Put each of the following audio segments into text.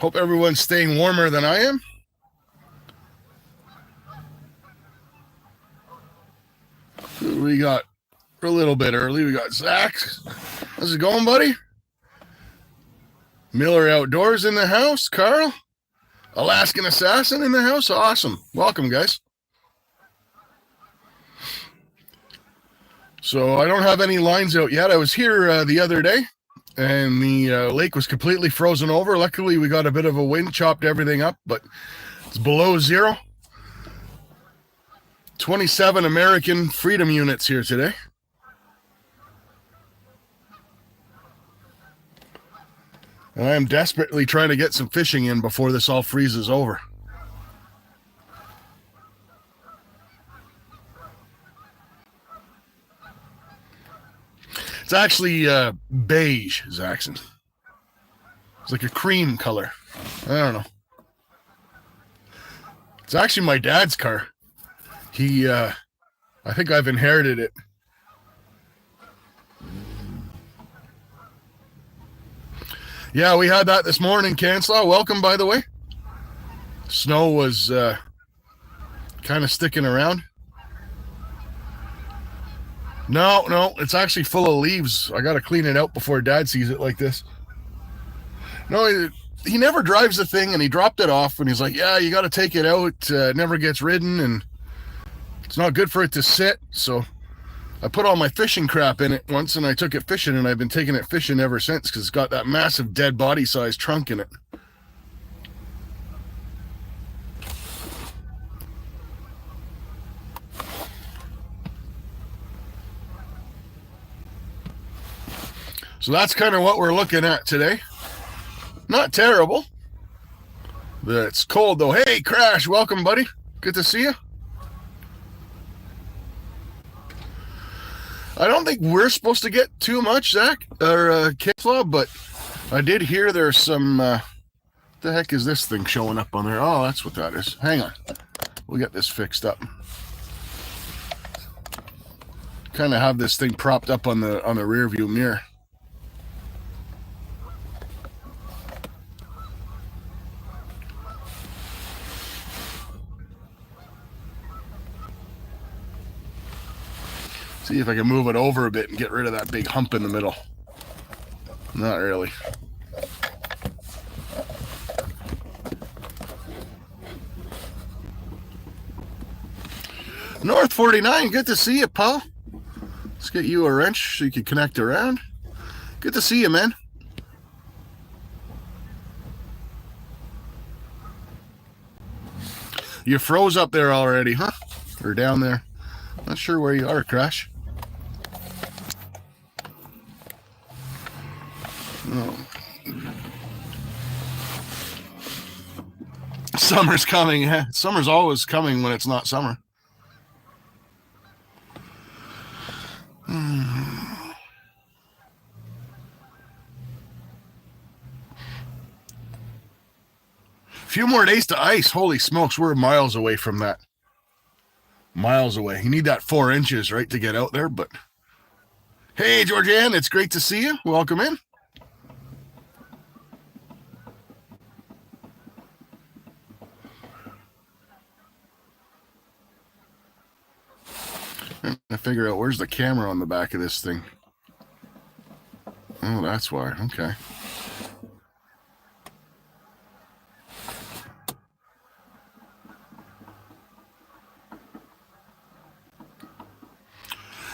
Hope everyone's staying warmer than I am. We got a little bit early. We got Zach. How's it going, buddy? Miller Outdoors in the house. Carl. Alaskan Assassin in the house. Awesome. Welcome, guys. So I don't have any lines out yet. I was here the other day, and the lake was completely frozen over. Luckily, we got a bit of a wind, chopped everything up, but it's below zero. 27 American Freedom Units here today. And I am desperately trying to get some fishing in before this all freezes over. It's actually beige, Zaxxon. It's like a cream color. I don't know. It's actually my dad's car. I think I've inherited it. Yeah, we had that this morning, Canslaw. Welcome, by the way. Snow was kind of sticking around. No, it's actually full of leaves. I got to clean it out before Dad sees it like this. No, he never drives the thing, and he dropped it off, and he's like, yeah, you got to take it out. It never gets ridden, and it's not good for it to sit. So I put all my fishing crap in it once, and I took it fishing, and I've been taking it fishing ever since because it's got that massive dead body size trunk in it. So that's kind of what we're looking at today. Not terrible. But it's cold, though. Hey, Crash, welcome, buddy. Good to see you. I don't think we're supposed to get too much, Zach, or K-Flow, but I did hear there's some, the heck is this thing showing up on there? Oh, that's what that is. Hang on. We'll get this fixed up. Kind of have this thing propped up on the rear view mirror. See if I can move it over a bit and get rid of that big hump in the middle. Not really. North 49, good to see you, pal. Let's get you a wrench so you can connect around. Good to see you, man. You froze up there already, huh? Or down there. Not sure where you are, Crash. Oh. Summer's coming. Summer's always coming when it's not summer. A few more days to ice. Holy smokes, we're miles away from that. Miles away. You need that 4 inches, right, to get out there, but... Hey, Georgianne, it's great to see you. Welcome in. I figure out where's the camera on the back of this thing. Oh, that's why. Okay.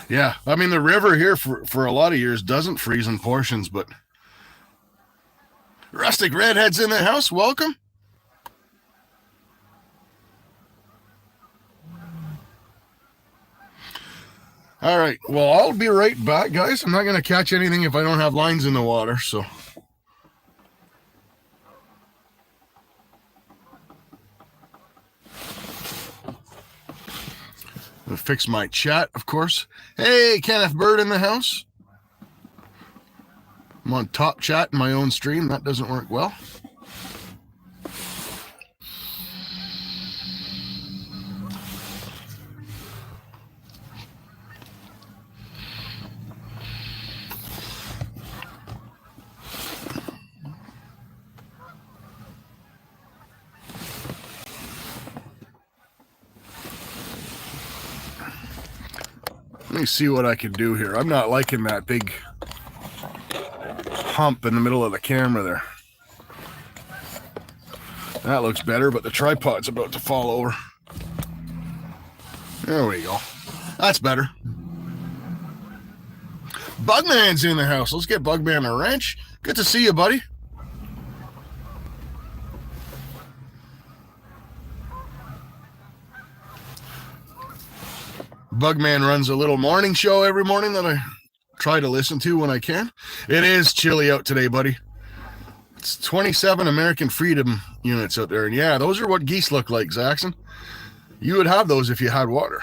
Yeah, I mean, the river here for a lot of years doesn't freeze in portions, but... Rustic Redhead's in the house. Welcome. All right, well, I'll be right back, guys. I'm not going to catch anything if I don't have lines in the water, so... I'll fix my chat, of course. Hey, Kenneth Bird in the house. I'm on top chat in my own stream. That doesn't work well. Let me see what I can do here. I'm not liking that big hump in the middle of the camera there. That looks better, but the tripod's about to fall over. There we go. That's better. Bugman's in the house. Let's get Bugman a wrench. Good to see you, buddy. Bugman runs a little morning show every morning that I try to listen to when I can. It is chilly out today, buddy. It's 27 American Freedom units out there. And yeah, those are what geese look like, Zaxxon. You would have those if you had water.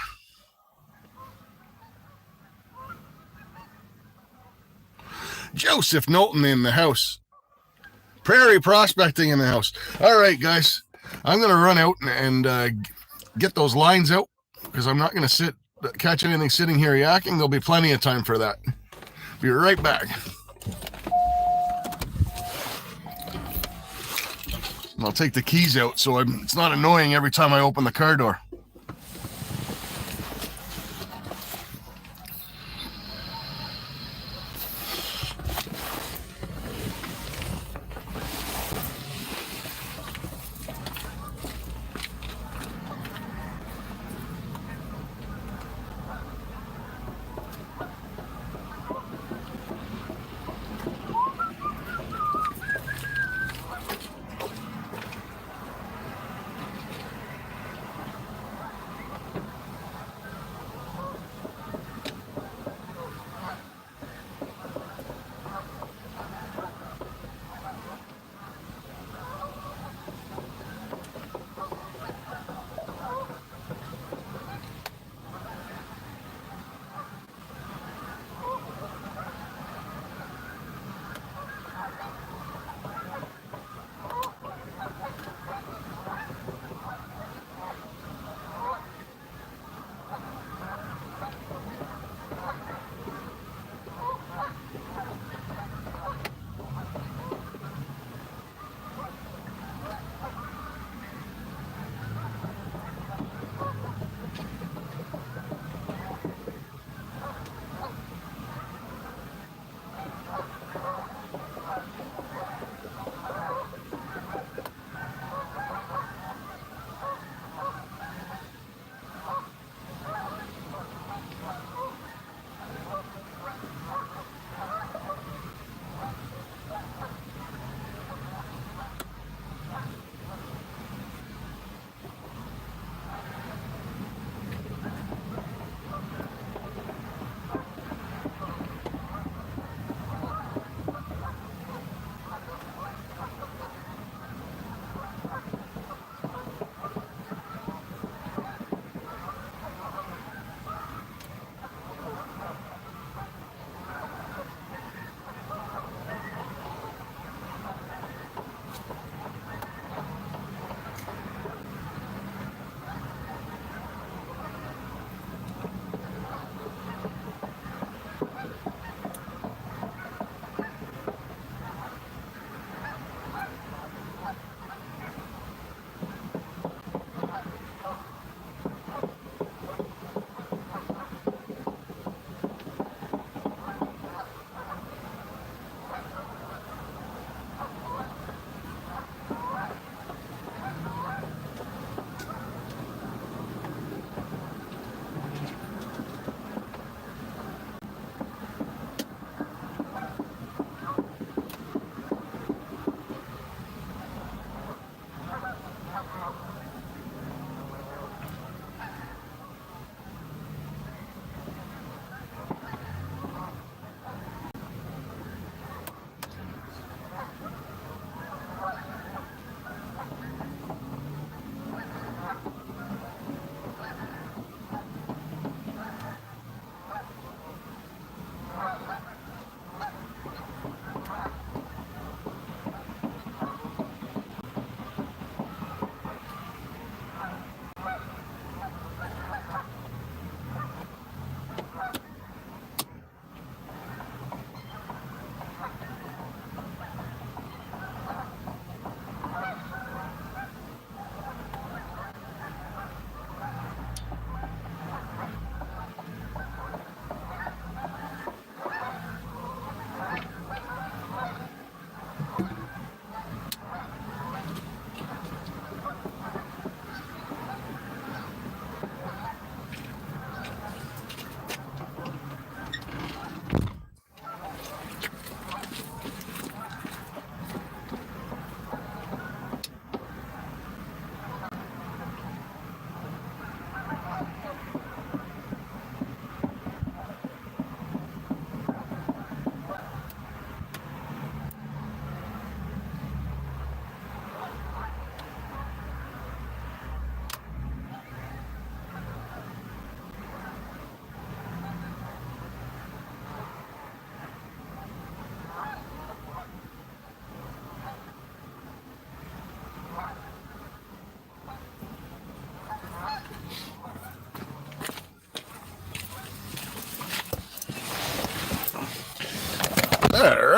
Joseph Knowlton in the house. Prairie prospecting in the house. All right, guys. I'm going to run out and get those lines out because I'm not going to catch anything sitting here yakking. There'll be plenty of time for that. Be right back. And I'll take the keys out so it's not annoying every time I open the car door.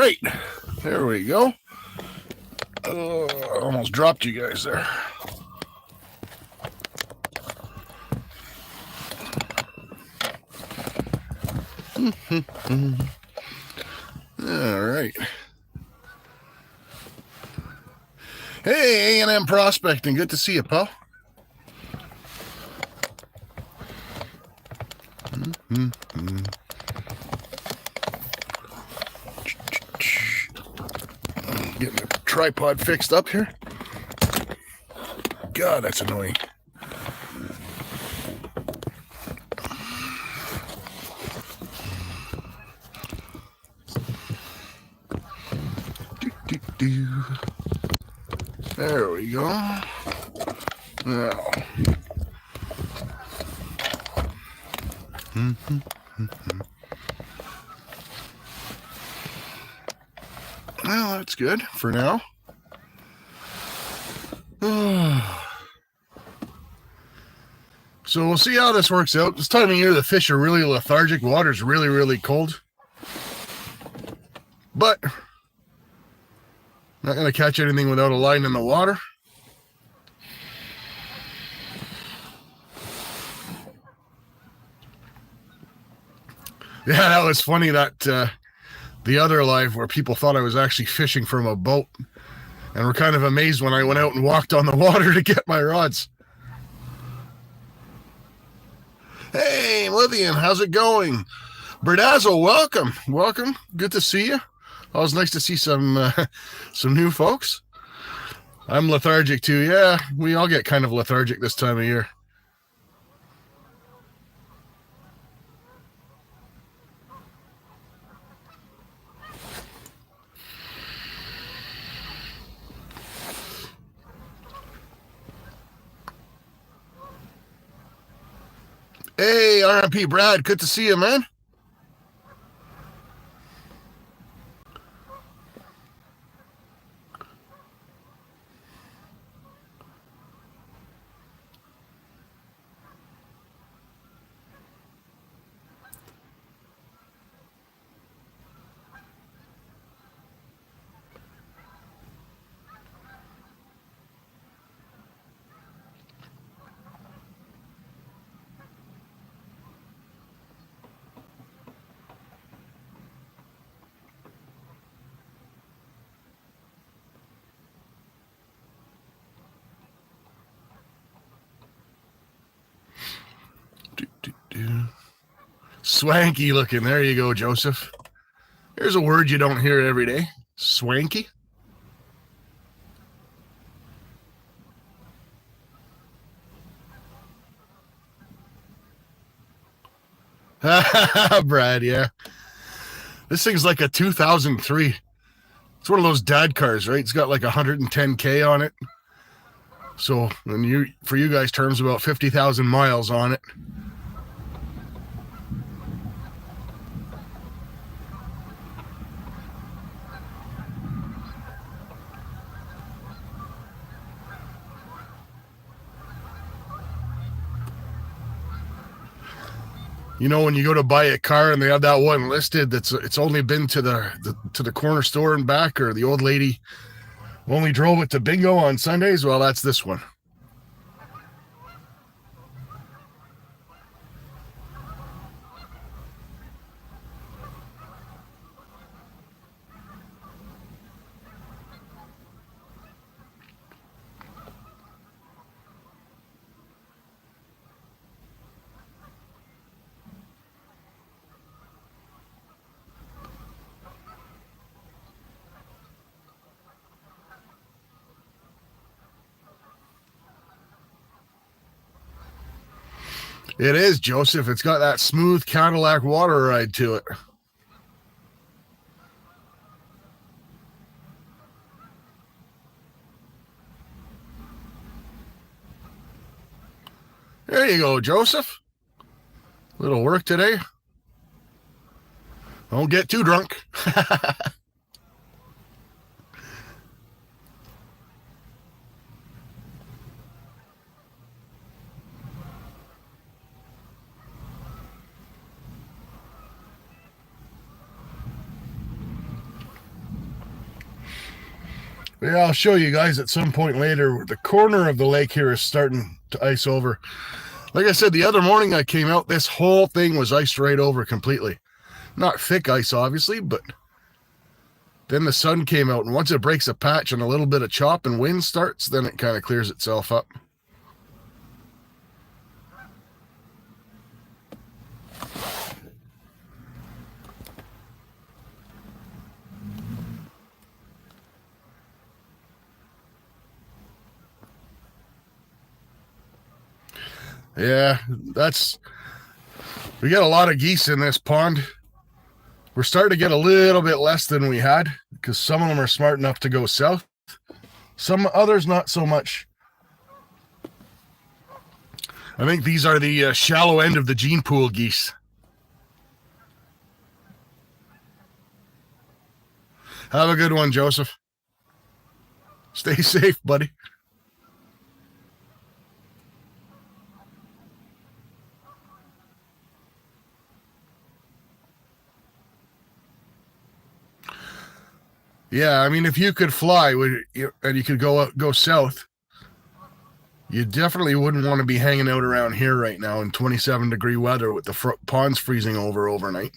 right. There we go. Almost dropped you guys there. All right. Hey, A&M Prospecting. Good to see you, pal. Getting the tripod fixed up here. God, that's annoying. There we go. Now. Well, that's good for now. So we'll see how this works out. This time of year, the fish are really lethargic. Water's really, really cold. But not going to catch anything without a line in the water. Yeah, that was funny that the other live where people thought I was actually fishing from a boat and were kind of amazed when I went out and walked on the water to get my rods. Hey, Lithian, how's it going? Berdazzle, welcome. Welcome. Good to see you. Always nice to see some new folks. I'm lethargic too. Yeah, we all get kind of lethargic this time of year. Hey, RMP Brad, good to see you, man. Swanky looking. There you go, Joseph. Here's a word you don't hear every day. Swanky. Brad, yeah. This thing's like a 2003. It's one of those dad cars, right? It's got like 110K on it. So, for you guys terms, about 50,000 miles on it. You know, when you go to buy a car and they have that one listed it's only been to the corner store and back, or the old lady only drove it to bingo on Sundays, well, that's this one. It is, Joseph. It's got that smooth Cadillac water ride to it. There you go, Joseph. Little work today. Don't get too drunk. Yeah, I'll show you guys at some point later. The corner of the lake here is starting to ice over. Like I said, the other morning I came out, this whole thing was iced right over completely. Not thick ice, obviously, but then the sun came out, and once it breaks a patch and a little bit of chop and wind starts, then it kind of clears itself up. Yeah, we got a lot of geese in this pond. We're starting to get a little bit less than we had because some of them are smart enough to go south. Some others not so much. I think these are the shallow end of the gene pool geese. Have a good one, Joseph. Stay safe, buddy. Yeah, I mean, if you could fly and you could go south, you definitely wouldn't want to be hanging out around here right now in 27-degree weather with the ponds freezing over overnight.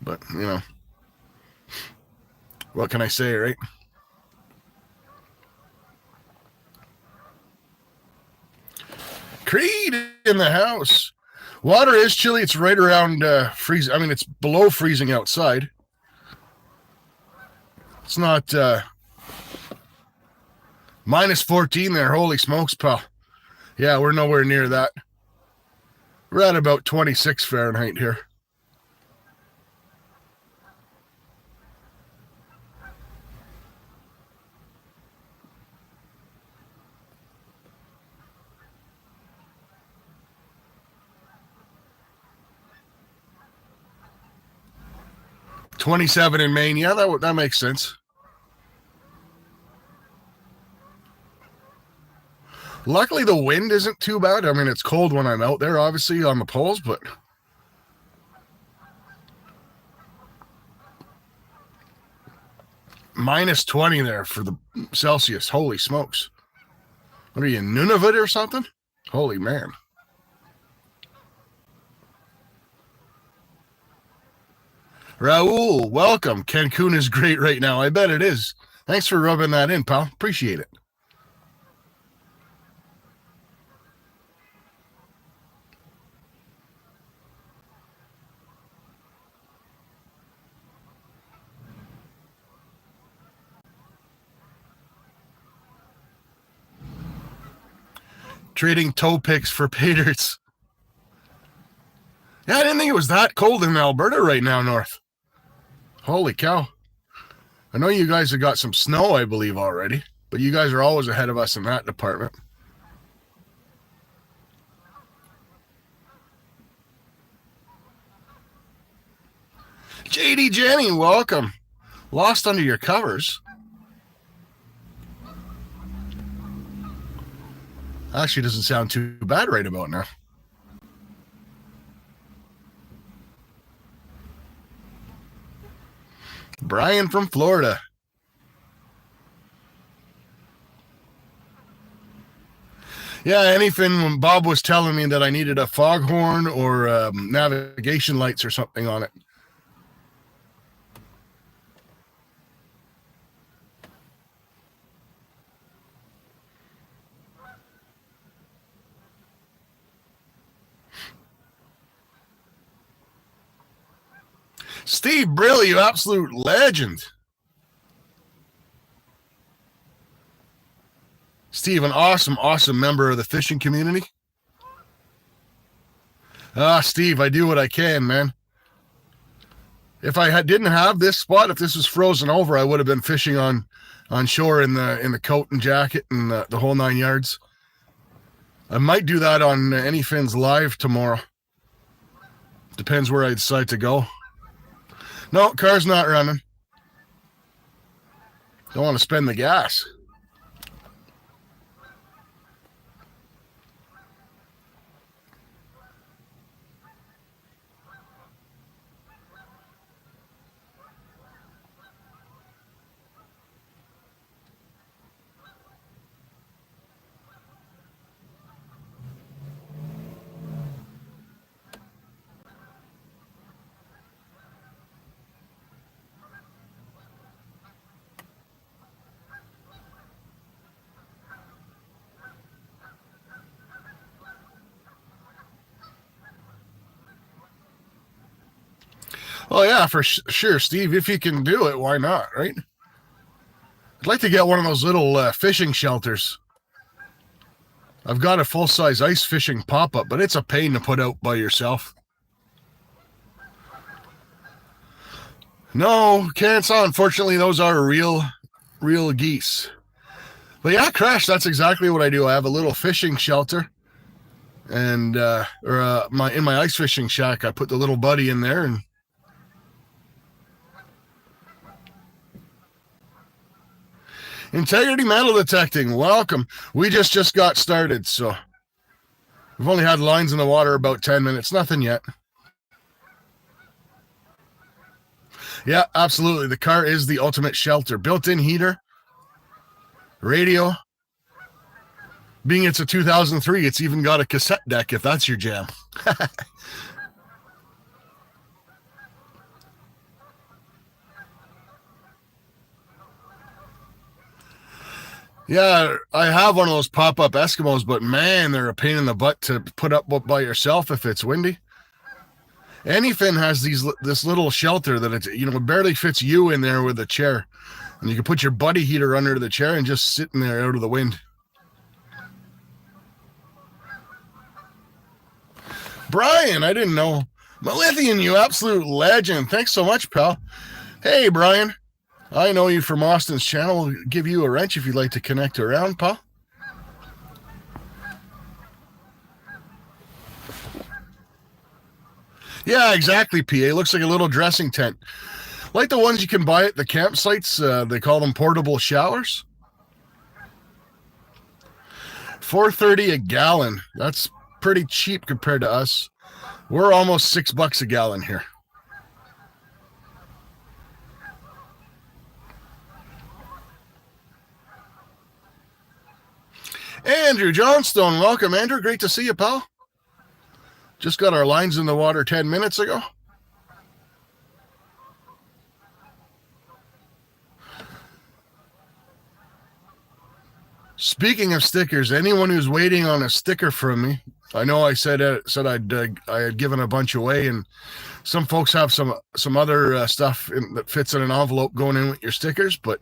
But, what can I say, right? Creed in the house. Water is chilly. It's right around freezing. I mean, it's below freezing outside. It's not minus 14 there. Holy smokes, pal. Yeah, we're nowhere near that. We're at about 26 Fahrenheit here. $27 in Maine. Yeah, that makes sense. Luckily, the wind isn't too bad. I mean, it's cold when I'm out there, obviously, on the poles, but minus 20 there for the Celsius. Holy smokes. What are you, Nunavut or something? Holy man. Raul, welcome. Cancun is great right now. I bet it is. Thanks for rubbing that in, pal. Appreciate it. Trading toe picks for paters. Yeah, I didn't think it was that cold in Alberta right now, North. Holy cow. I know you guys have got some snow, I believe, already, but you guys are always ahead of us in that department. JD Jenny, welcome. Lost under your covers. Actually, doesn't sound too bad right about now. Brian from Florida. Yeah, anything when Bob was telling me that I needed a foghorn or navigation lights or something on it. Steve Brill, you absolute legend. Steve, an awesome member of the fishing community. Steve, I do what I can, man. If I didn't have this spot, if this was frozen over, I would have been fishing on shore in the coat and jacket and the whole 9 yards. I might do that on Any Fins Live tomorrow. Depends where I decide to go. No, car's not running. Don't want to spend the gas. Oh yeah, for sure, Steve. If you can do it, why not, right? I'd like to get one of those little fishing shelters. I've got a full-size ice fishing pop-up, but it's a pain to put out by yourself. No, can't saw. Unfortunately, those are real geese. But yeah, Crash, that's exactly what I do. I have a little fishing shelter, and my in my ice fishing shack, I put the little buddy in there, and integrity metal detecting. Welcome. We just got started, so we've only had lines in the water about 10 minutes. Nothing yet. Yeah, absolutely. The car is the ultimate shelter. Built-in heater, radio. Being it's a 2003, it's even got a cassette deck if that's your jam. Yeah, I have one of those pop-up Eskimos, but man, they're a pain in the butt to put up by yourself if it's windy. Anyfin has this little shelter that it barely fits you in there with a chair, and you can put your buddy heater under the chair and just sit in there out of the wind. Brian, I didn't know. Melithian, you absolute legend. Thanks so much, pal. Hey, Brian. I know you from Austin's channel. I'll give you a wrench if you'd like to connect around, pal. Yeah, exactly, PA. Looks like a little dressing tent. Like the ones you can buy at the campsites. They call them portable showers. $4.30 a gallon. That's pretty cheap compared to us. We're almost $6 a gallon here. Andrew Johnstone, welcome, Andrew. Great to see you, pal. Just got our lines in the water 10 minutes ago. Speaking of stickers, anyone who's waiting on a sticker from me, I know I said I had given a bunch away, and some folks have some other stuff that fits in an envelope going in with your stickers, but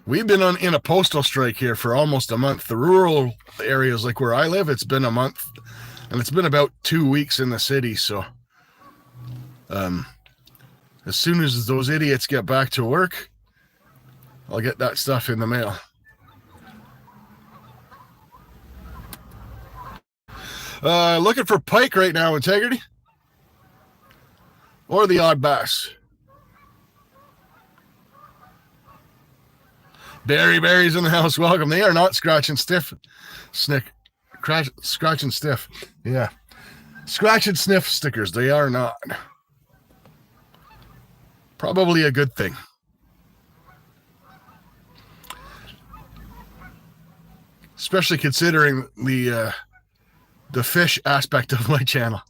we've been in a postal strike here for almost a month. The rural areas, like where I live, it's been a month, and it's been about 2 weeks in the city. So as soon as those idiots get back to work, I'll get that stuff in the mail. Looking for pike right now, Integrity. Or the odd bass. Barry's in the house. Welcome. They are not scratch and stiff. Scratch and stiff. Yeah. Scratch and sniff stickers. They are not. Probably a good thing. Especially considering the fish aspect of my channel.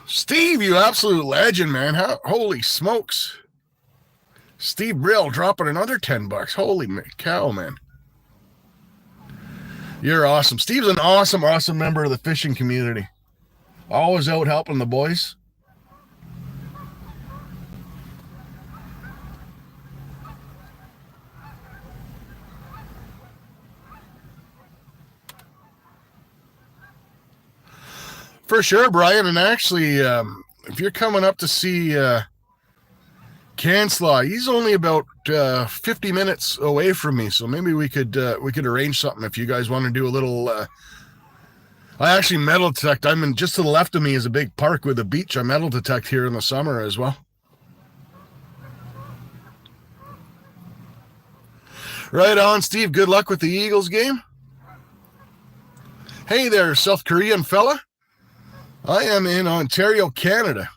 Steve, you absolute legend, man. Holy smokes. Steve Brill dropping another $10. Holy cow, man. You're awesome. Steve's an awesome member of the fishing community. Always out helping the boys. For sure, Brian. And actually, if you're coming up to see Canslaw, he's only about 50 minutes away from me. So maybe we could arrange something if you guys want to do a little. I actually metal detect. Just to the left of me is a big park with a beach. I metal detect here in the summer as well. Right on, Steve. Good luck with the Eagles game. Hey there, South Korean fella. I am in Ontario, Canada.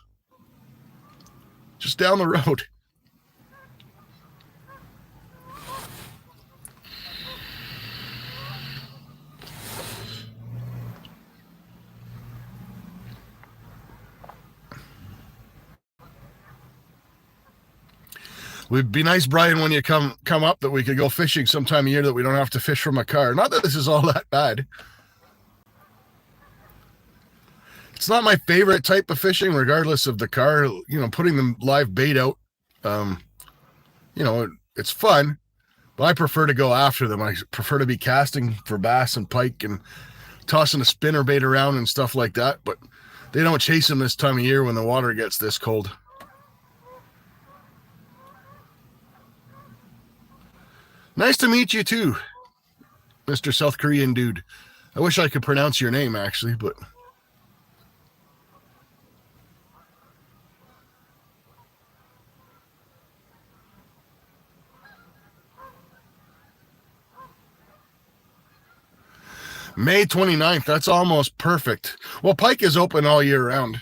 Just down the road. Would be nice, Brian, when you come up that we could go fishing sometime of year that we don't have to fish from a car. Not that this is all that bad. It's not my favorite type of fishing, regardless of the car. You know, putting the live bait out, you know, it's fun, but I prefer to go after them. I prefer to be casting for bass and pike and tossing a spinner bait around and stuff like that, but they don't chase them this time of year when the water gets this cold. Nice to meet you too, Mr. South Korean dude. I wish I could pronounce your name, actually, but... May 29th, that's almost perfect. Well, pike is open all year round,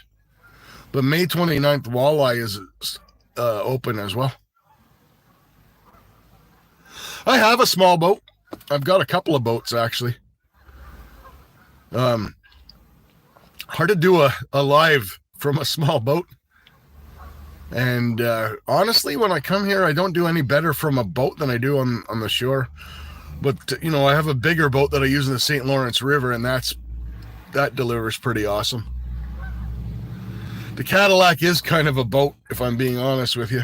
but May 29th, walleye is open as well. I have a small boat. I've got a couple of boats, actually. Hard to do a live from a small boat. And honestly, when I come here, I don't do any better from a boat than I do on the shore. But, you know, I have a bigger boat that I use in the St. Lawrence River, and that delivers pretty awesome. The Cadillac is kind of a boat, if I'm being honest with you.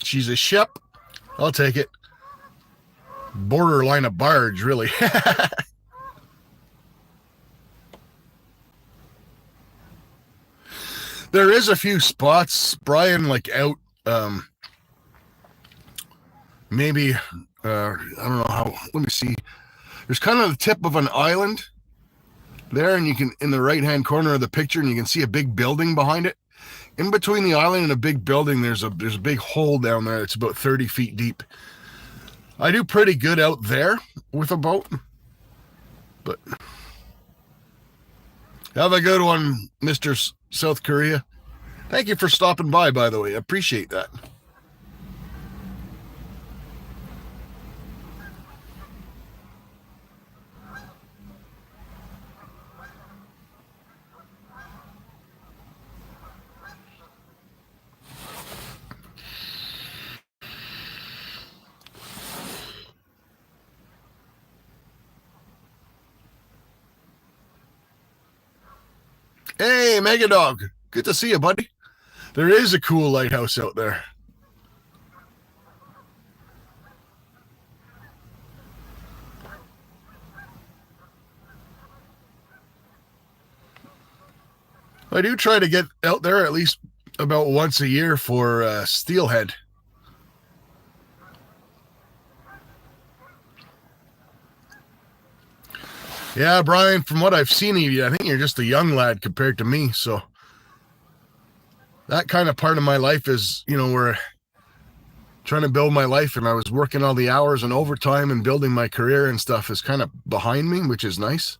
She's a ship. I'll take it. Borderline a barge, really. There is a few spots, Brian, like out, maybe, I don't know how, let me see. There's kind of the tip of an island there, and you can, in the right-hand corner of the picture, and you can see a big building behind it. In between the island and a big building, there's a big hole down there. It's about 30 feet deep. I do pretty good out there with a boat. But have a good one, Mr. South Korea. Thank you for stopping by the way. I appreciate that. Hey, Mega Dog. Good to see you, buddy. There is a cool lighthouse out there. I do try to get out there at least about once a year for steelhead. Yeah, Brian, from what I've seen of you, I think you're just a young lad compared to me. So that kind of part of my life is, you know, we're trying to build my life, and I was working all the hours and overtime and building my career and stuff is kind of behind me, which is nice.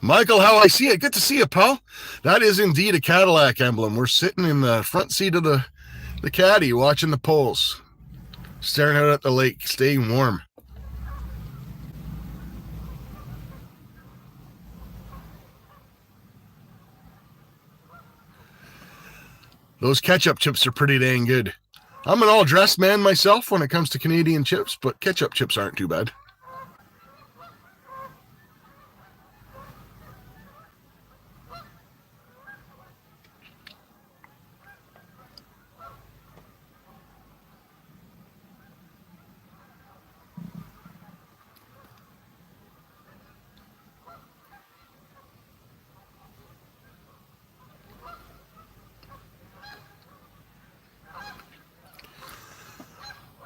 Michael, how I see it. Good to see you, pal. That is indeed a Cadillac emblem. We're sitting in the front seat of the caddy watching the poles, staring out at the lake, staying warm. Those ketchup chips are pretty dang good. I'm an all-dressed man myself when it comes to Canadian chips, but ketchup chips aren't too bad.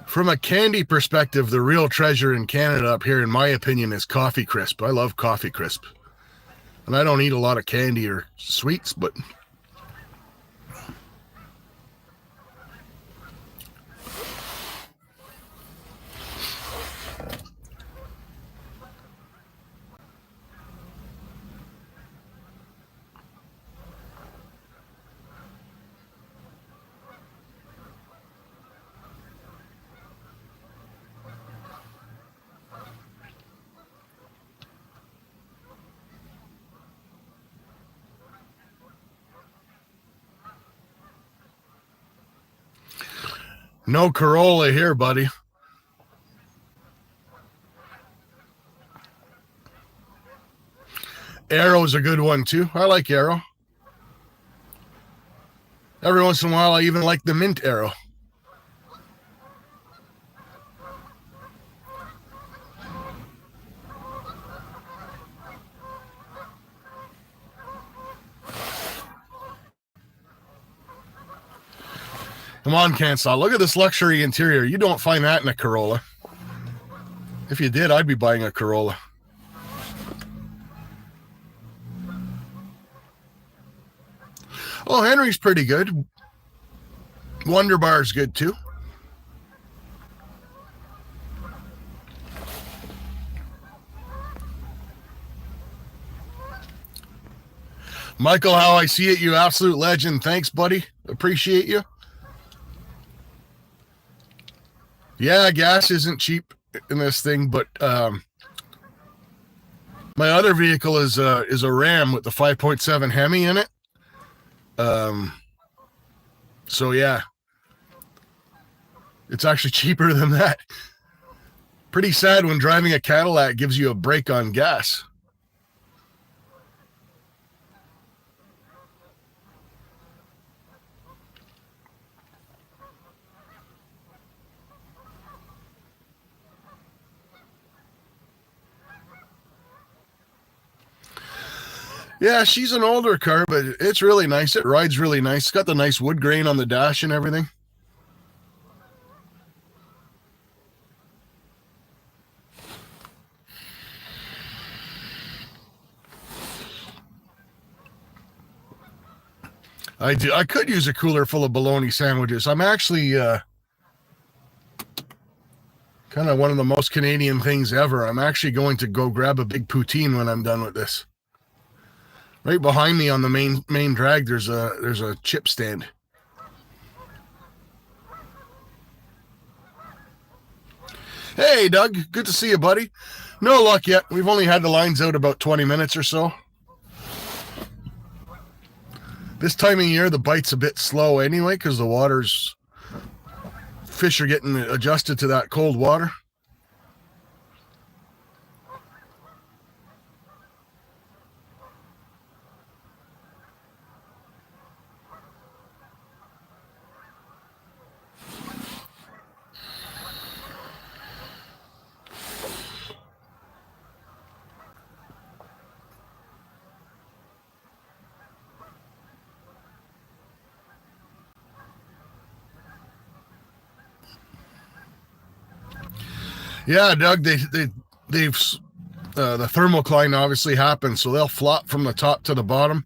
From a candy perspective, the real treasure in Canada up here, in my opinion, is Coffee Crisp. I love Coffee Crisp. And I don't eat a lot of candy or sweets, but no Corolla here, buddy. Arrow's a good one too. I like Arrow. Every once in a while, I even like the mint Arrow. Come on, Kansas. Look at this luxury interior. You don't find that in a Corolla. If you did, I'd be buying a Corolla. Oh, Henry's pretty good. Wonder Bar's good too. Michael, how I see it, you absolute legend. Thanks, buddy. Appreciate you. Yeah, gas isn't cheap in this thing, but my other vehicle is a Ram with the 5.7 Hemi in it. So yeah, it's actually cheaper than that. Pretty sad when driving a Cadillac gives you a break on gas. Yeah, she's an older car, but it's really nice. It rides really nice. It's got the nice wood grain on the dash and everything. I could use a cooler full of bologna sandwiches. I'm actually kind of one of the most Canadian things ever. I'm actually going to go grab a big poutine when I'm done with this. Right behind me on the main drag, there's a chip stand. Hey, Doug. Good to see you, buddy. No luck yet. We've only had the lines out about 20 minutes or so. This time of year, the bite's a bit slow anyway because the fish are getting adjusted to that cold water. Yeah, Doug, they've the thermocline obviously happened, so they'll flop from the top to the bottom.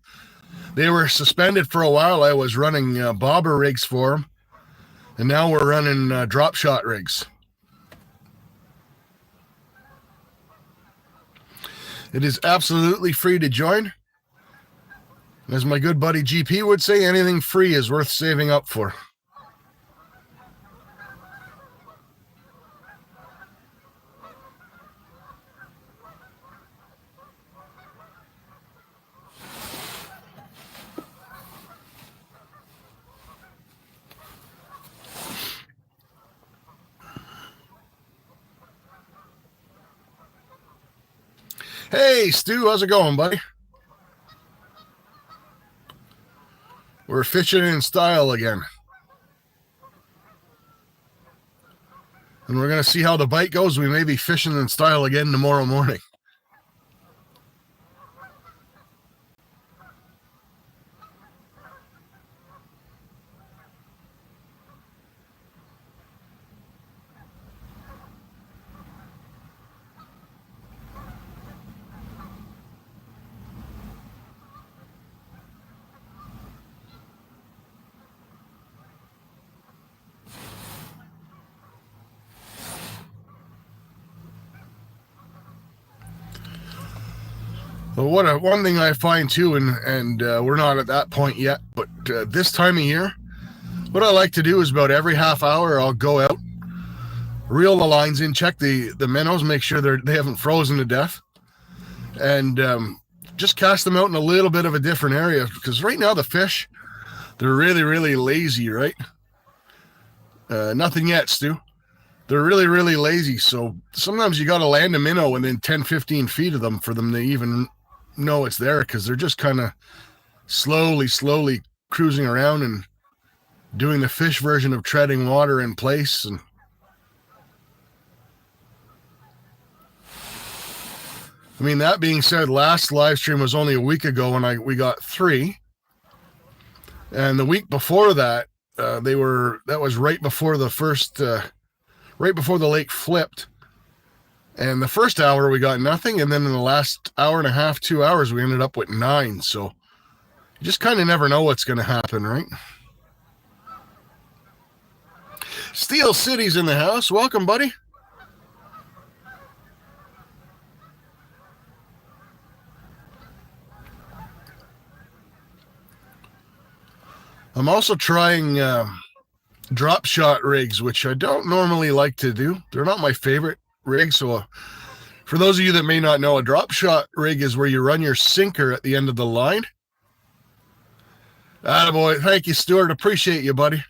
They were suspended for a while. I was running bobber rigs for them, and now we're running drop shot rigs. It is absolutely free to join. As my good buddy GP would say, anything free is worth saving up for. Hey, Stu, how's it going, buddy? We're fishing in style again. And we're going to see how the bite goes. We may be fishing in style again tomorrow morning. But one thing I find too, and we're not at that point yet, but this time of year, what I like to do is about every half hour I'll go out, reel the lines in, check the minnows, make sure they haven't frozen to death, and just cast them out in a little bit of a different area, because right now the fish, they're really, really lazy, right? Nothing yet, Stu. They're really, really lazy, so sometimes you got to land a minnow within 10, 15 feet of them for them to even know it's there, because they're just kind of slowly cruising around and doing the fish version of treading water in place. And I mean, that being said, last live stream was only a week ago when we got 3, and the week before that, that was right before the first, right before the lake flipped. And the first hour we got nothing, and then in the last hour and a half, 2 hours, we ended up with 9. So you just kind of never know what's going to happen, right? Steel City's in the house. Welcome, buddy. I'm also trying drop shot rigs, which I don't normally like to do. They're not my favorite rig. So for those of you that may not know, a drop shot rig is where you run your sinker at the end of the line. Attaboy. Thank you, Stuart. Appreciate you, buddy.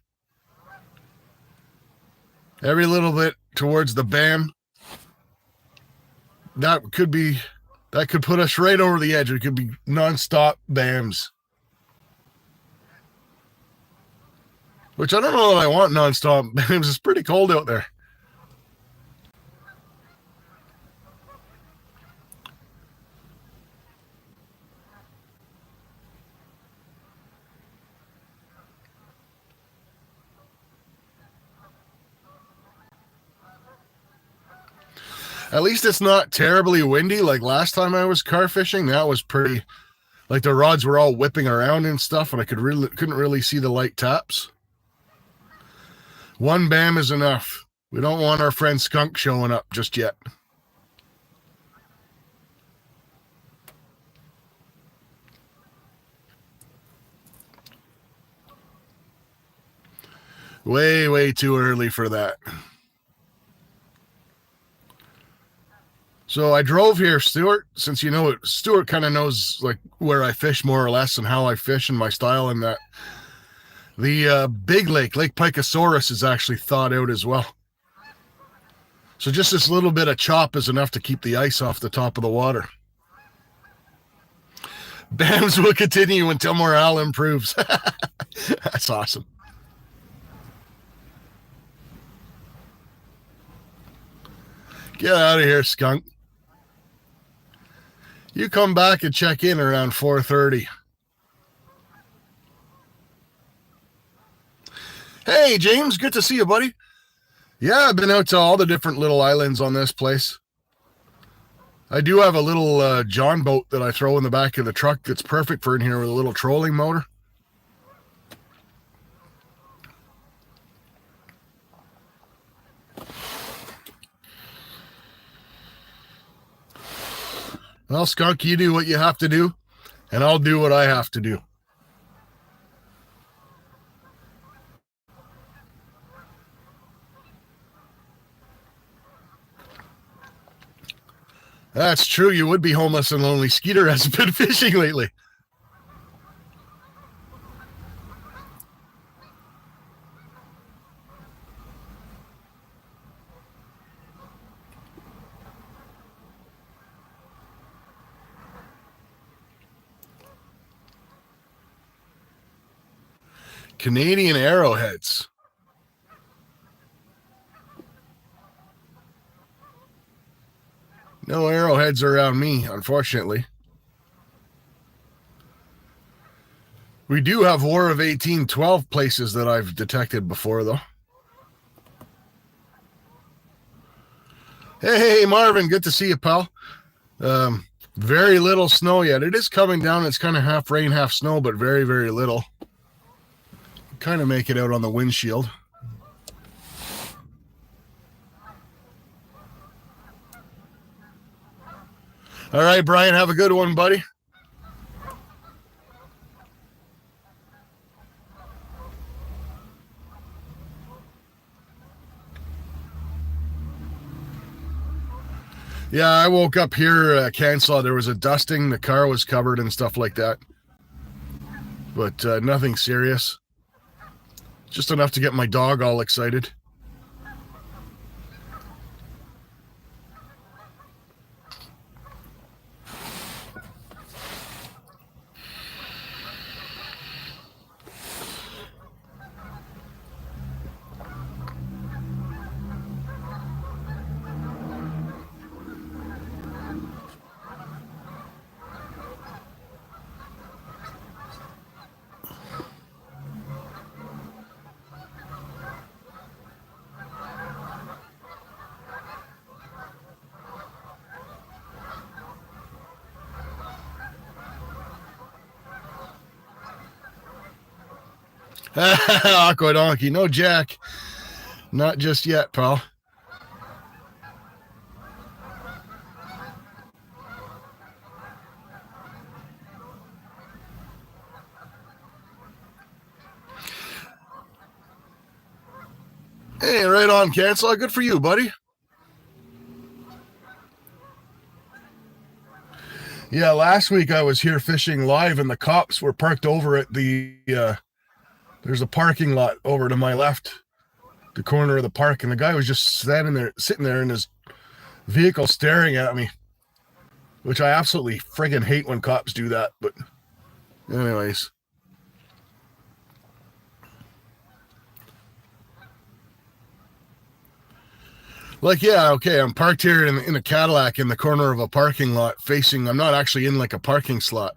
Every little bit towards the bam. That could put us right over the edge. It could be nonstop bams. Which I don't know that I want nonstop bams. It's pretty cold out there. At least it's not terribly windy like last time I was car fishing. That was pretty, like the rods were all whipping around and stuff, and I couldn't really see the light taps. 1 bam is enough. We don't want our friend Skunk showing up just yet. Way too early for that. So I drove here, Stuart, since you know it. Stuart kind of knows like where I fish more or less and how I fish and my style, and that the big Lake Pikosaurus, is actually thawed out as well. So just this little bit of chop is enough to keep the ice off the top of the water. BAMs will continue until morale improves. That's awesome. Get out of here, Skunk. You come back and check in around 4:30. Hey, James, good to see you, buddy. Yeah, I've been out to all the different little islands on this place. I do have a little John boat that I throw in the back of the truck that's perfect for in here with a little trolling motor. Well, Skunk, you do what you have to do, and I'll do what I have to do. That's true. You would be homeless and lonely. Skeeter hasn't been fishing lately. Canadian arrowheads. No arrowheads around me, unfortunately. We do have War of 1812 places that I've detected before, though. Hey, Marvin, good to see you, pal. Very little snow yet. It is coming down. It's kind of half rain, half snow, but very, very little. Kind of make it out on the windshield. All right, Brian, have a good one, buddy. Yeah, I woke up here, Kansas. There was a dusting. The car was covered and stuff like that. But nothing serious. Just enough to get my dog all excited. Aqua donkey. No, Jack. Not just yet, pal. Hey, right on, Kansas. Good for you, buddy. Yeah, last week I was here fishing live, and the cops were parked over at the. There's a parking lot over to my left, the corner of the park, and the guy was just sitting there in his vehicle, staring at me, which I absolutely friggin' hate when cops do that. But, anyways. Like, yeah, okay, I'm parked here in a Cadillac in the corner of a parking lot facing, I'm not actually in like a parking slot.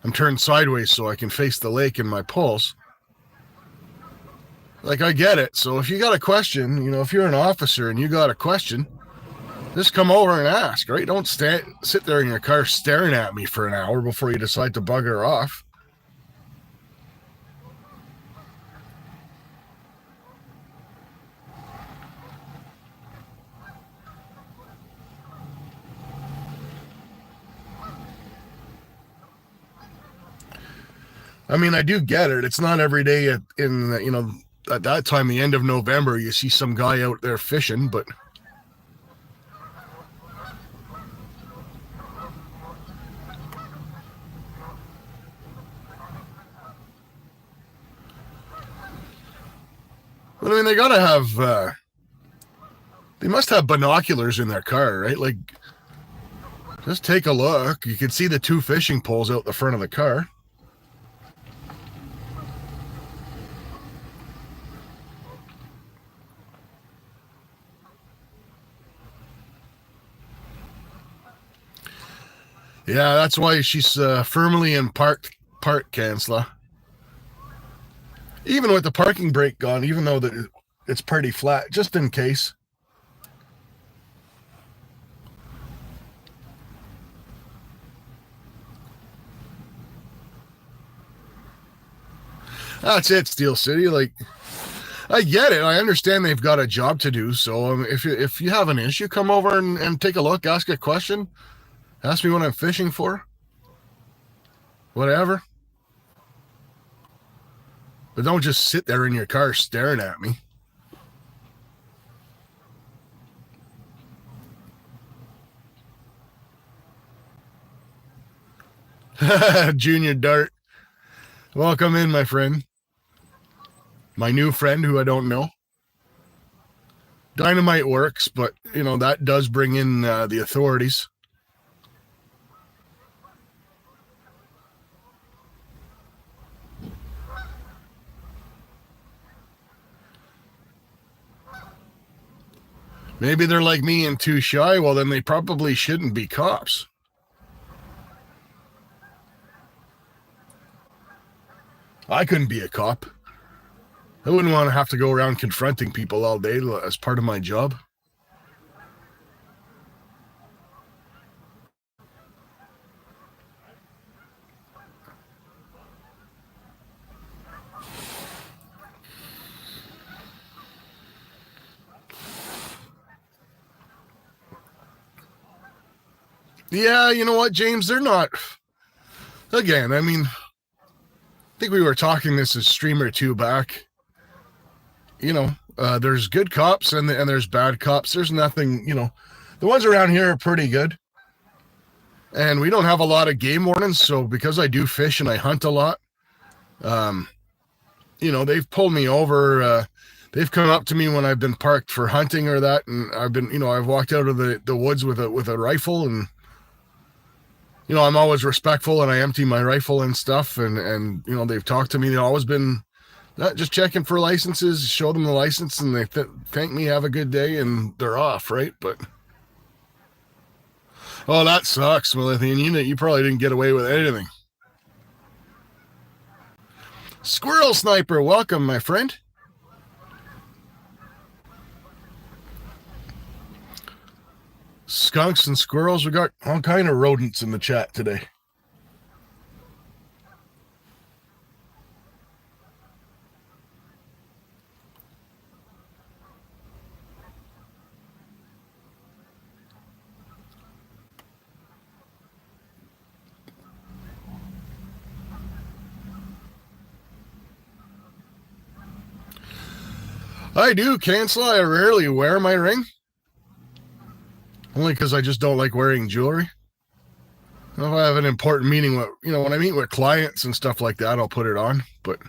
I'm turned sideways so I can face the lake in my pulse. Like, I get it. So if you got a question, if you're an officer and you got a question, just come over and ask, right? Don't sit there in your car staring at me for an hour before you decide to bugger off. I mean, I do get it. It's not every day at that time, the end of November, you see some guy out there fishing, but I mean, they gotta have, they must have binoculars in their car, right? Like, just take a look. You can see the 2 fishing poles out the front of the car. Yeah, that's why she's firmly in park Kansla. Even with the parking brake gone, even though it's pretty flat, just in case. That's it, Steel City. Like, I get it. I understand they've got a job to do. So if you have an issue, come over and take a look, ask a question, ask me what I'm fishing for, whatever. But don't just sit there in your car staring at me. Junior Dart. Welcome in, my friend. My new friend who I don't know. Dynamite works, but, that does bring in the authorities. Maybe they're like me and too shy. Well, then they probably shouldn't be cops. I couldn't be a cop. I wouldn't want to have to go around confronting people all day as part of my job. Yeah, you know what, James? They're not. Again, I mean, I think we were talking this a stream or two back. There's good cops and there's bad cops. There's nothing, the ones around here are pretty good. And we don't have a lot of game wardens, so because I do fish and I hunt a lot, they've pulled me over. They've come up to me when I've been parked for hunting or that, and I've walked out of the woods with a rifle, and I'm always respectful and I empty my rifle and stuff, and they've talked to me. They've always been not just checking for licenses, show them the license, and they thank me, have a good day, and they're off, right? But oh, that sucks, Melithian. You probably didn't get away with anything. Squirrel Sniper, welcome, my friend. Skunks and squirrels. We got all kind of rodents in the chat today. I do, Cancel. I rarely wear my ring. Only because I just don't like wearing jewelry. If I have an important meeting, when I meet with clients and stuff like that, I'll put it on. But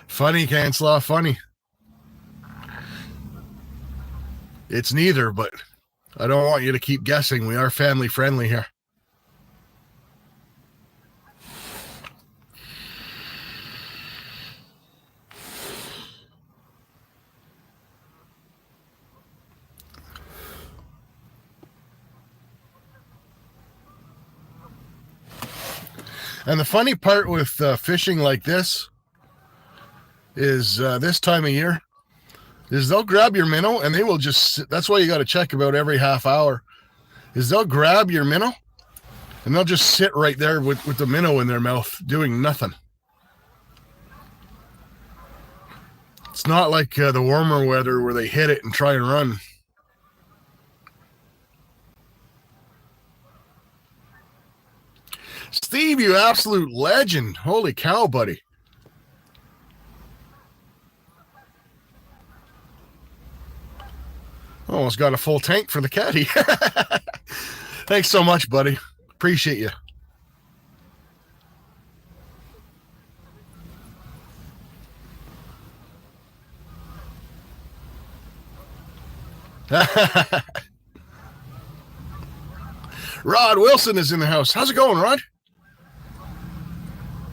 funny, Cancel, funny. It's neither, but I don't want you to keep guessing. We are family friendly here. And the funny part with fishing like this is this time of year is they'll grab your minnow and they will just, that's why you got to check about every half hour, is they'll grab your minnow and they'll just sit right there with the minnow in their mouth doing nothing. It's not like the warmer weather where they hit it and try and run. Steve, you absolute legend. Holy cow, buddy. Almost got a full tank for the caddy. Thanks so much, buddy. Appreciate you. Rod Wilson is in the house. How's it going, Rod?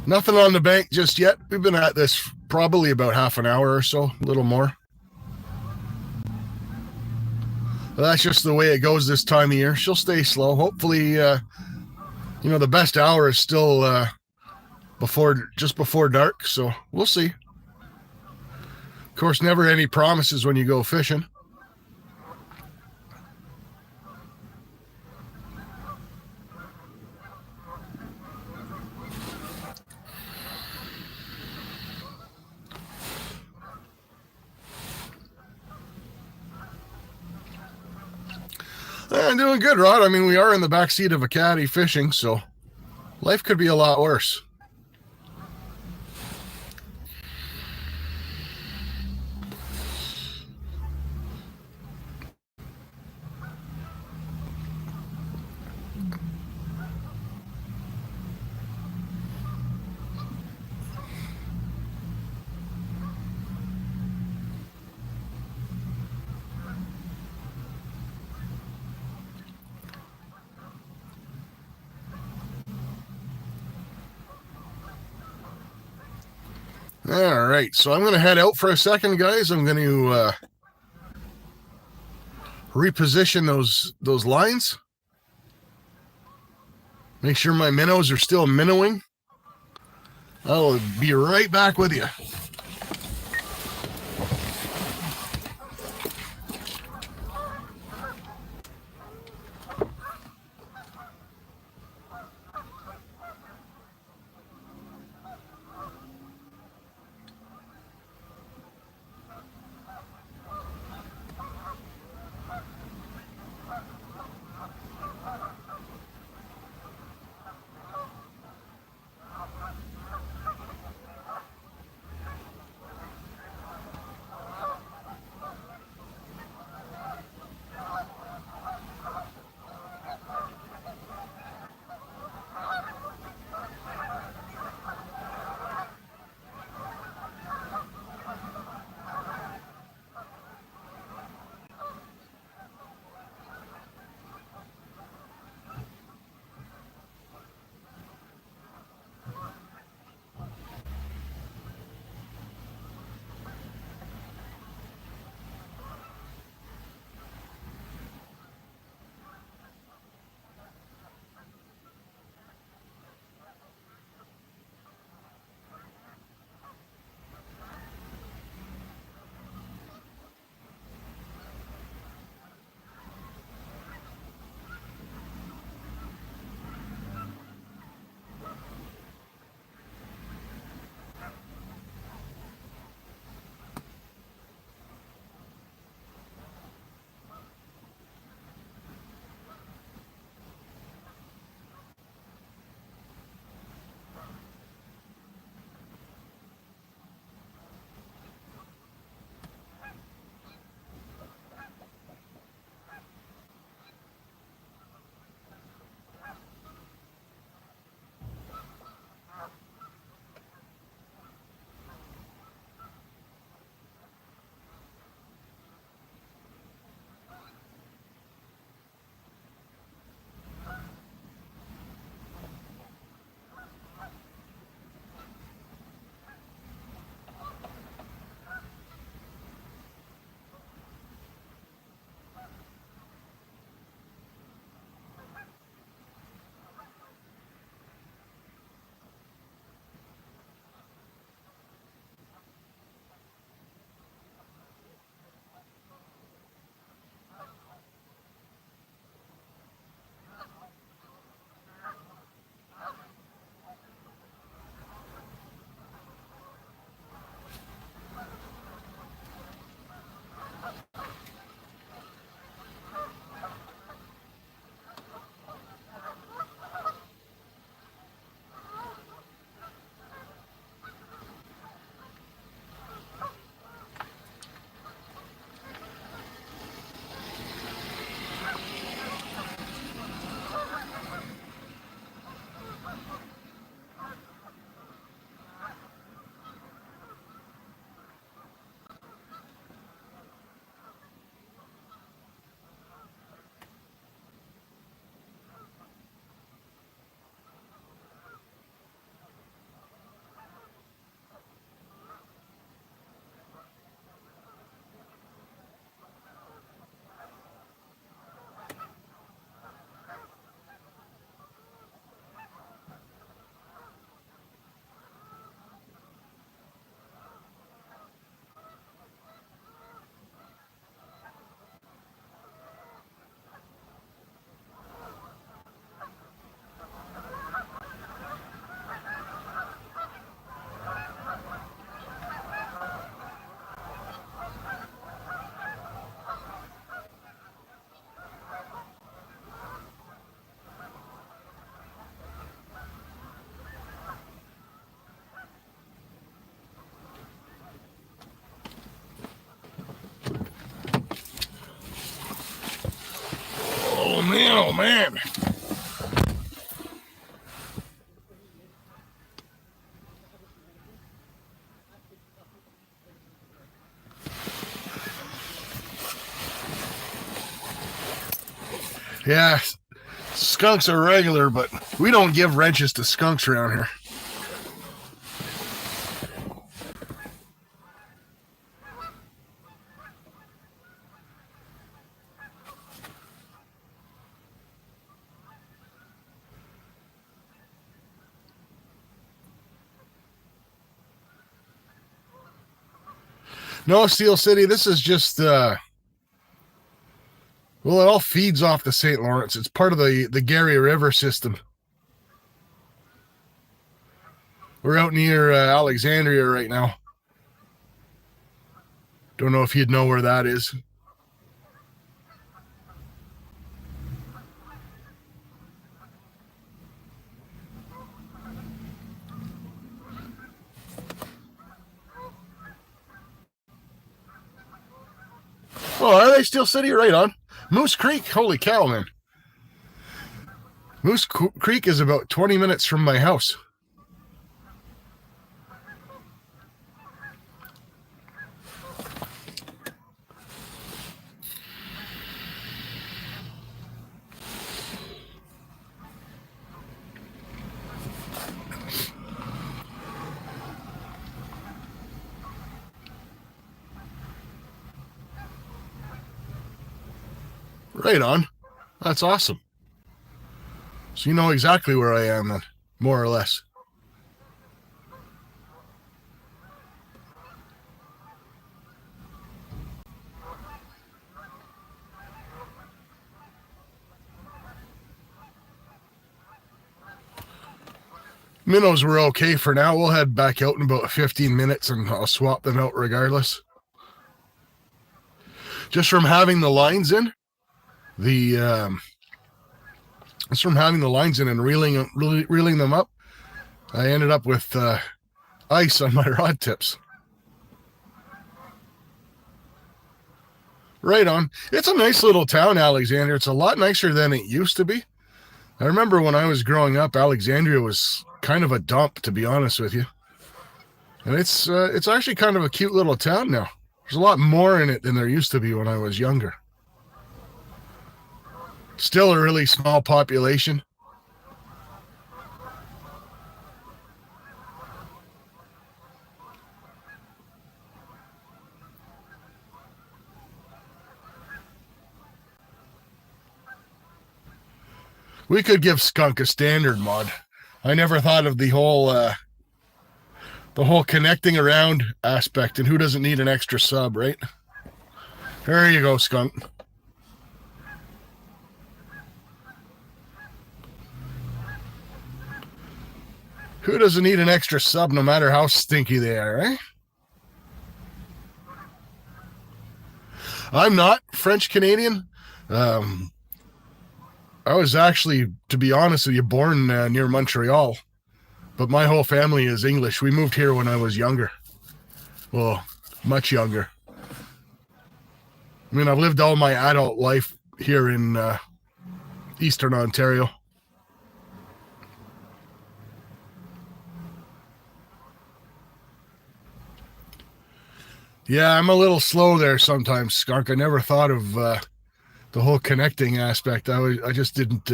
Nothing on the bank just yet. We've been at this probably about half an hour or so, a little more. But that's just the way it goes this time of year. She'll stay slow. Hopefully, the best hour is still just before dark. So we'll see. Of course, never any promises when you go fishing. I'm doing good, Rod. I mean, we are in the backseat of a caddy fishing, so life could be a lot worse. All right, so I'm going to head out for a second, guys. I'm going to reposition those lines. Make sure my minnows are still minnowing. I'll be right back with you. Oh, man. Yeah, skunks are regular, but we don't give wrenches to skunks around here. No, Steel City, this is just well, it all feeds off the St. Lawrence. It's part of the Gary River system. We're out near Alexandria right now. Don't know if you'd know where that is. Oh, are they Steel City? Right on. Moose Creek, holy cow, man. Moose Creek is about 20 minutes from my house. Right on. That's awesome. So you know exactly where I am then, more or less. Minnows were okay for now. We'll head back out in about 15 minutes and I'll swap them out regardless. Just from having the lines in, just from having the lines in and reeling them up, I ended up with ice on my rod tips. Right on. It's a nice little town, Alexandria. It's a lot nicer than it used to be. I remember when I was growing up, Alexandria was kind of a dump, to be honest with you. And it's actually kind of a cute little town now. There's a lot more in it than there used to be when I was younger. Still a really small population. We could give skunk a standard mod. I never thought of the whole connecting around aspect, and who doesn't need an extra sub, right? There you go, skunk. Who doesn't need an extra sub no matter how stinky they are, eh? I'm not French Canadian. I was actually, to be honest with you, born near Montreal, but my whole family is English. We moved here when I was younger. Well, much younger. I mean, I've lived all my adult life here in Eastern Ontario. Yeah, I'm a little slow there sometimes, skunk. I never thought of the whole connecting aspect. I just didn't.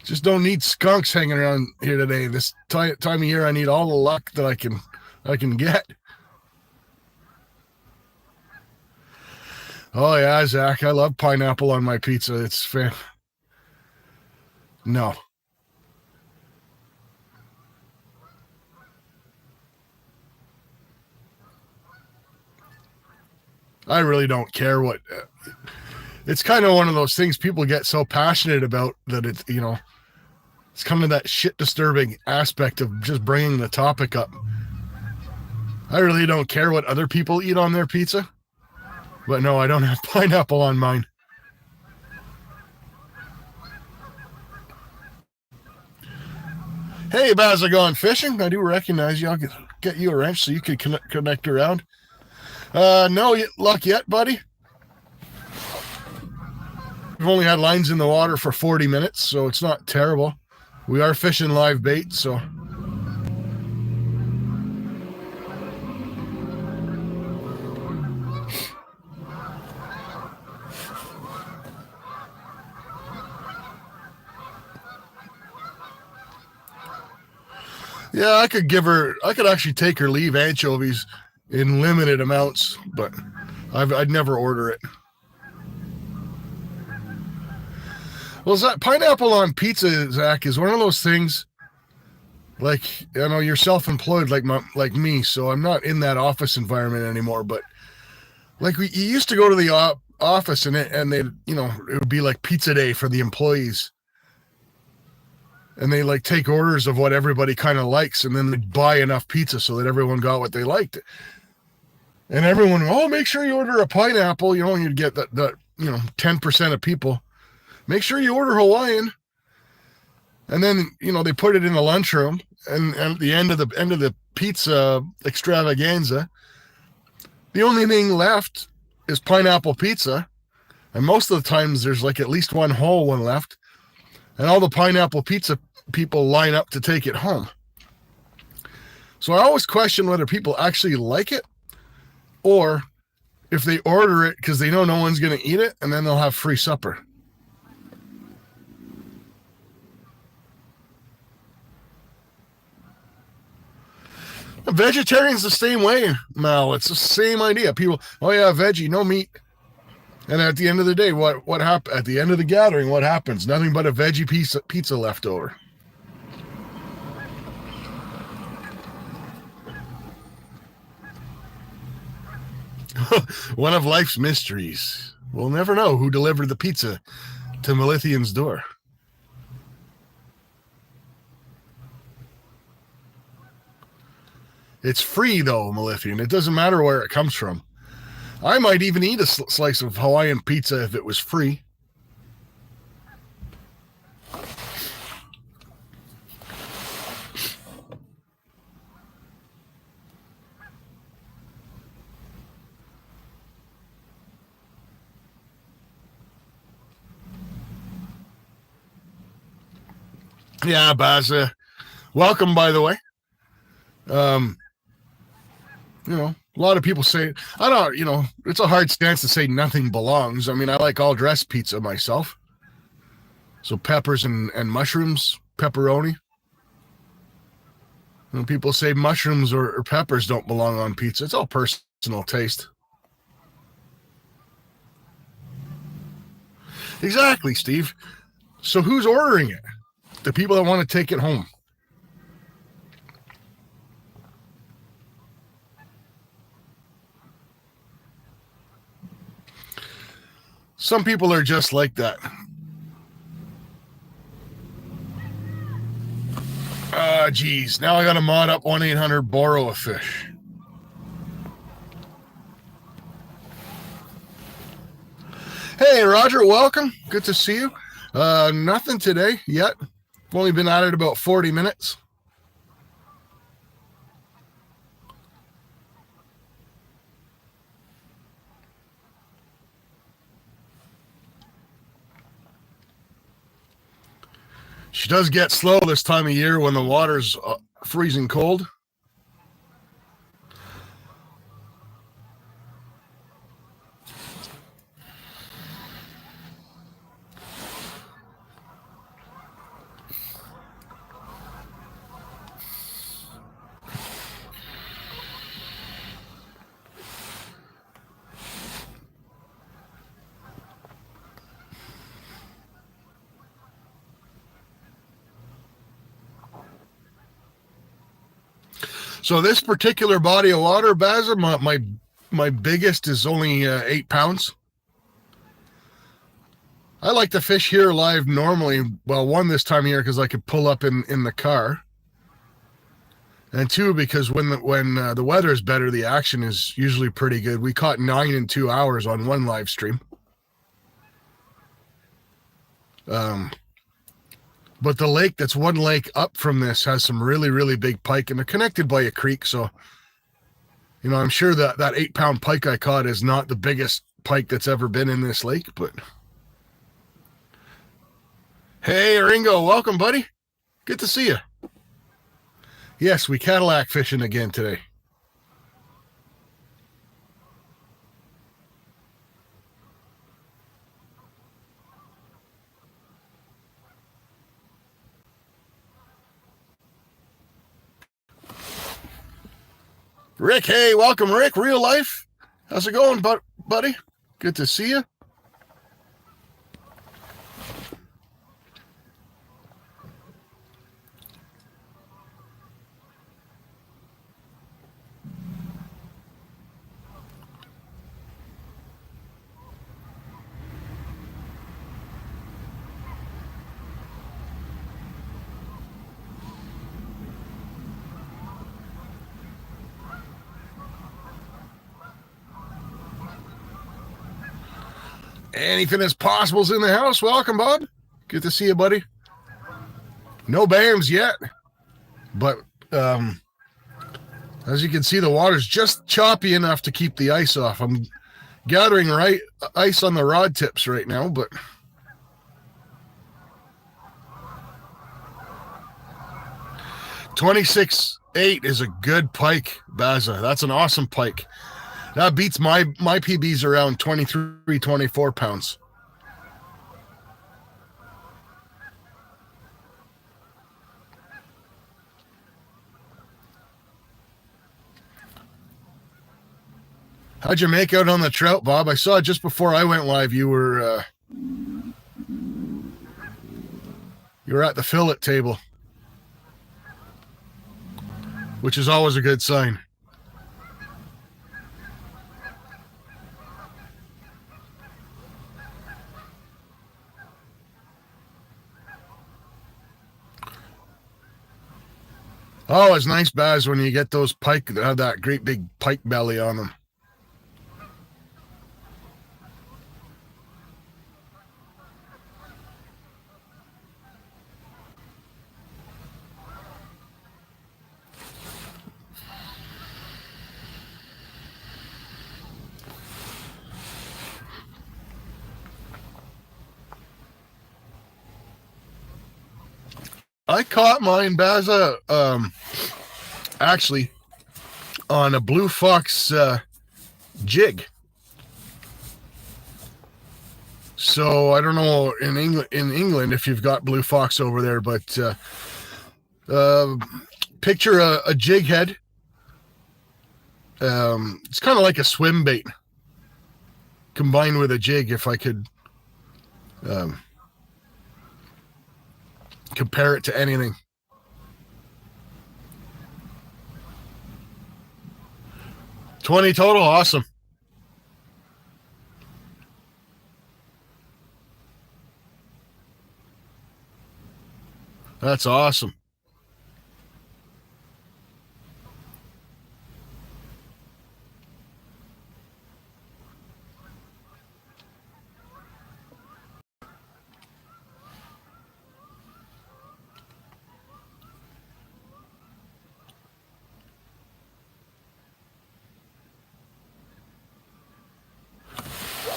Just don't need skunks hanging around here today. This time of year, I need all the luck that I can get. Oh yeah, Zach, I love pineapple on my pizza. It's fair. No. I really don't care what. It's kind of one of those things people get so passionate about that it's kind of that shit disturbing aspect of just bringing the topic up. I really don't care what other people eat on their pizza, but no, I don't have pineapple on mine. Hey, Basil, going fishing? I do recognize you. I'll get you a wrench so you can connect around. No luck yet, buddy? We've only had lines in the water for 40 minutes, so it's not terrible. We are fishing live bait, so. Yeah, I could actually take her leave anchovies in limited amounts, but I'd never order it. Well, that pineapple on pizza, Zach, is one of those things. Like, you're self-employed like me, so I'm not in that office environment anymore. But like, you used to go to the office and they, it would be like pizza day for the employees, and they like take orders of what everybody kind of likes, and then they'd buy enough pizza so that everyone got what they liked. And everyone, make sure you order a pineapple, and you'd get that 10% of people. Make sure you order Hawaiian. And then, they put it in the lunchroom, and at the end of the pizza extravaganza, the only thing left is pineapple pizza. And most of the times there's like at least one whole one left. And all the pineapple pizza people line up to take it home. So I always question whether people actually like it, or if they order it because they know no one's going to eat it, and then they'll have free supper. Vegetarians the same way, Mal. It's the same idea. People, veggie, no meat. And at the end of the day, what happened? At the end of the gathering, what happens? Nothing but a veggie pizza left over. One of life's mysteries. We'll never know who delivered the pizza to Melithian's door. It's free, though, Melithian. It doesn't matter where it comes from. I might even eat a slice of Hawaiian pizza if it was free. Yeah, Baza. Welcome, by the way. A lot of people say, it's a hard stance to say nothing belongs. I mean, I like all dressed pizza myself. So peppers and mushrooms, pepperoni. When people say mushrooms or peppers don't belong on pizza, it's all personal taste. Exactly, Steve. So who's ordering it? The people that want to take it home. Some people are just like that. Geez. Now I got to mod up 1-800 borrow a fish. Hey, Roger, welcome. Good to see you. Nothing today yet. I've only been at it about 40 minutes. She does get slow this time of year when the water's freezing cold. So this particular body of water, Baza, my biggest is only 8 pounds. I like to fish here live normally. Well, one, this time of year because I could pull up in the car, and two, because when the weather is better, the action is usually pretty good. We caught 9 in 2 hours on one live stream. But the lake that's one lake up from this has some really, really big pike, and they're connected by a creek. So, I'm sure that 8-pound pike I caught is not the biggest pike that's ever been in this lake, but Hey, Ringo, welcome, buddy. Good to see you. Yes, we Cadillac fishing again today. Rick, hey, welcome, Rick. Real life. How's it going, buddy? Good to see you. Anything as possible's in the house. Welcome, Bob. Good to see you, buddy. No bands yet, but as you can see, the water's just choppy enough to keep the ice off. I'm gathering ice on the rod tips right now, but 26.8 is a good pike, Baza. That's an awesome pike. That beats my PB's around 23, 24 pounds. How'd you make out on the trout, Bob? I saw just before I went live you were at the fillet table, which is always a good sign. Oh, it's nice, Baz, when you get those pike that have that great big pike belly on them. I caught mine, Baza, actually on a blue fox jig. So I don't know in England if you've got blue fox over there, but picture a jig head. It's kind of like a swim bait combined with a jig, if I could compare it to anything. $20 total, awesome. That's awesome.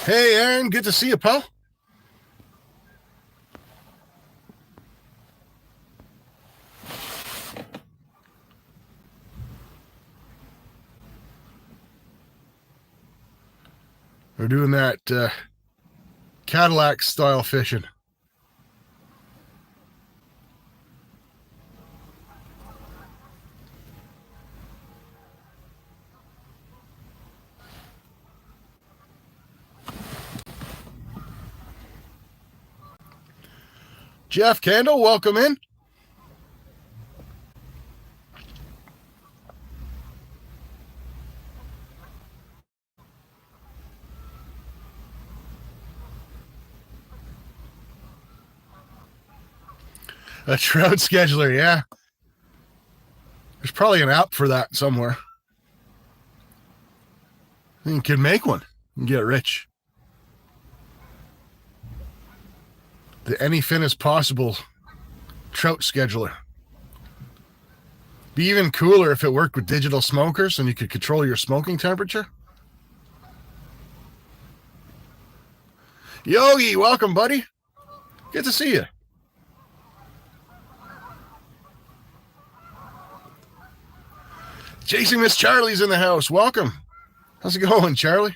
Hey, Aaron, good to see you, pal. We're doing that Cadillac style fishing. Jeff Kendall, welcome in. A trout scheduler, yeah. There's probably an app for that somewhere. You can make one and get rich. The anything is possible trout scheduler. Be even cooler if it worked with digital smokers and you could control your smoking temperature. Yogi, welcome, buddy. Good to see you. Chasing Miss Charlie's in the house. Welcome. How's it going, Charlie?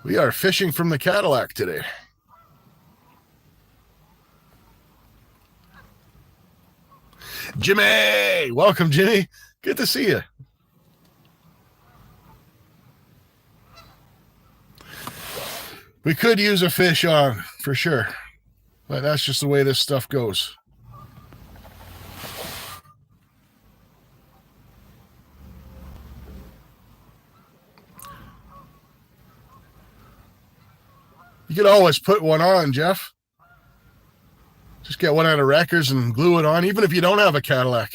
We are fishing from the Cadillac today. Jimmy! Welcome, Jimmy. Good to see you. We could use a fish on, for sure. But that's just the way this stuff goes. You could always put one on, Jeff. Just get one out of Wreckers and glue it on, even if you don't have a Cadillac.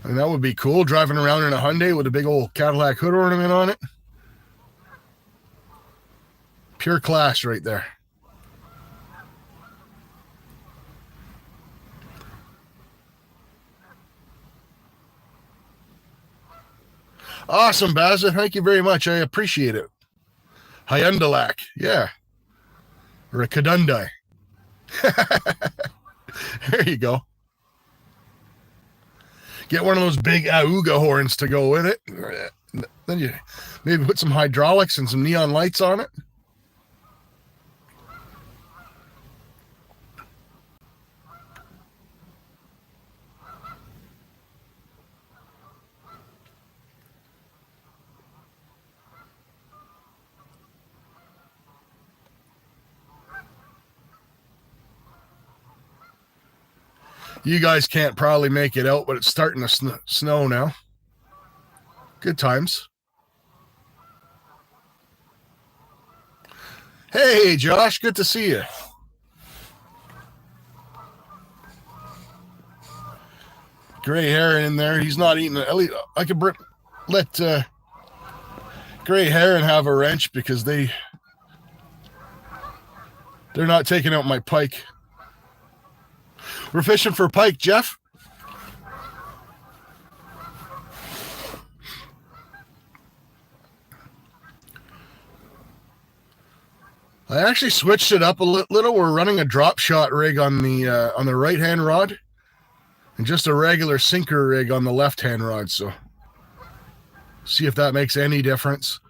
And that would be cool, driving around in a Hyundai with a big old Cadillac hood ornament on it. Pure class right there. Awesome, Baza. Thank you very much. I appreciate it. Hyundai, yeah. Or a Kadundai. There you go. Get one of those big Auga horns to go with it. Then you maybe put some hydraulics and some neon lights on it. You guys can't probably make it out, but it's starting to snow now. Good times. Hey, Josh, good to see you. Gray Heron in there. He's not eating it. At least I could let Gray Heron have a wrench because they're not taking out my pike. We're fishing for pike, Jeff. I actually switched it up a little. We're running a drop shot rig on the right hand rod, and just a regular sinker rig on the left hand rod. So, see if that makes any difference.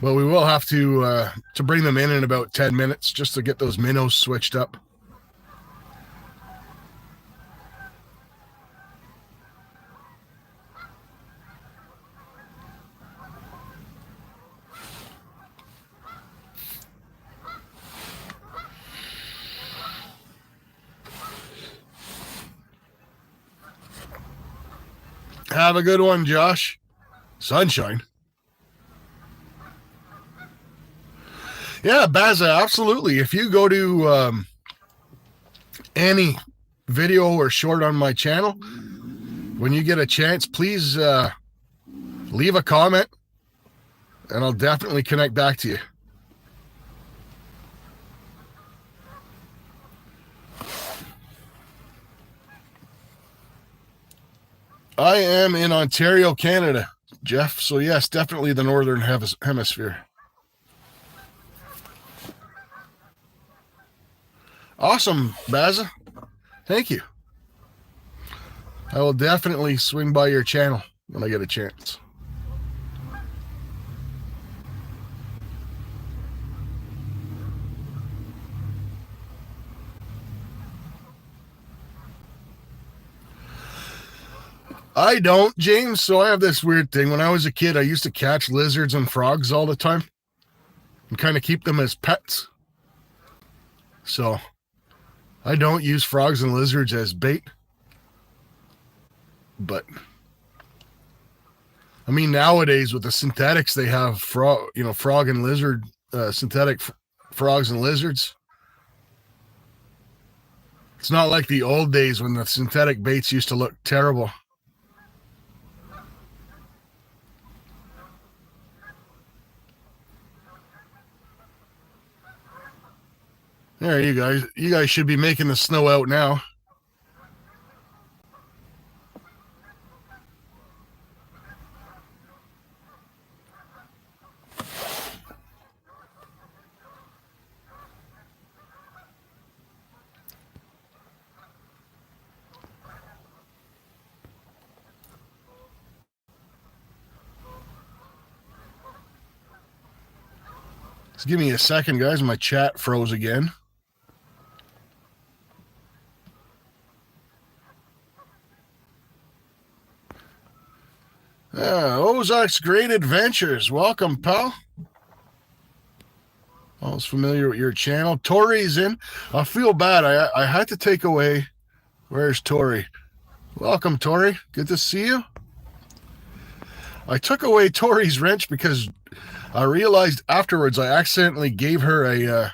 But we will have to bring them in about 10 minutes just to get those minnows switched up. Have a good one, Josh. Sunshine. Yeah, Baza, absolutely. If you go to any video or short on my channel, when you get a chance, please leave a comment, and I'll definitely connect back to you. I am in Ontario, Canada, Jeff. So yes, definitely the northern hemisphere. Awesome, Baza. Thank you. I will definitely swing by your channel when I get a chance. I don't, James. So I have this weird thing. When I was a kid, I used to catch lizards and frogs all the time and kind of keep them as pets. So I don't use frogs and lizards as bait. But I mean, nowadays with the synthetics, they have frog and lizard, synthetic frogs and lizards. It's not like the old days when the synthetic baits used to look terrible. There, you guys should be making the snow out now. Give me a second, guys. My chat froze again. Ozark's Great Adventures. Welcome, pal. I was familiar with your channel. Tori's in. I feel bad. I had to take away. Where's Tori? Welcome, Tori. Good to see you. I took away Tori's wrench because I realized afterwards I accidentally gave her a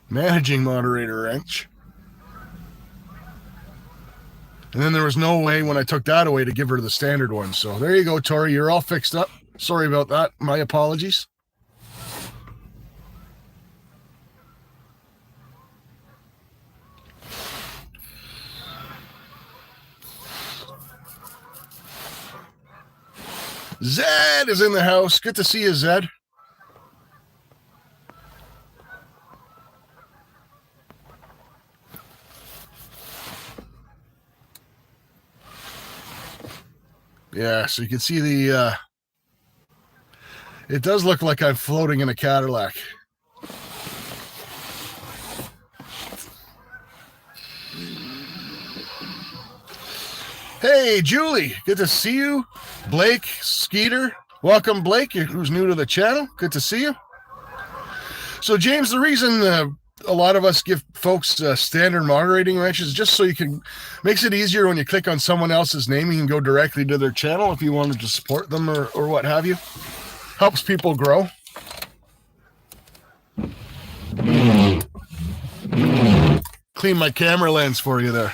managing moderator wrench. And then there was no way when I took that away to give her the standard one. So there you go, Tori. You're all fixed up. Sorry about that. My apologies. Zed is in the house. Good to see you, Zed. Yeah, so you can see the, it does look like I'm floating in a Cadillac. Hey, Julie, good to see you. Blake, Skeeter, welcome, Blake, who's new to the channel. Good to see you. So, James, the reason a lot of us give folks standard moderating wrenches just so you can, makes it easier when you click on someone else's name, you can go directly to their channel if you wanted to support them or what have you. Helps people grow. Clean my camera lens for you there.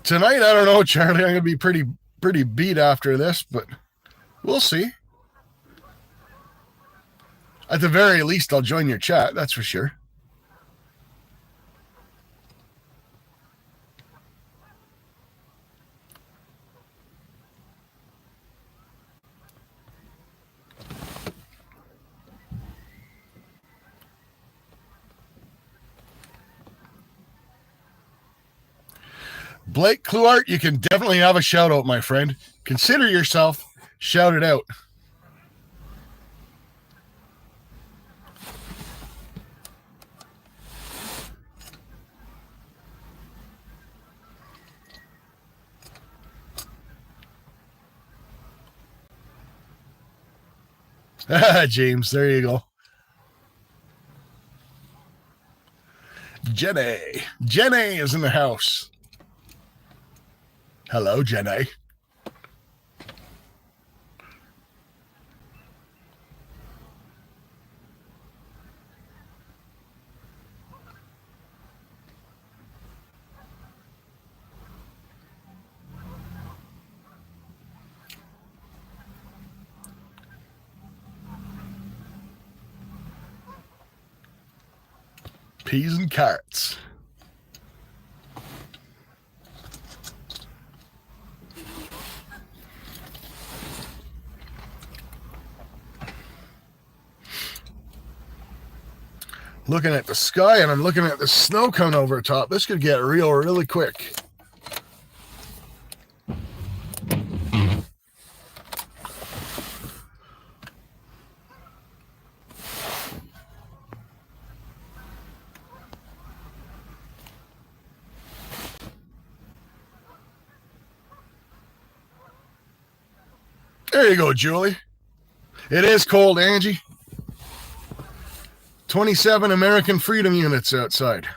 Tonight, I don't know, Charlie. I'm going to be pretty beat after this, but we'll see. At the very least, I'll join your chat, that's for sure. Blake Kluart, you can definitely have a shout out, my friend. Consider yourself shouted out. James, there you go. Jenny is in the house. Hello, Jenny. Peas and carrots. Looking at the sky and I'm looking at the snow coming over top. This could get real really quick. There you go, Julie. It is cold, Angie. 27 American Freedom Units outside.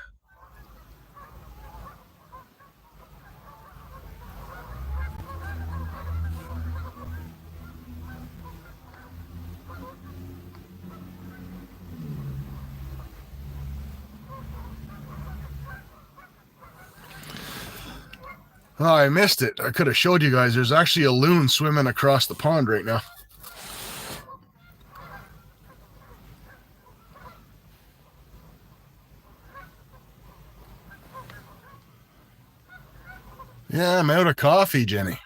Oh, I missed it. I could have showed you guys. There's actually a loon swimming across the pond right now. Yeah, I'm out of coffee, Jenny.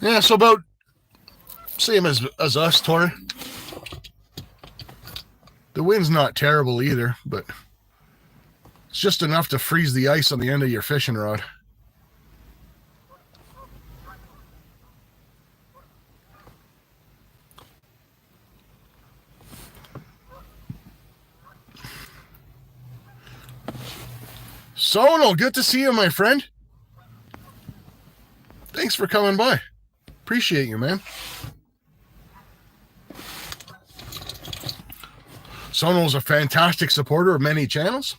Yeah, so about same as us, Tori. The wind's not terrible either, but it's just enough to freeze the ice on the end of your fishing rod. Sonal, good to see you, my friend. Thanks for coming by. Appreciate you, man. Sonal's a fantastic supporter of many channels.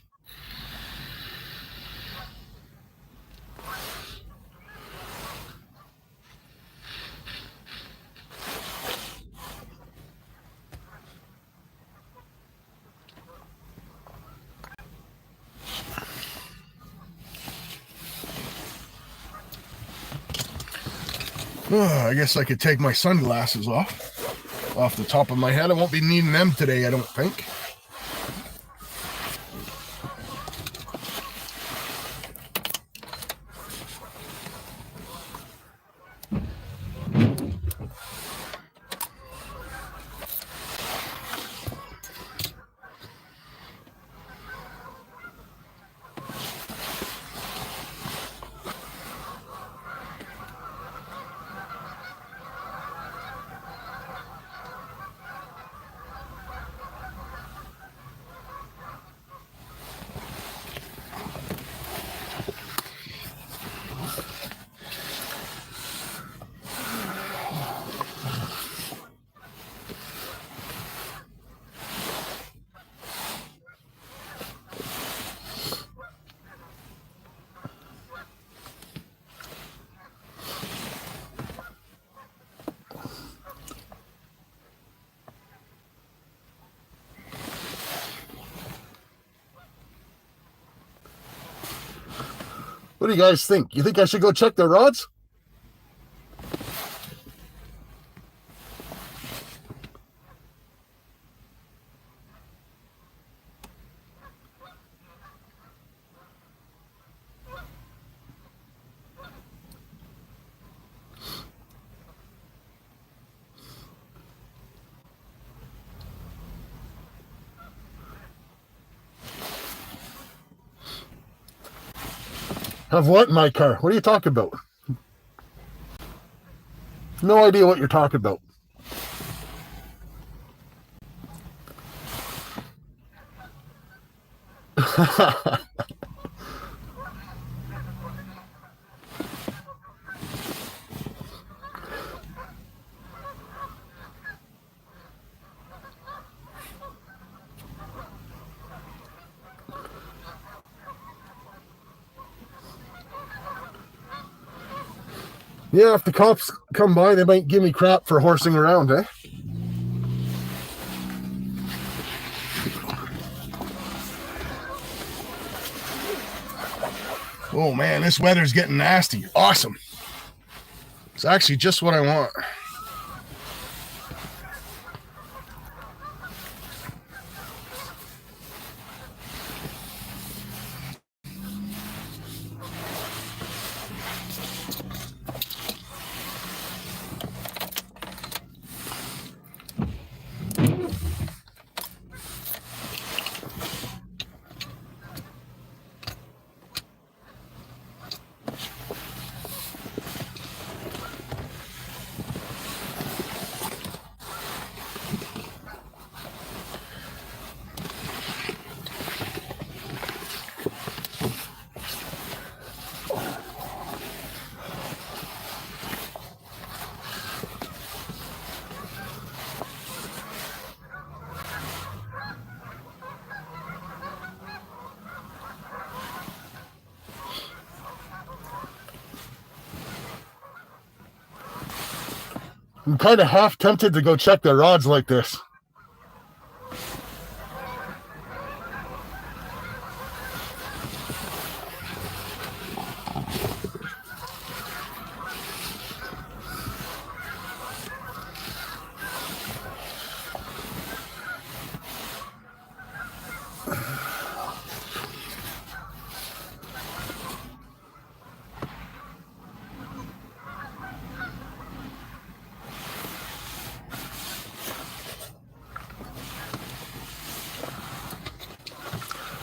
I guess I could take my sunglasses off the top of my head. I won't be needing them today, I don't think. What do you guys think? You think I should go check the rods? Have what in my car? What are you talking about? No idea what you're talking about. Yeah, if the cops come by, they might give me crap for horsing around, eh? Oh man, this weather's getting nasty. Awesome. It's actually just what I want. I'm kind of half tempted to go check the rods like this.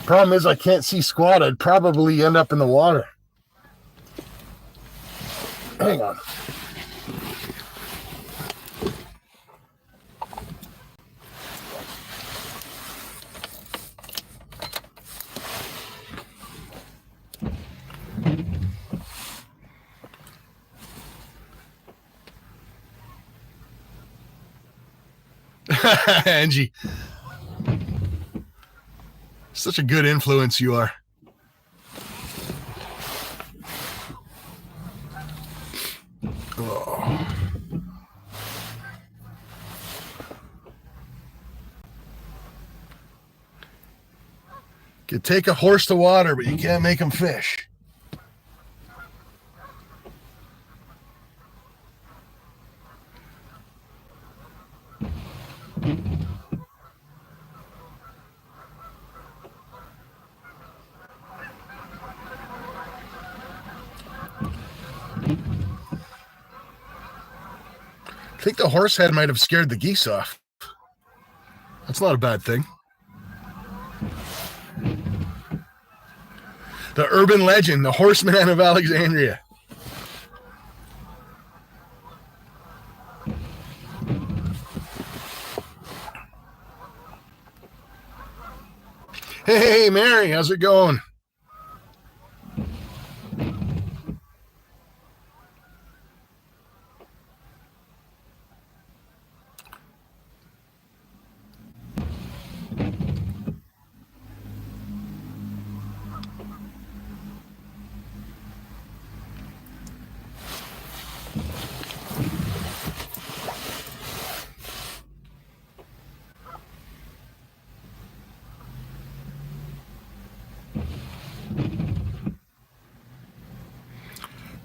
Problem is, I can't see squat. I'd probably end up in the water. Hang on. Angie, such a good influence you are. Oh. You can take a horse to water, but you can't make him fish. I think the horse head might have scared the geese off. That's not a bad thing. The urban legend, the horseman of Alexandria. Hey, Mary, how's it going?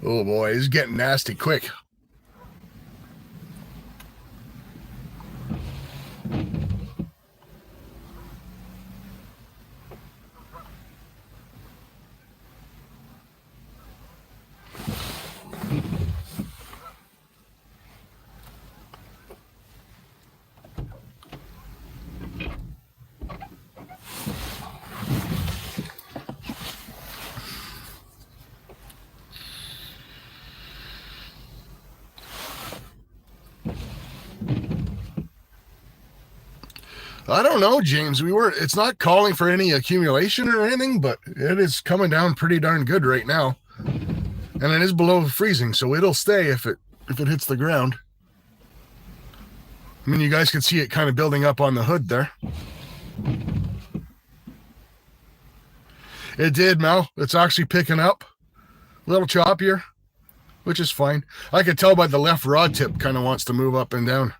Oh boy, it's getting nasty quick. I don't know, James. It's not calling for any accumulation or anything, but it is coming down pretty darn good right now. And it is below freezing, so it'll stay if it hits the ground. I mean, you guys can see it kind of building up on the hood there. It did, Mel. It's actually picking up. A little choppier, which is fine. I could tell by the left rod tip kind of wants to move up and down.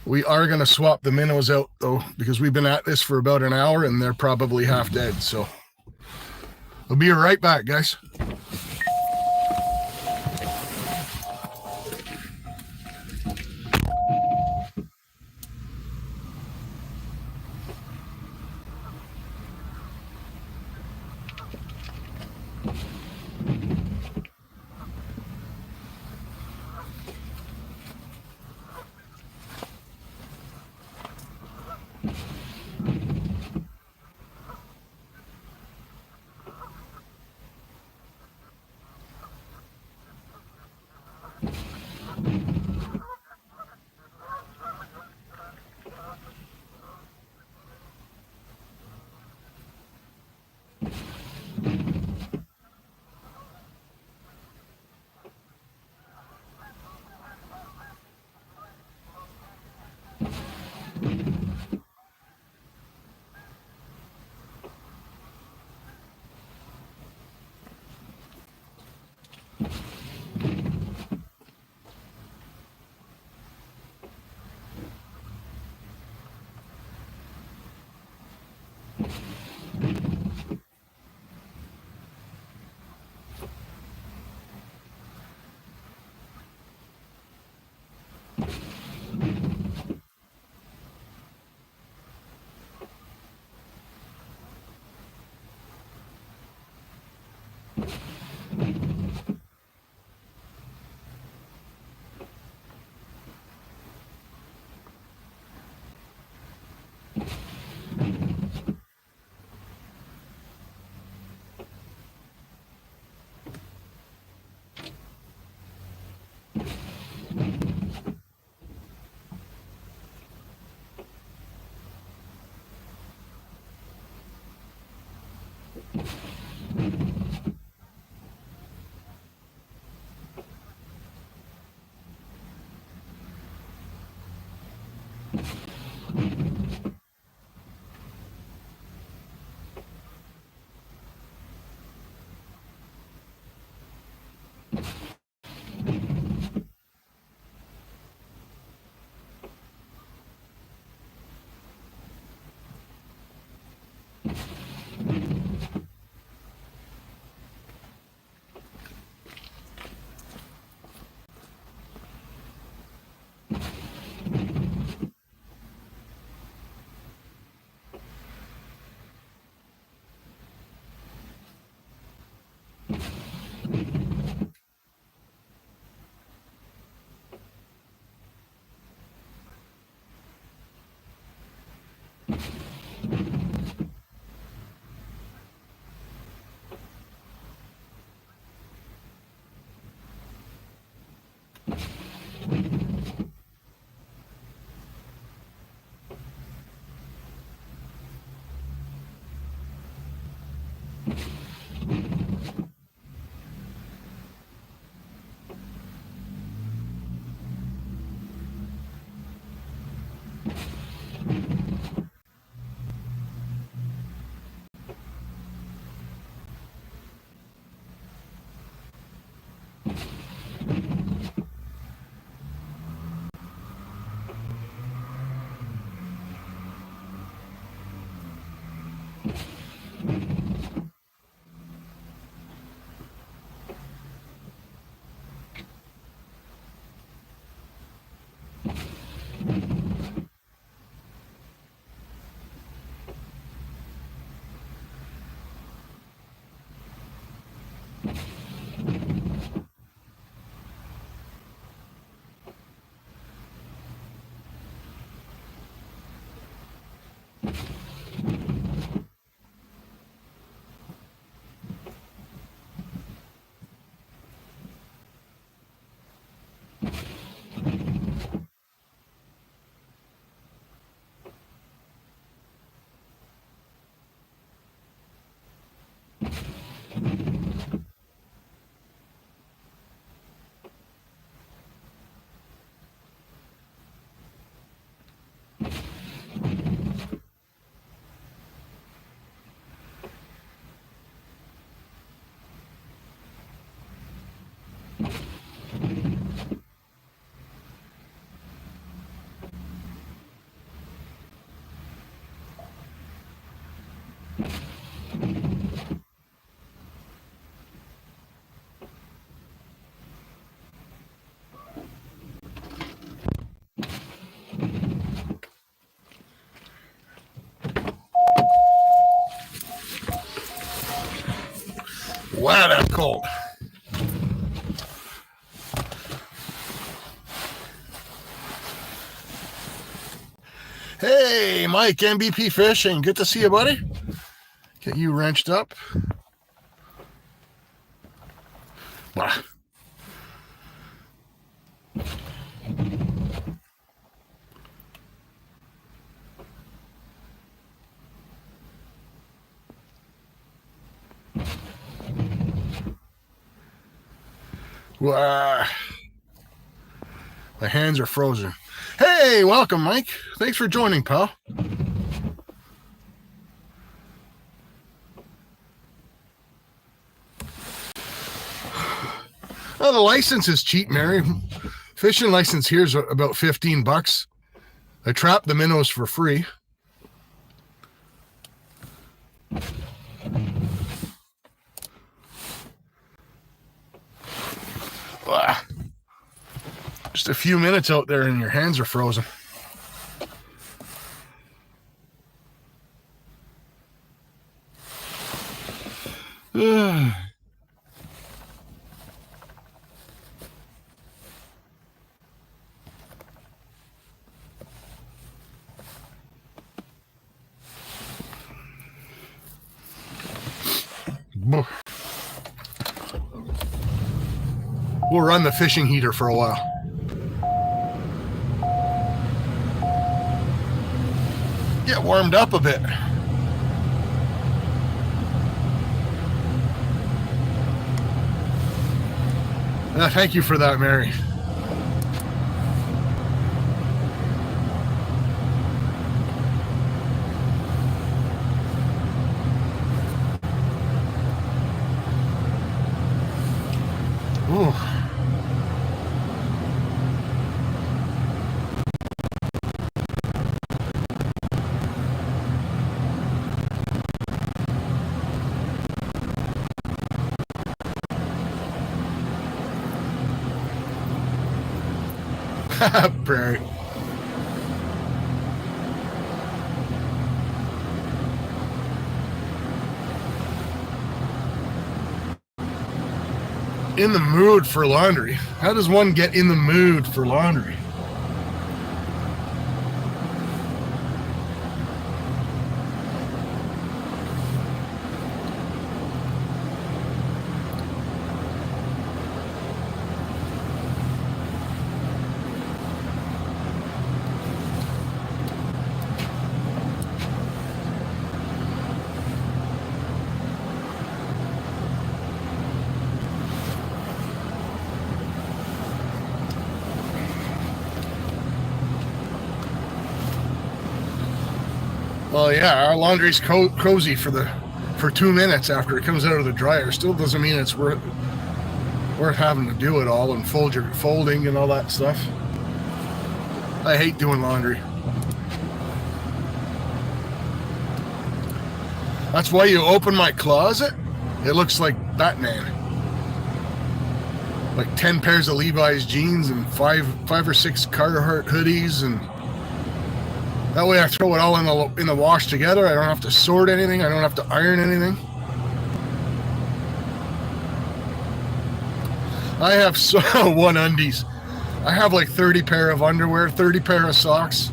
We are going to swap the minnows out, though, because we've been at this for about an hour, and they're probably half dead. So we'll be right back, guys. Wow, that's cold. Hey, Mike, MVP Fishing. Good to see you, buddy. Get you wrenched up. Bah. Wow. My hands are frozen. Hey, welcome, Mike. Thanks for joining, pal. Oh, the license is cheap, Mary. Fishing license here is about $15. I trap the minnows for free. Just a few minutes out there and your hands are frozen. We'll run the fishing heater for a while. Get warmed up a bit. Thank you for that, Mary. Ooh. Prairie. In the mood for laundry. How does one get in the mood for laundry? Well, yeah, our laundry's cozy for 2 minutes after it comes out of the dryer. Still doesn't mean it's worth having to do it all and folding and all that stuff. I hate doing laundry. That's why you open my closet. It looks like Batman. Like 10 pairs of Levi's jeans and five or six Carhartt hoodies, and that way I throw it all in the wash together. I don't have to sort anything. I don't have to iron anything. I have one undies. I have like 30 pair of underwear, 30 pair of socks.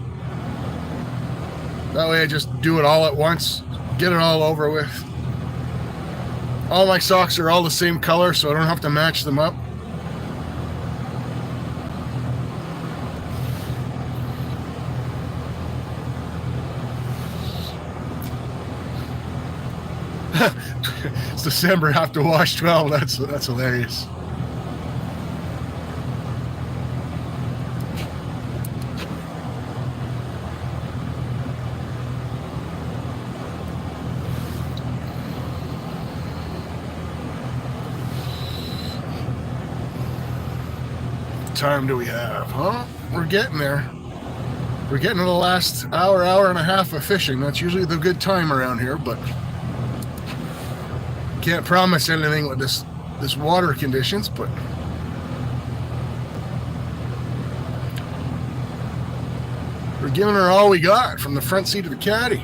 That way I just do it all at once, get it all over with. All my socks are all the same color, so I don't have to match them up. It's December, have to wash 12. That's hilarious. What time do we have? Huh? We're getting there. We're getting to the last hour and a half of fishing. That's usually the good time around here, but can't promise anything with this water conditions, but we're giving her all we got from the front seat of the caddy.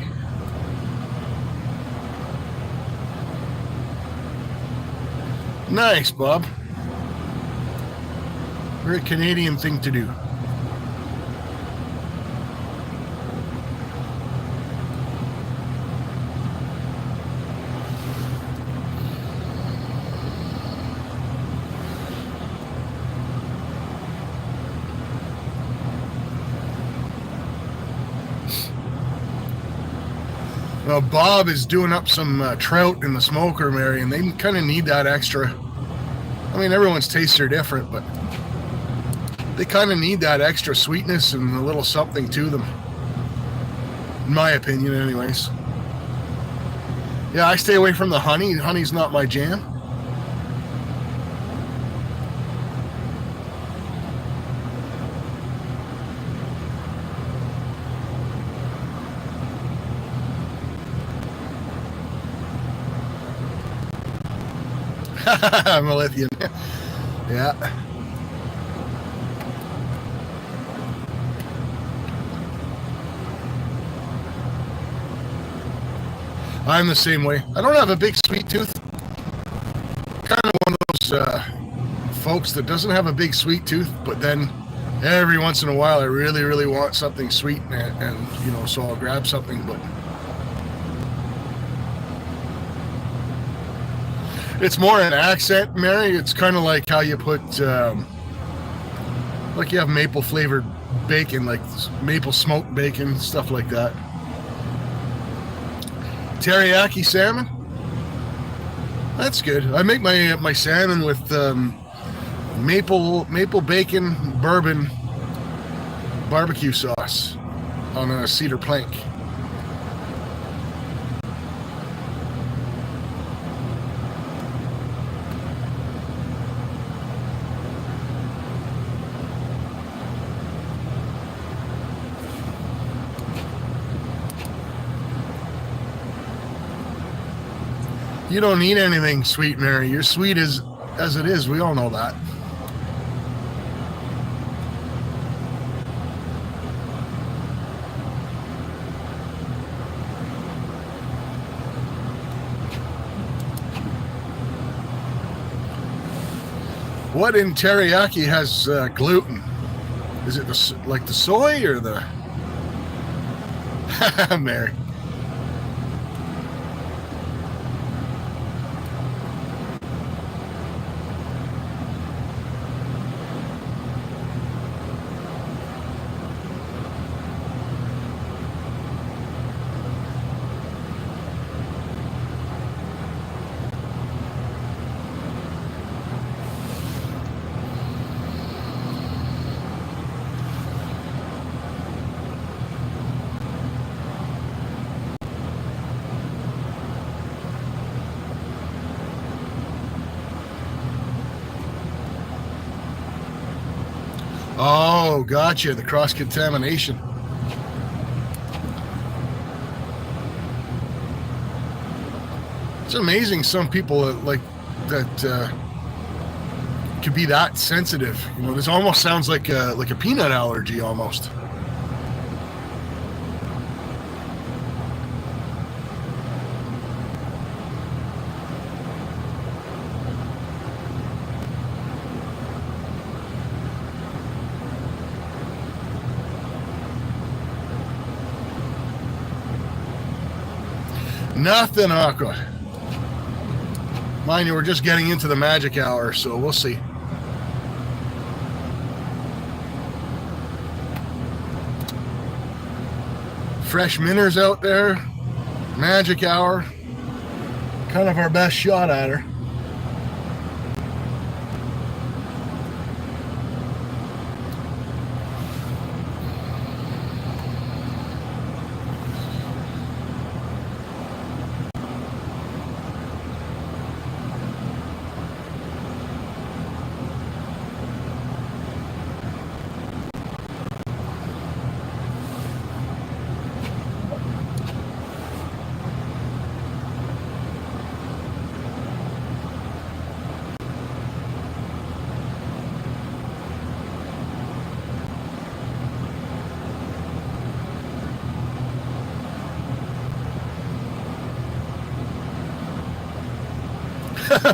Nice, Bob. Very Canadian thing to do. Well, Bob is doing up some trout in the smoker, Mary, and they kind of need that extra. I mean, everyone's tastes are different, but they kind of need that extra sweetness and a little something to them. In my opinion, anyways. Yeah, I stay away from the honey. Honey's not my jam. I'm a lithium. Yeah. I'm the same way. I don't have a big sweet tooth. Kind of one of those folks that doesn't have a big sweet tooth, but then every once in a while I really, really want something sweet, and you know, so I'll grab something, but it's more an accent, Mary. It's kind of like how you put, like you have maple flavored bacon, like maple smoked bacon, stuff like that. Teriyaki salmon. That's good. I make my salmon with maple bacon bourbon barbecue sauce on a cedar plank. You don't need anything sweet, Mary. You're sweet as it is. We all know that. What in teriyaki has gluten? Is it like the soy or the... Mary. Oh, gotcha. The cross-contamination. It's amazing some people like that could be that sensitive. You know, this almost sounds like a peanut allergy almost. Nothing, Aqua. Mind you, we're just getting into the magic hour, so we'll see. Fresh Minners out there. Magic hour. Kind of our best shot at her.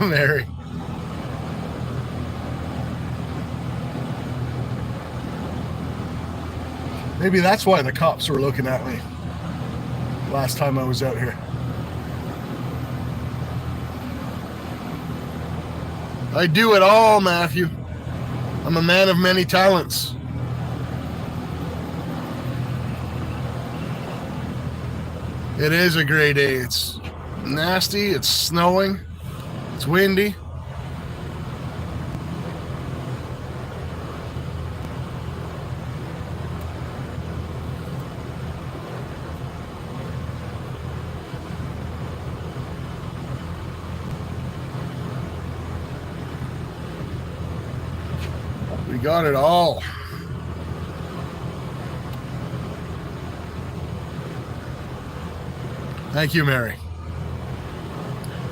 Mary. Maybe that's why the cops were looking at me last time I was out here. I do it all, Matthew. I'm a man of many talents. It is a gray day. It's nasty. It's snowing. It's windy. We got it all. Thank you, Mary.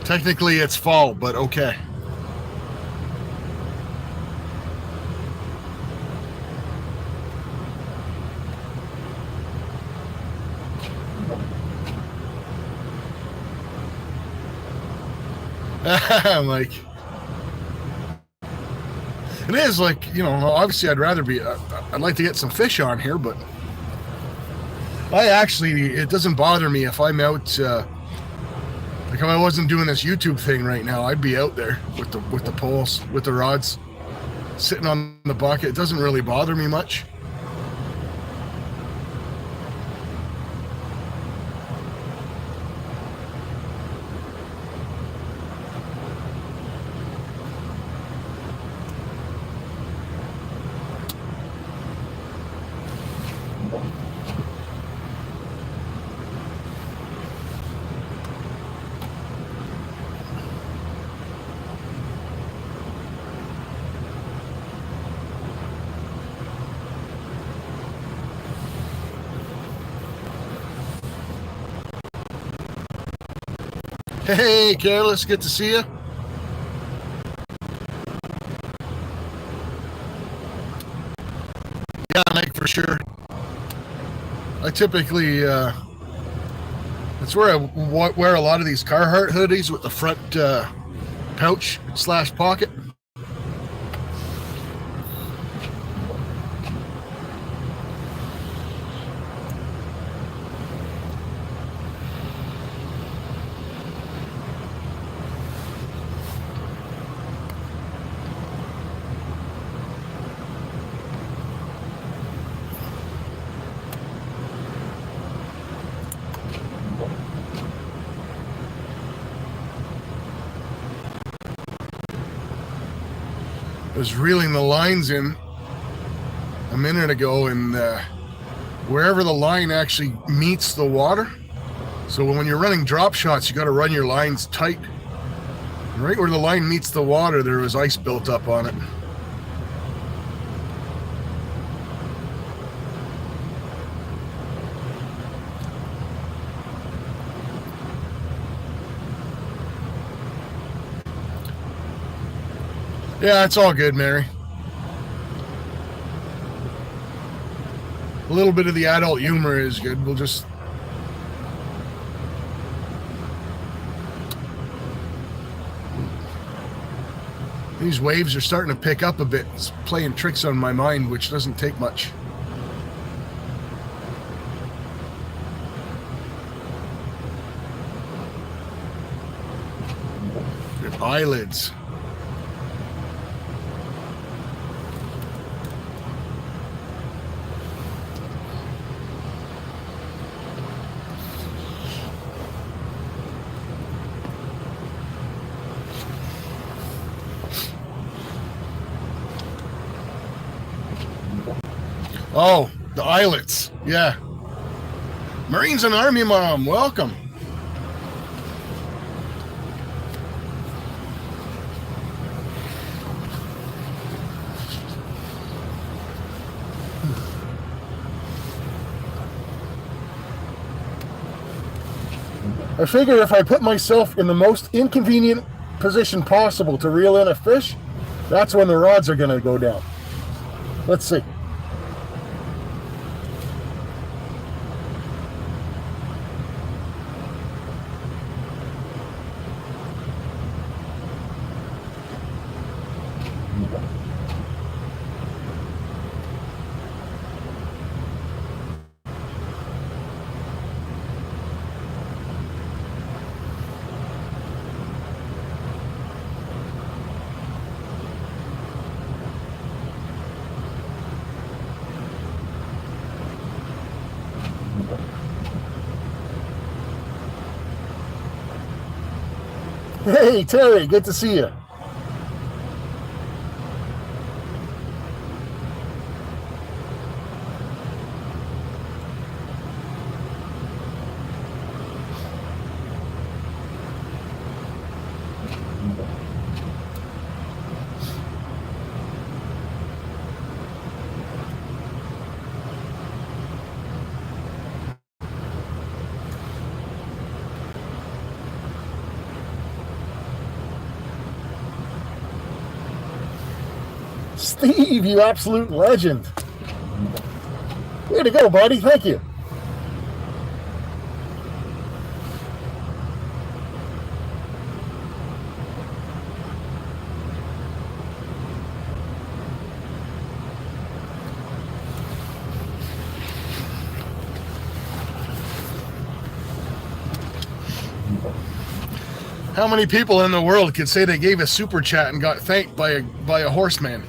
Technically, it's fall, but okay. Like, it is like, you know, obviously I'd rather be, I'd like to get some fish on here, but it doesn't bother me if I'm out, like if I wasn't doing this YouTube thing right now, I'd be out there with the poles, with the rods, sitting on the bucket. It doesn't really bother me much. Hey, Careless, good to see you. Yeah, Mike, for sure. I typically, that's where I wear a lot of these Carhartt hoodies with the front pouch / pocket. I was reeling the lines in a minute ago, and wherever the line actually meets the water, so when you're running drop shots, you got to run your lines tight. And right where the line meets the water, there was ice built up on it. Yeah, it's all good, Mary. A little bit of the adult humor is good. We'll just... These waves are starting to pick up a bit. It's playing tricks on my mind, which doesn't take much. Your eyelids. Oh, the islets. Yeah. Marines and Army Mom, welcome. I figure if I put myself in the most inconvenient position possible to reel in a fish, that's when the rods are going to go down. Let's see. Hey, Terry, good to see you. Steve, you absolute legend. Way to go, buddy. Thank you. How many people in the world could say they gave a super chat and got thanked by a horseman?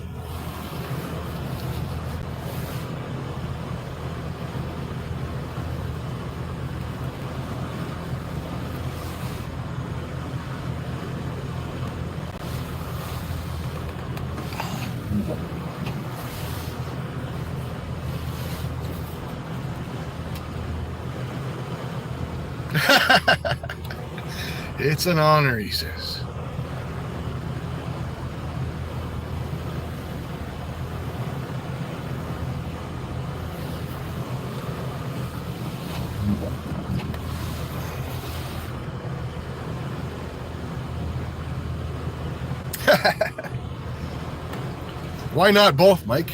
It's an honor, he says. Why not both, Mike?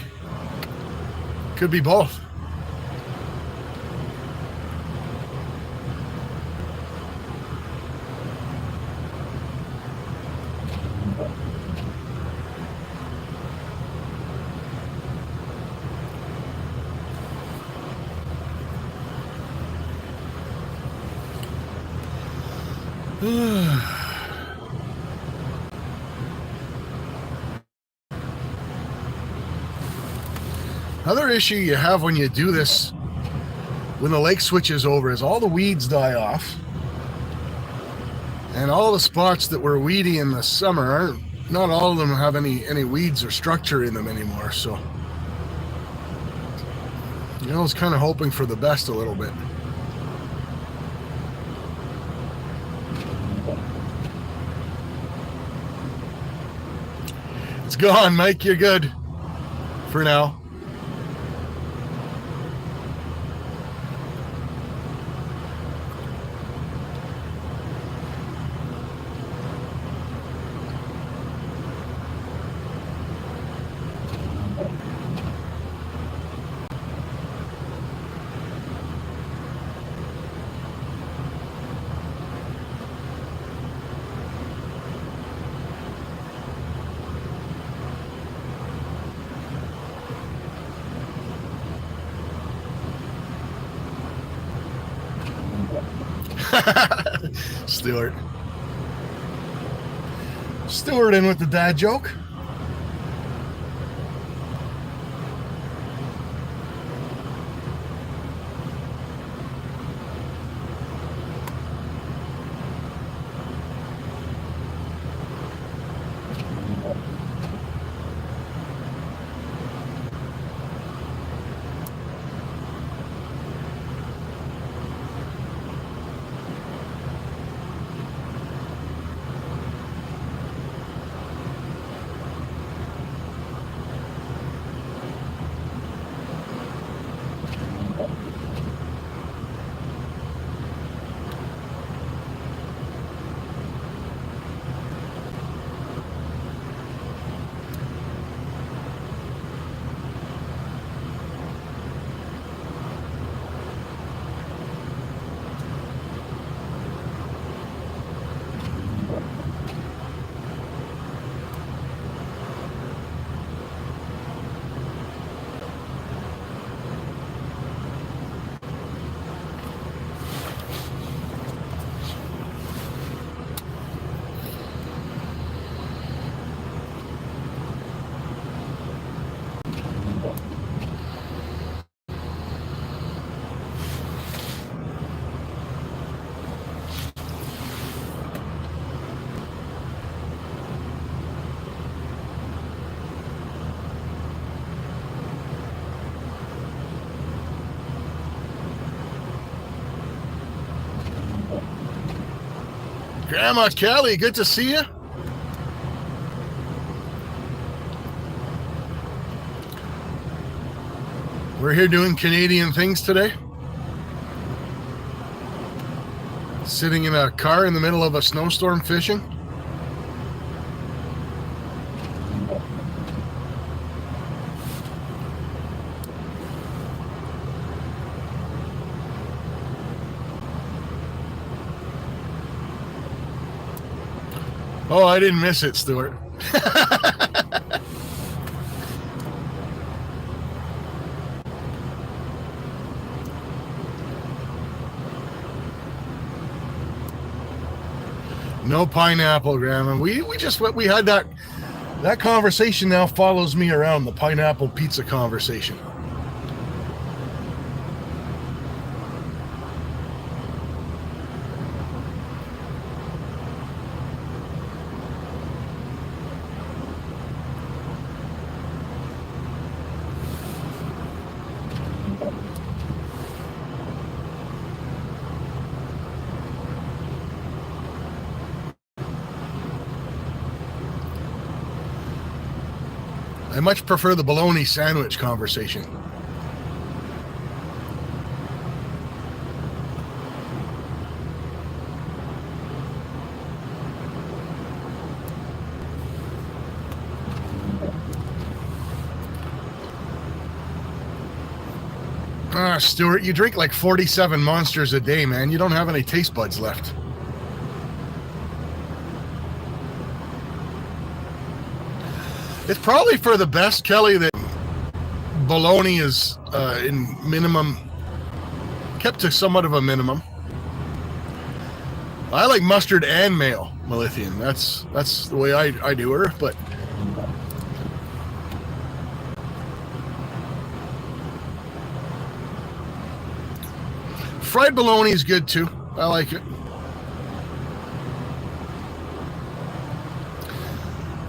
Could be both. Another issue you have when you do this, when the lake switches over, is all the weeds die off. And all the spots that were weedy in the summer, not all of them have any weeds or structure in them anymore. So, you know, I was kind of hoping for the best a little bit. It's gone, Mike. You're good for now. Stuart in with the dad joke. Grandma Kelly, good to see you. We're here doing Canadian things today. Sitting in a car in the middle of a snowstorm fishing. Oh, I didn't miss it, Stuart. No pineapple, Grandma. We had that conversation now follows me around, the pineapple pizza conversation. I much prefer the bologna sandwich conversation. Stuart, you drink like 47 Monsters a day, man. You don't have any taste buds left. It's probably for the best, Kelly, that bologna is in minimum, kept to somewhat of a minimum. I like mustard and mayo, Melithian. That's the way I do her, but fried bologna is good too. I like it.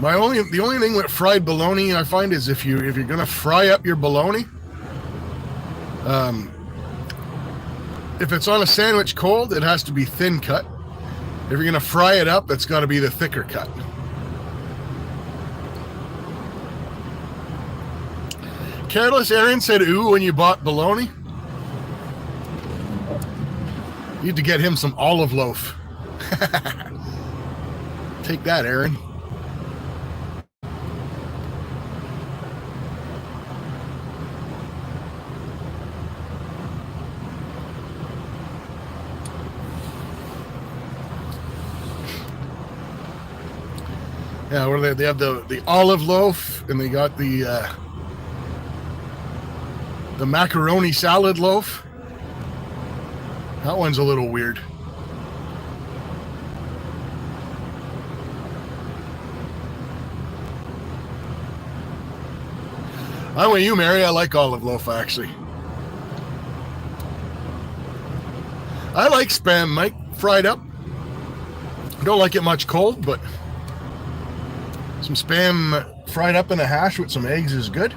The only thing with fried bologna I find is if you're gonna fry up your bologna, if it's on a sandwich cold, it has to be thin cut. If you're gonna fry it up, it's got to be the thicker cut. Careless Aaron said, "Ooh," when you bought bologna. You need to get him some olive loaf. Take that, Aaron. Yeah, what are they have the olive loaf, and they got the macaroni salad loaf. That one's a little weird. I'm with you, Mary. I like olive loaf, actually. I like Spam, Mike, fried up. Don't like it much cold, but some Spam fried up in a hash with some eggs is good.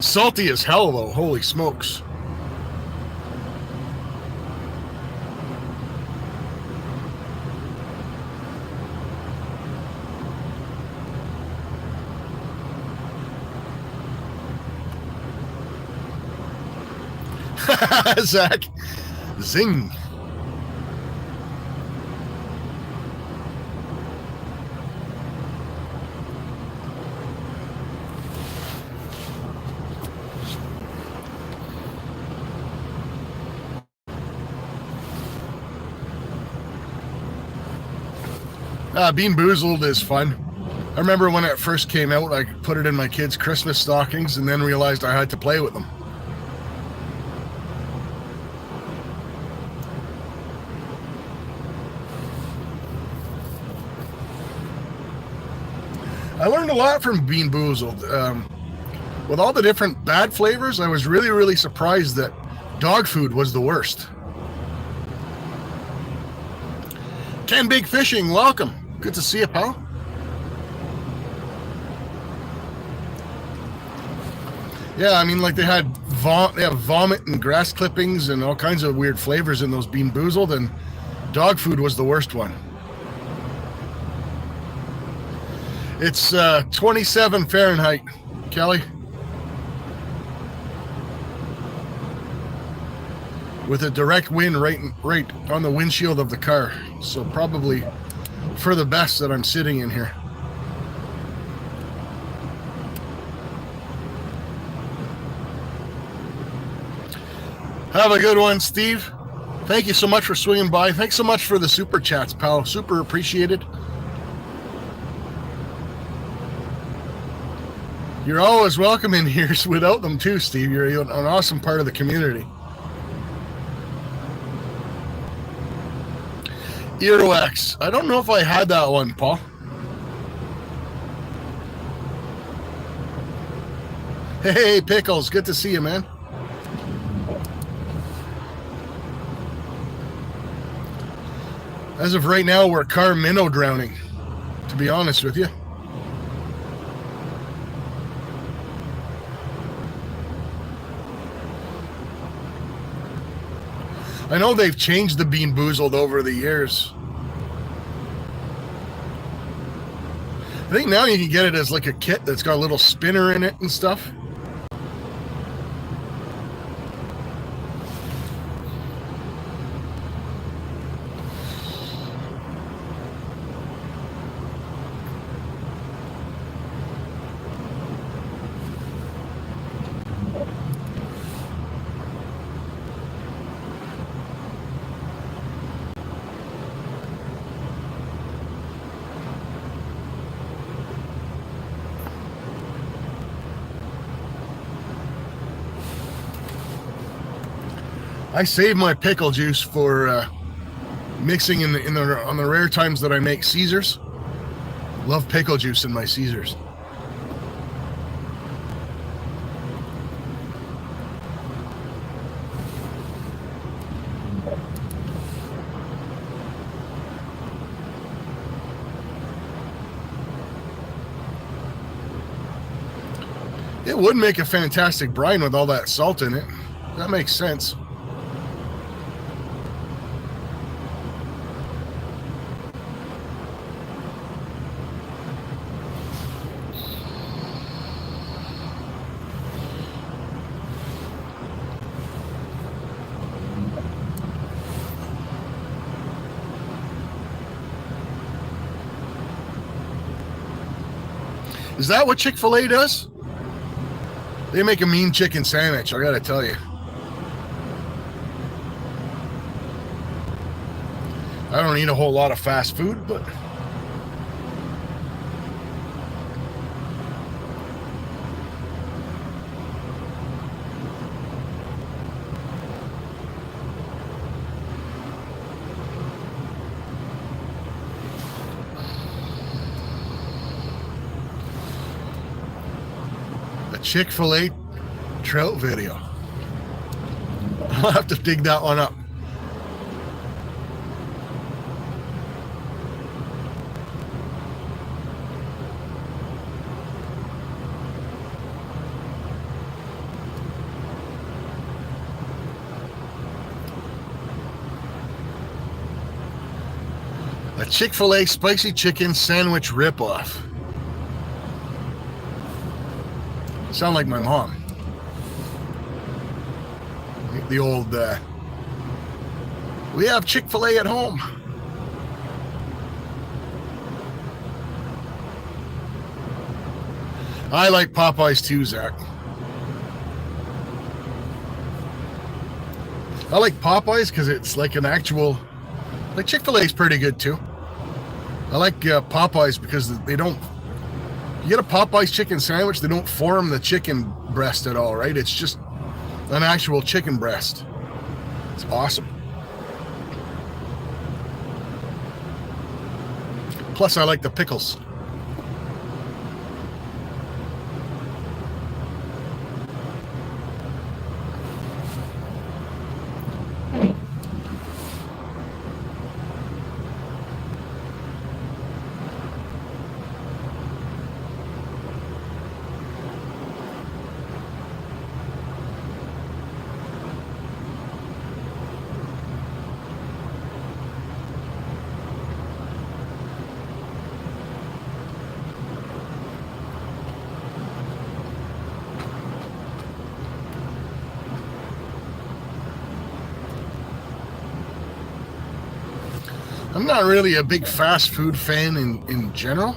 Salty as hell, though. Holy smokes. Zach. Zing. Bean Boozled is fun. I remember when it first came out, I put it in my kids' Christmas stockings and then realized I had to play with them. I learned a lot from Bean Boozled. With all the different bad flavors, I was really, really surprised that dog food was the worst. Ken Big Fishing, welcome. Good to see you, pal. Yeah, I mean, like they have vomit and grass clippings and all kinds of weird flavors in those Bean Boozled, and dog food was the worst one. It's 27 Fahrenheit, Kelly. With a direct wind right on the windshield of the car. So probably for the best that I'm sitting in here. Have a good one, Steve. Thank you so much for swinging by. Thanks so much for the super chats, pal. Super appreciated. You're always welcome in here without them too, Steve. You're an awesome part of the community. Earwax. I don't know if I had that one, Paul. Hey, Pickles. Good to see you, man. As of right now, we're car minnow drowning, to be honest with you. I know they've changed the Bean Boozled over the years. I think now you can get it as like a kit that's got a little spinner in it and stuff. I save my pickle juice for mixing on the rare times that I make Caesars. Love pickle juice in my Caesars. It would make a fantastic brine with all that salt in it. That makes sense. Is that what Chick-fil-A does? They make a mean chicken sandwich, I gotta tell you. I don't eat a whole lot of fast food, but a Chick-fil-A trout video. I'll have to dig that one up. A Chick-fil-A spicy chicken sandwich ripoff. Sound like my mom. The old, we have Chick-fil-A at home. I like Popeyes too, Zach. I like Popeyes because it's like an actual, like Chick-fil-A is pretty good too. I like Popeyes because they don't, you get a Popeyes chicken sandwich, they don't form the chicken breast at all, right? It's just an actual chicken breast. It's awesome. Plus, I like the pickles. I'm not really a big fast food fan in general.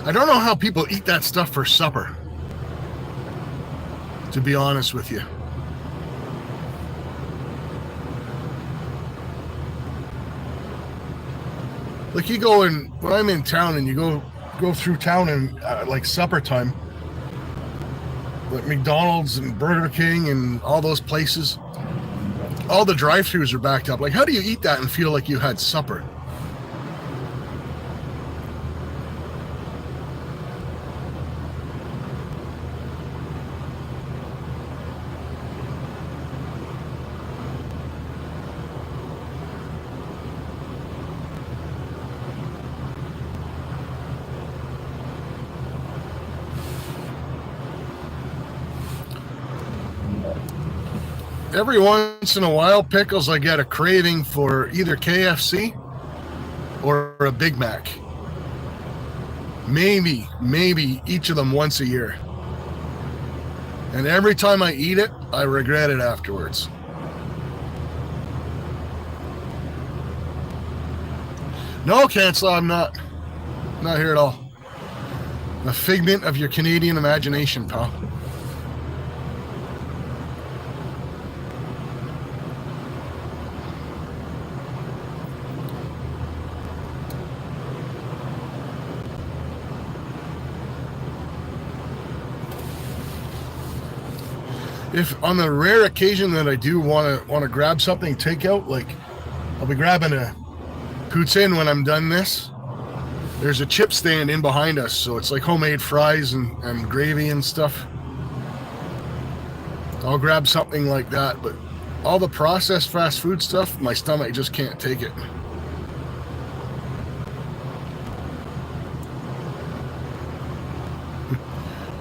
I don't know how people eat that stuff for supper, to be honest with you. Like you go and when I'm in town and you go through town and like supper time, like McDonald's and Burger King and all those places, all the drive-thrus are backed up. Like, how do you eat that and feel like you had supper? Every once in a while, Pickles, I get a craving for either KFC or a Big Mac. Maybe each of them once a year. And every time I eat it, I regret it afterwards. No, Cancel, I'm not here at all. A figment of your Canadian imagination, pal. if on the rare occasion that I do want to grab something takeout, like I'll be grabbing a poutine when I'm done this. There's a chip stand in behind us, so it's like homemade fries and gravy and stuff. I'll grab something like that, but all the processed fast food stuff, my stomach just can't take it.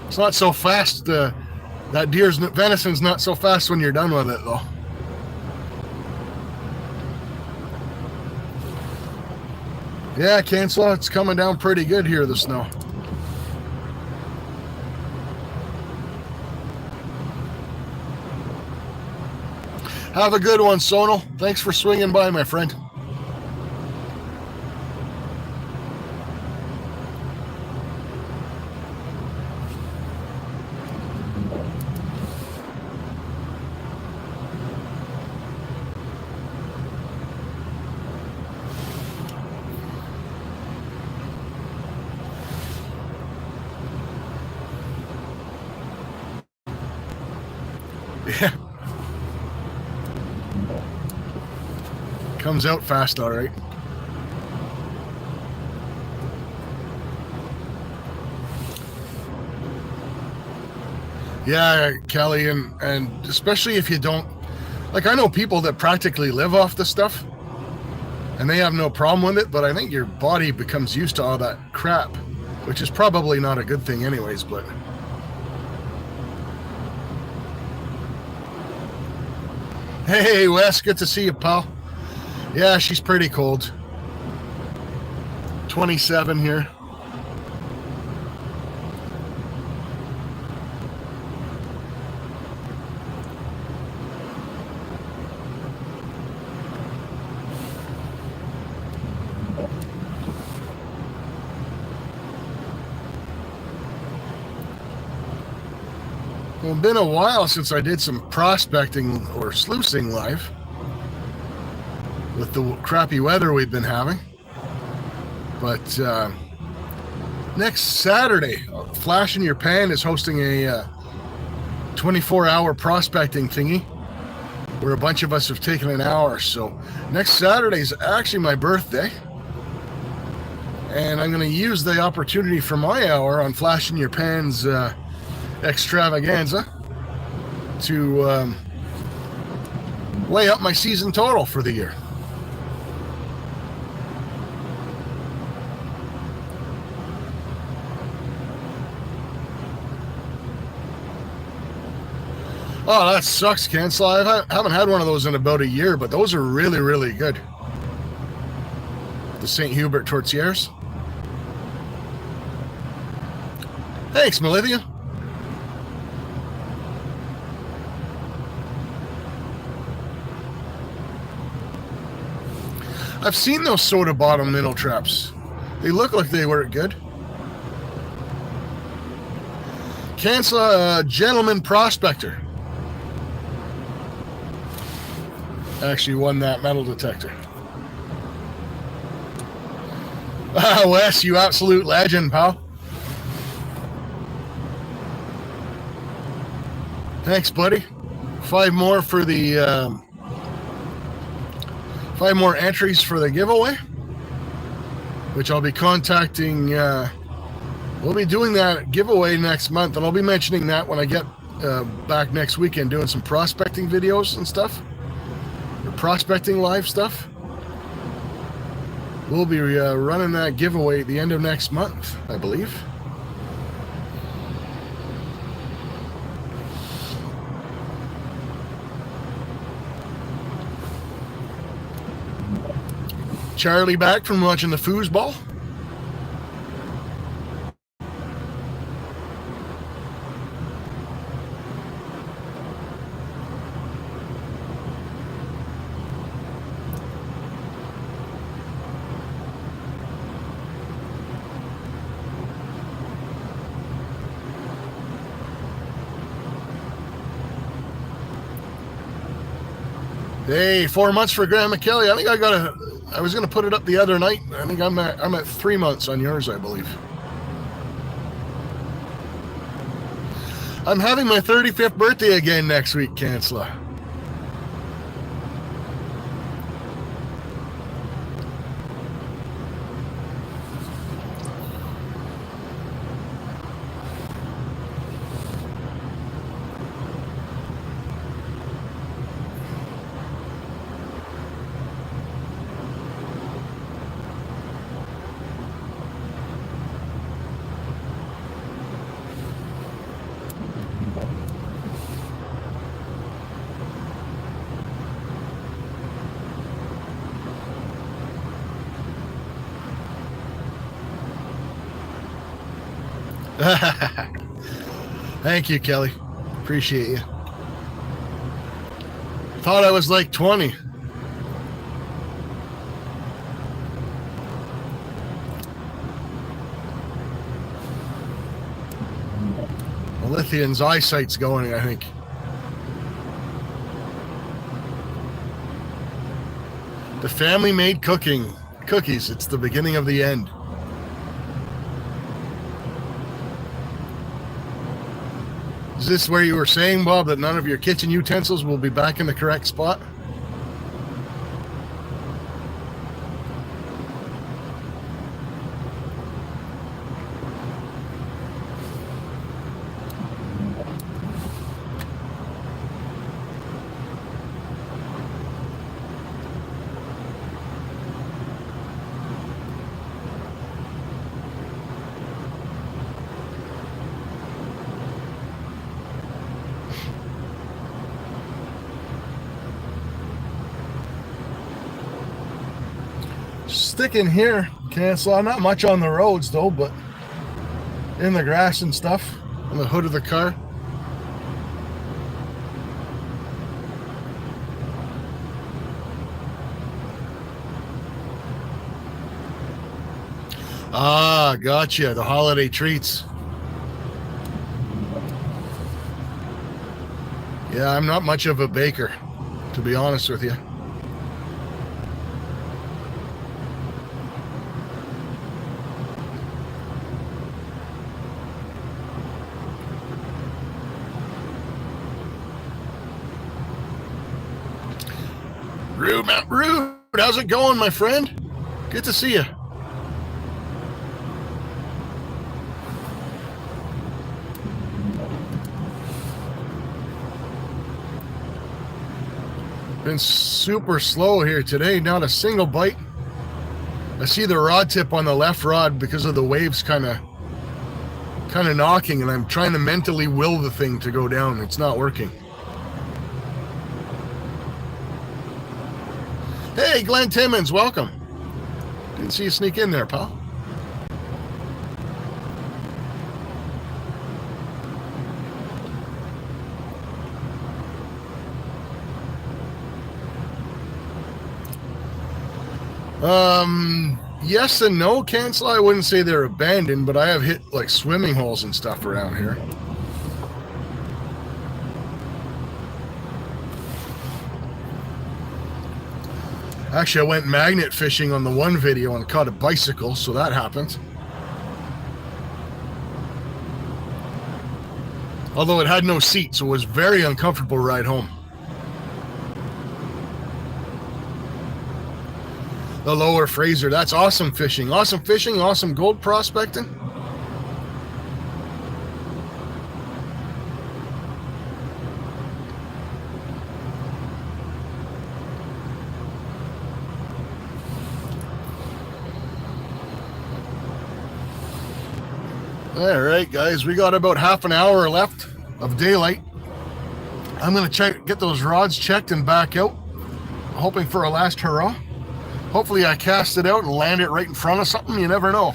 It's not so fast. That deer's venison's not so fast when you're done with it, though. Yeah, Cancel, it's coming down pretty good here, the snow. Have a good one, Sonal. Thanks for swinging by, my friend. Yeah. Comes out fast, all right. Yeah, Kelly, and especially if you don't, like, I know people that practically live off the stuff and they have no problem with it, but I think your body becomes used to all that crap, which is probably not a good thing anyways, but... Hey, Wes, good to see you, pal. Yeah, she's pretty cold. 27 here. Well, it's been a while since I did some prospecting or sluicing live with the crappy weather we've been having. But next Saturday, Flash in Your Pan is hosting a 24-hour prospecting thingy where a bunch of us have taken an hour. So next Saturday is actually my birthday. And I'm going to use the opportunity for my hour on Flash in Your Pan's extravaganza to weigh up my season total for the year. Oh, that sucks, Cancel. I haven't had one of those in about a year, but those are really, really good. The St. Hubert Tortillers. Thanks, Melithia. I've seen those soda bottom minnow traps. They look like they work good. Cancel, Gentleman Prospector actually won that metal detector. Wes, you absolute legend, pal. Thanks, buddy. 5 more for the 5 more entries for the giveaway, which I'll be contacting. We'll be doing that giveaway next month, and I'll be mentioning that when I get back next weekend, doing some prospecting videos and stuff, or prospecting live stuff. We'll be running that giveaway at the end of next month, I believe. Charlie back from watching the foosball. Hey, 4 months for Graham McKelly. I think I was going to put it up the other night. I think I'm at 3 months on yours, I believe. I'm having my 35th birthday again next week, Chancellor. Thank you, Kelly. Appreciate you. Thought I was like 20. Lithian's eyesight's going, I think. The family made cookies. It's the beginning of the end. Is this where you were saying, Bob, that none of your kitchen utensils will be back in the correct spot? Sticking here, Cancel. Not much on the roads though, but in the grass and stuff, on the hood of the car. Ah, gotcha. The holiday treats. Yeah, I'm not much of a baker, to be honest with you. Rude, how's it going, my friend? Good to see you. Been super slow here today, not a single bite. I see the rod tip on the left rod because of the waves kind of knocking, and I'm trying to mentally will the thing to go down. It's not working. Hey, Glenn Timmons, welcome. Didn't see you sneak in there, pal. Yes and no, Cancel. I wouldn't say they're abandoned, but I have hit like swimming holes and stuff around here. Actually, I went magnet fishing on the one video and caught a bicycle, so that happened. Although it had no seat, so it was a very uncomfortable ride home. The Lower Fraser, that's awesome fishing. Awesome fishing, awesome gold prospecting. All right, guys, we got about half an hour left of daylight. I'm going to get those rods checked and back out, hoping for a last hurrah. Hopefully I cast it out and land it right in front of something. You never know.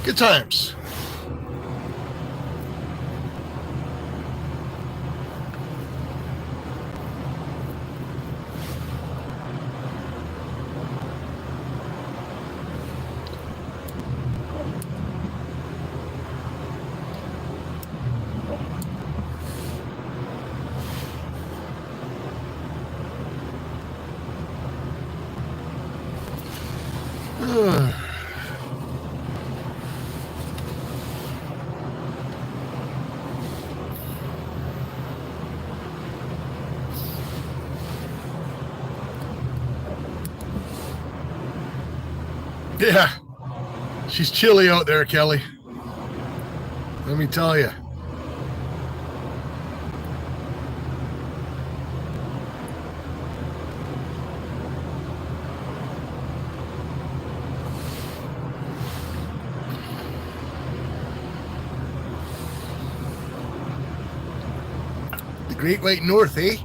Good times. Yeah, she's chilly out there, Kelly. Let me tell you. The Great White North, eh?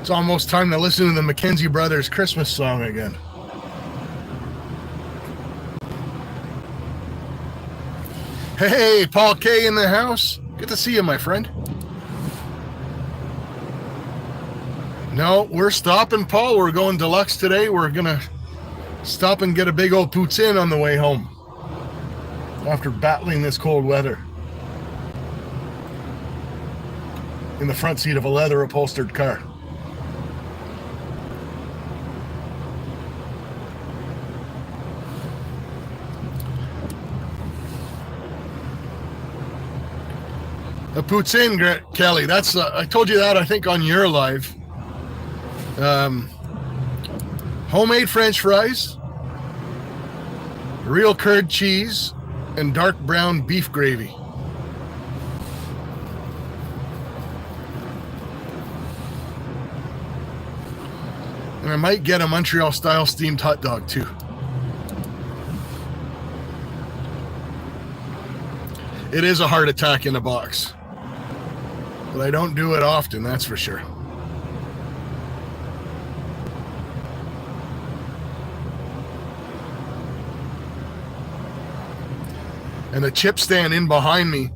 It's almost time to listen to the Mackenzie Brothers Christmas song again. Hey, Paul K in the house. Good to see you, my friend. No, we're stopping, Paul. We're going deluxe today. We're going to stop and get a big old poutine on the way home after battling this cold weather. In the front seat of a leather upholstered car. A poutine, Kelly. That's I told you that, I think, on your live. Homemade French fries, real curd cheese, and dark brown beef gravy. And I might get a Montreal-style steamed hot dog, too. It is a heart attack in a box. But I don't do it often, that's for sure. And the chip stand in behind me,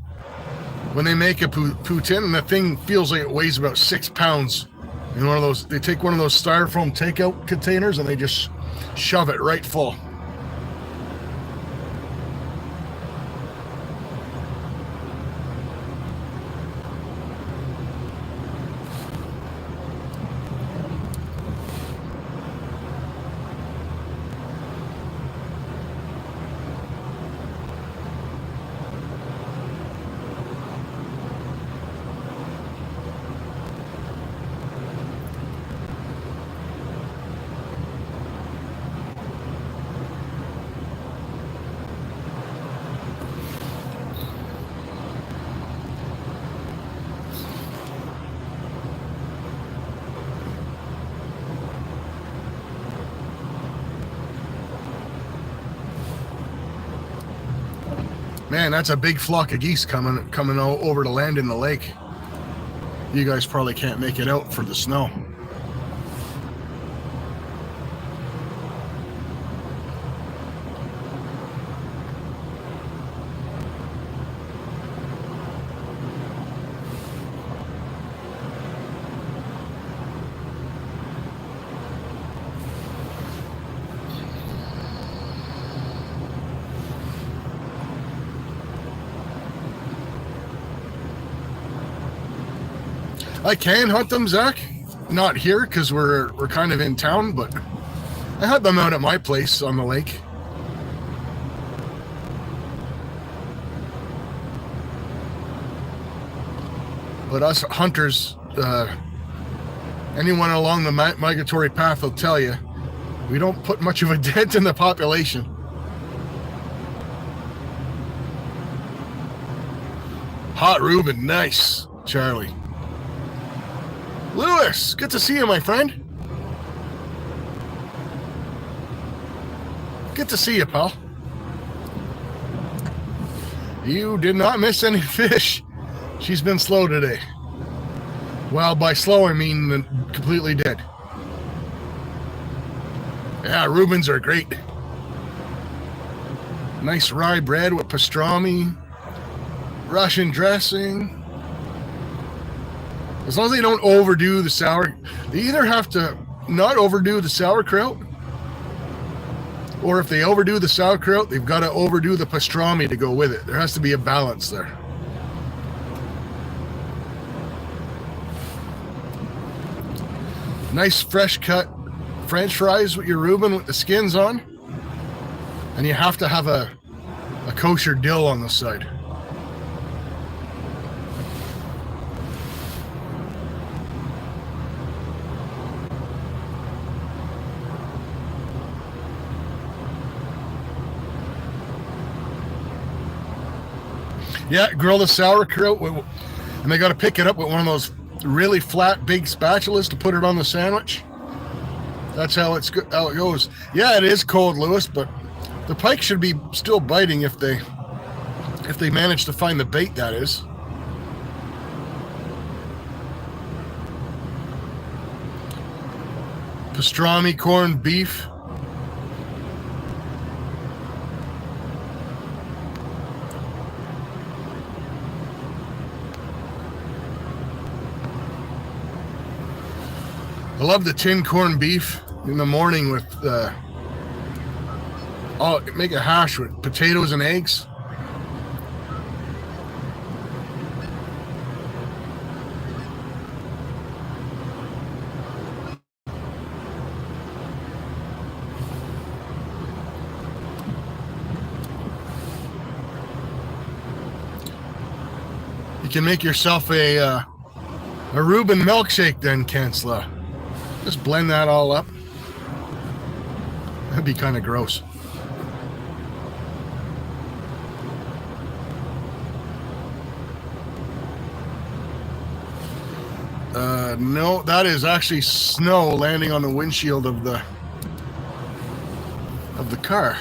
when they make a poutine, the thing feels like it weighs about 6 pounds. In one of those, they take one of those styrofoam takeout containers and they just shove it right full. Man, that's a big flock of geese coming over to land in the lake. You guys probably can't make it out for the snow. I can hunt them, Zach. Not here because we're kind of in town, but I hunt them out at my place on the lake. But us hunters, anyone along the migratory path will tell you, we don't put much of a dent in the population. Hot Reuben, nice, Charlie. Lewis, good to see you, my friend. Good to see you, pal. You did not miss any fish. She's been slow today. Well, by slow, I mean completely dead. Yeah, Reubens are great. Nice rye bread with pastrami, Russian dressing. As long as they don't overdo the sour, they either have to not overdo the sauerkraut, or if they overdo the sauerkraut, they've got to overdo the pastrami to go with it. There has to be a balance there. Nice fresh cut French fries with your Reuben with the skins on. And you have to have a kosher dill on the side. Yeah, grill the sauerkraut, and they got to pick it up with one of those really flat, big spatulas to put it on the sandwich. That's how it goes. Yeah, it is cold, Lewis, but the pike should be still biting if they manage to find the bait, that is. Pastrami, corned beef. I love the tin corned beef in the morning with make a hash with potatoes and eggs. You can make yourself a Reuben milkshake then, Kensla. Just blend that all up. That'd be kind of gross. No, that is actually snow landing on the windshield of the car.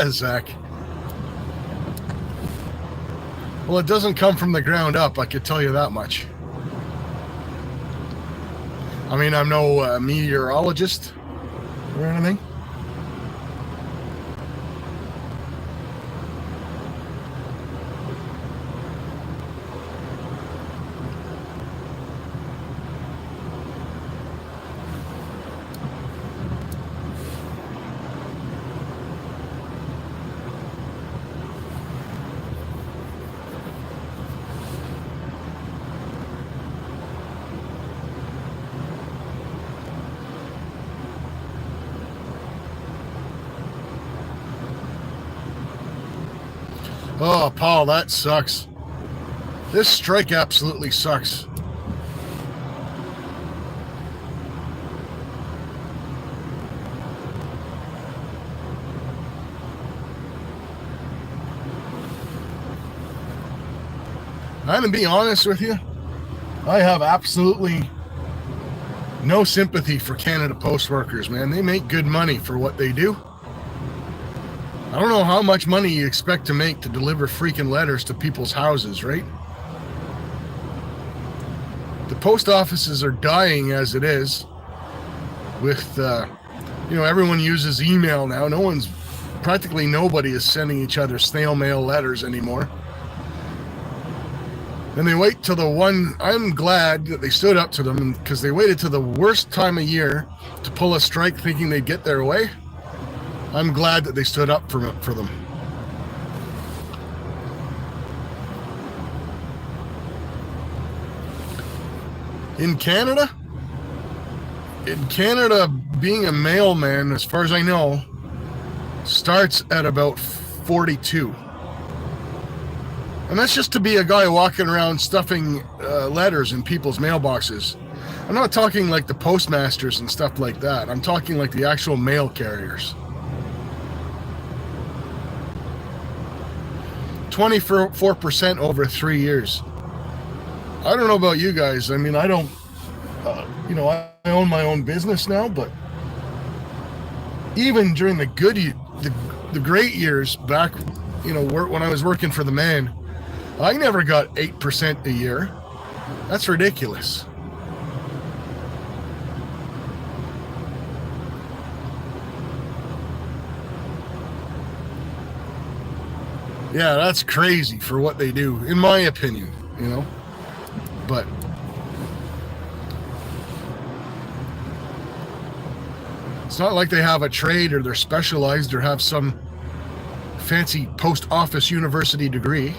Zach. Well, it doesn't come from the ground up, I could tell you that much. I mean, I'm no meteorologist or anything. Oh, Paul, that sucks. This strike absolutely sucks. I'm to be honest with you, I have absolutely no sympathy for Canada Post workers, man. They make good money for what they do. I don't know how much money you expect to make to deliver freaking letters to people's houses, right? The post offices are dying as it is. With, everyone uses email now. Practically nobody is sending each other snail mail letters anymore. And they wait till I'm glad that they stood up to them because they waited till the worst time of year to pull a strike thinking they'd get their way. I'm glad that they stood up for them. In Canada, being a mailman, as far as I know, starts at about 42. And that's just to be a guy walking around stuffing letters in people's mailboxes. I'm not talking like the postmasters and stuff like that. I'm talking like the actual mail carriers. 24% over 3 years. I don't know about you guys. I mean, I don't, I own my own business now, but even during the great years back, when I was working for the man, I never got 8% a year. That's ridiculous. Yeah, that's crazy for what they do, in my opinion, But it's not like they have a trade or they're specialized or have some fancy post office university degree.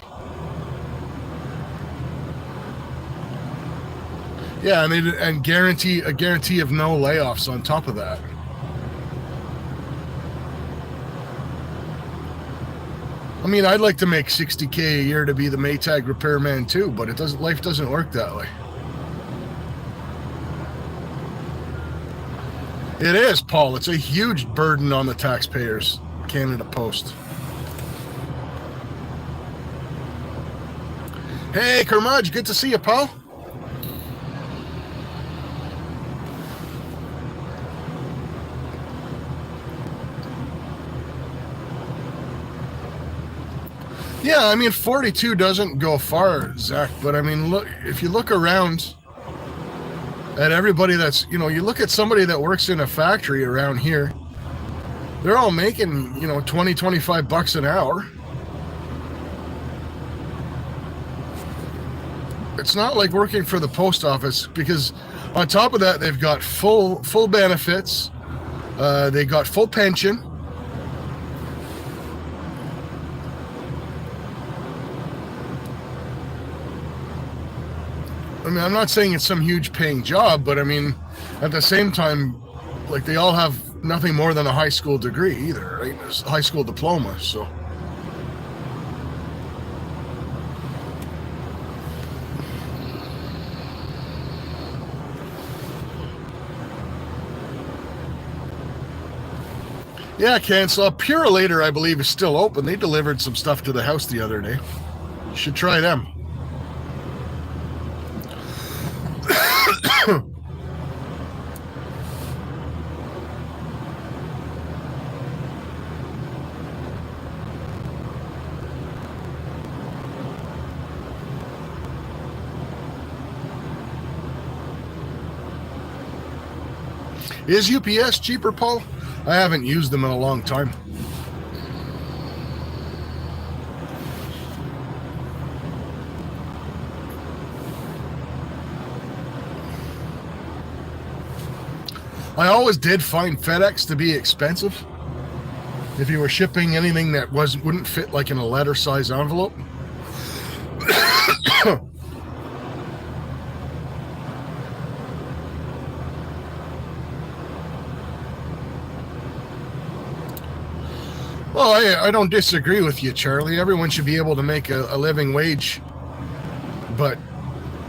Yeah, and guarantee of no layoffs on top of that. I mean, I'd like to make $60K a year to be the Maytag repairman too, but life doesn't work that way. It is, Paul. It's a huge burden on the taxpayers, Canada Post. Hey, Kermudge, good to see you, Paul. Yeah, I mean, 42 doesn't go far, Zach, but I mean, look, if you look around at everybody that's, you look at somebody that works in a factory around here, they're all making, $20-25 an hour. It's not like working for the post office, because on top of that, they've got full benefits. They got full pension. I mean, I'm not saying it's some huge paying job, but I mean, at the same time, like, they all have nothing more than a high school degree either, right? A high school diploma, so. Yeah, Cancel. Purolator, I believe, is still open. They delivered some stuff to the house the other day. You should try them. Is UPS cheaper, Paul? I haven't used them in a long time. I always did find FedEx to be expensive if you were shipping anything that wouldn't fit like in a letter size envelope. Well, I don't disagree with you, Charlie. Everyone should be able to make a living wage. But,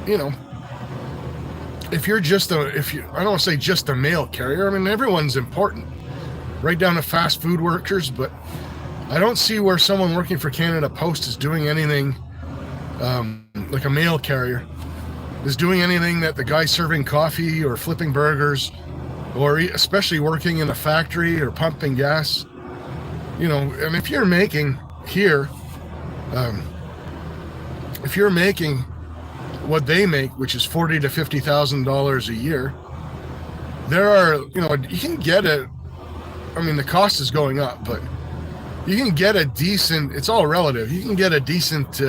if you're I don't want to say just a mail carrier. I mean, everyone's important, right down to fast food workers. But I don't see where someone working for Canada Post is doing anything like a mail carrier is doing anything that the guy serving coffee or flipping burgers, or especially working in a factory or pumping gas. And if you're making here, if you're making what they make, which is $40,000 to $50,000 a year, there are, you can get the cost is going up, but you can get a decent, it's all relative. You can get a decent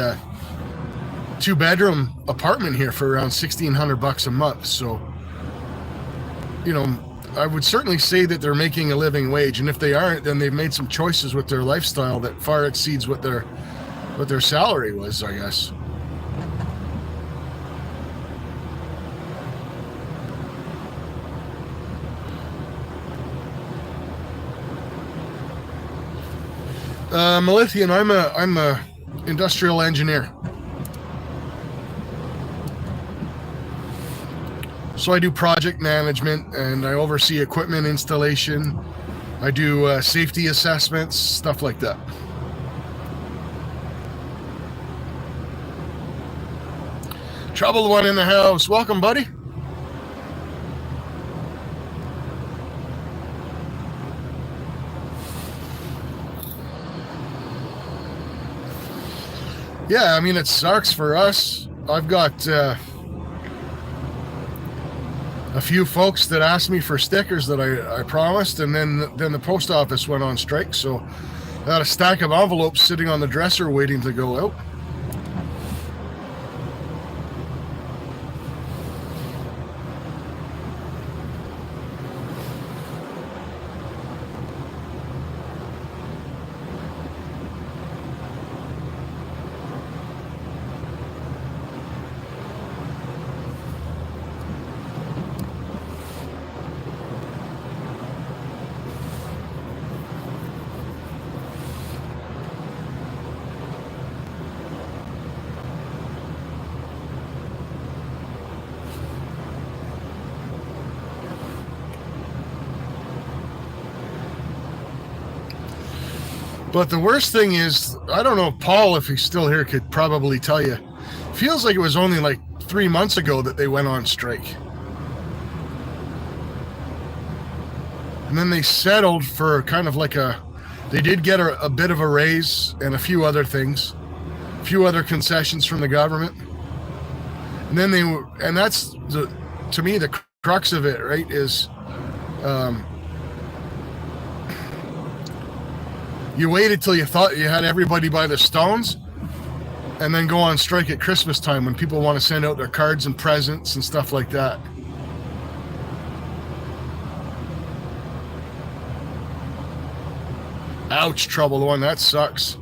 2-bedroom apartment here for around $1,600 a month. So, I would certainly say that they're making a living wage, and if they aren't, then they've made some choices with their lifestyle that far exceeds what their salary was, I guess. Melithian, I'm a industrial engineer. So I do project management and I oversee equipment installation. I do safety assessments, stuff like that. Troubled one in the house. Welcome, buddy. Yeah, I mean, it sucks for us. I've got a few folks that asked me for stickers that I promised, and then the post office went on strike, so I got a stack of envelopes sitting on the dresser waiting to go out. But the worst thing is, I don't know, Paul, if he's still here, could probably tell you. Feels like it was only like 3 months ago that they went on strike. And then they settled for kind of like they did get a bit of a raise and a few other things, a few other concessions from the government. And then and that's, to me, the crux of it, right, is you waited till you thought you had everybody by the stones and then go on strike at Christmas time when people want to send out their cards and presents and stuff like that. Ouch, trouble one. That sucks.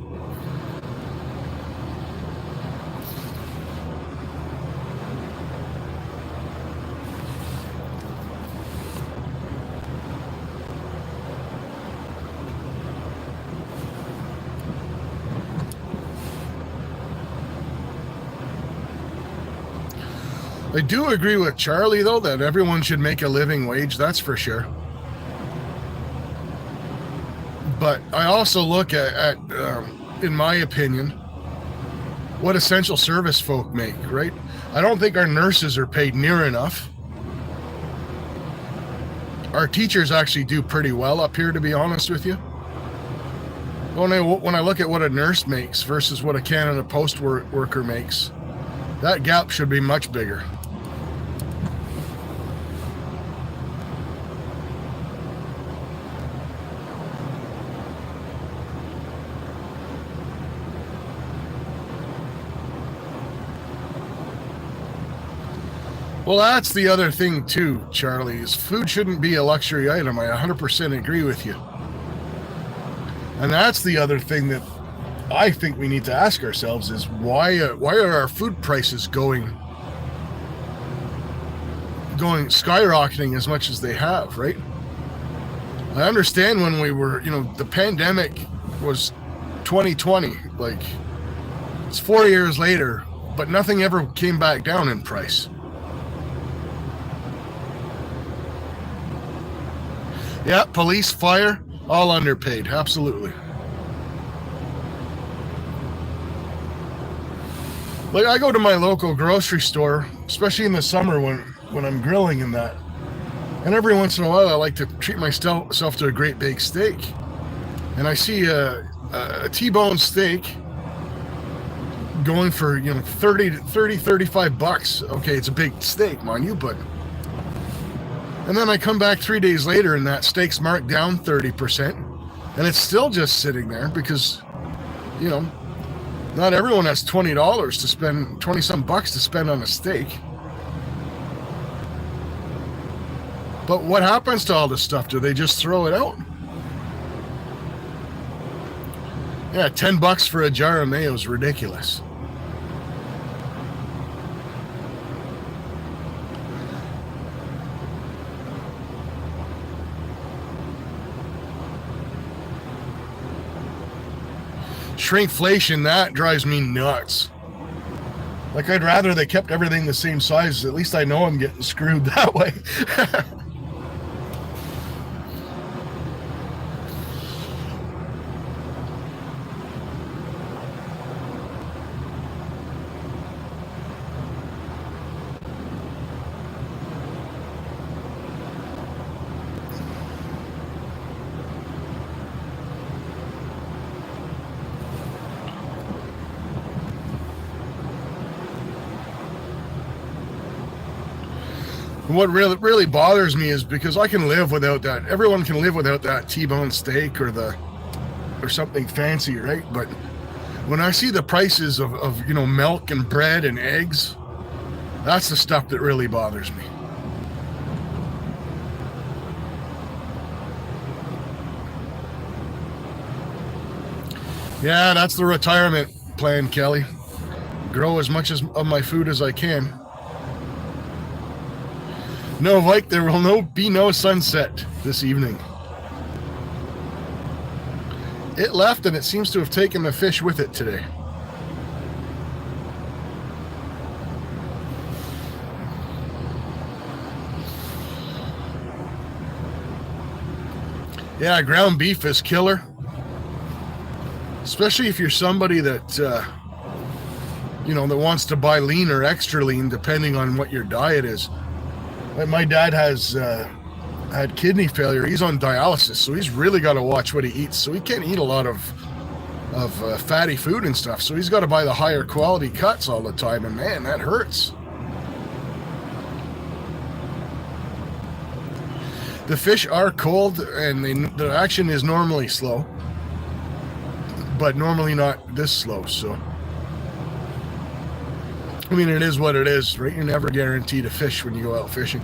I do agree with Charlie, though, that everyone should make a living wage. That's for sure. But I also look at in my opinion, what essential service folk make, right? I don't think our nurses are paid near enough. Our teachers actually do pretty well up here, to be honest with you. When I look at what a nurse makes versus what a Canada Post worker makes, that gap should be much bigger. Well, that's the other thing too, Charlie, is food shouldn't be a luxury item. I 100% agree with you. And that's the other thing that I think we need to ask ourselves is why are our food prices going skyrocketing as much as they have, right? I understand when we were, the pandemic was 2020, like it's 4 years later, but nothing ever came back down in price. Yeah, police, fire, all underpaid, absolutely. Like I go to my local grocery store, especially in the summer when I'm grilling and that. And every once in a while I like to treat myself to a great big steak. And I see a T-bone steak going for, 35 bucks. Okay, it's a big steak, mind you, but and then I come back 3 days later and that steak's marked down 30%. And it's still just sitting there because, not everyone has $20 to spend, 20 some bucks to spend on a steak. But what happens to all this stuff? Do they just throw it out? Yeah, $10 for a jar of mayo is ridiculous. Shrinkflation, that drives me nuts. Like, I'd rather they kept everything the same size. At least I know I'm getting screwed that way. What really bothers me is because I can live without that. Everyone can live without that T-bone steak or something fancy, right? But when I see the prices of milk and bread and eggs, that's the stuff that really bothers me. Yeah, that's the retirement plan, Kelly. Grow as much of my food as I can. No, Mike, there will be no sunset this evening. It left and it seems to have taken the fish with it today. Yeah, ground beef is killer. Especially if you're somebody that, that wants to buy lean or extra lean, depending on what your diet is. My dad has had kidney failure. He's on dialysis, so he's really got to watch what he eats. So he can't eat a lot of fatty food and stuff. So he's got to buy the higher quality cuts all the time, and man, that hurts. The fish are cold, and the action is normally slow, but normally not this slow. So, I mean, it is what it is, right? You're never guaranteed a fish when you go out fishing.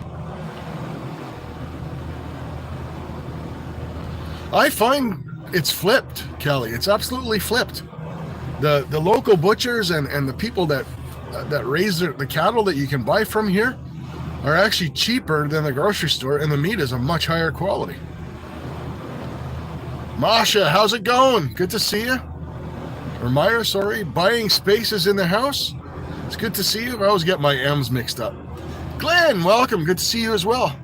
I find it's flipped, Kelly. It's absolutely flipped. The local butchers and the people that raise the cattle that you can buy from here are actually cheaper than the grocery store, and the meat is a much higher quality. Masha, how's it going? Good to see you. Or Myra, sorry. Buying spaces in the house? It's good to see you. I always get my M's mixed up. Glenn, welcome. Good to see you as well.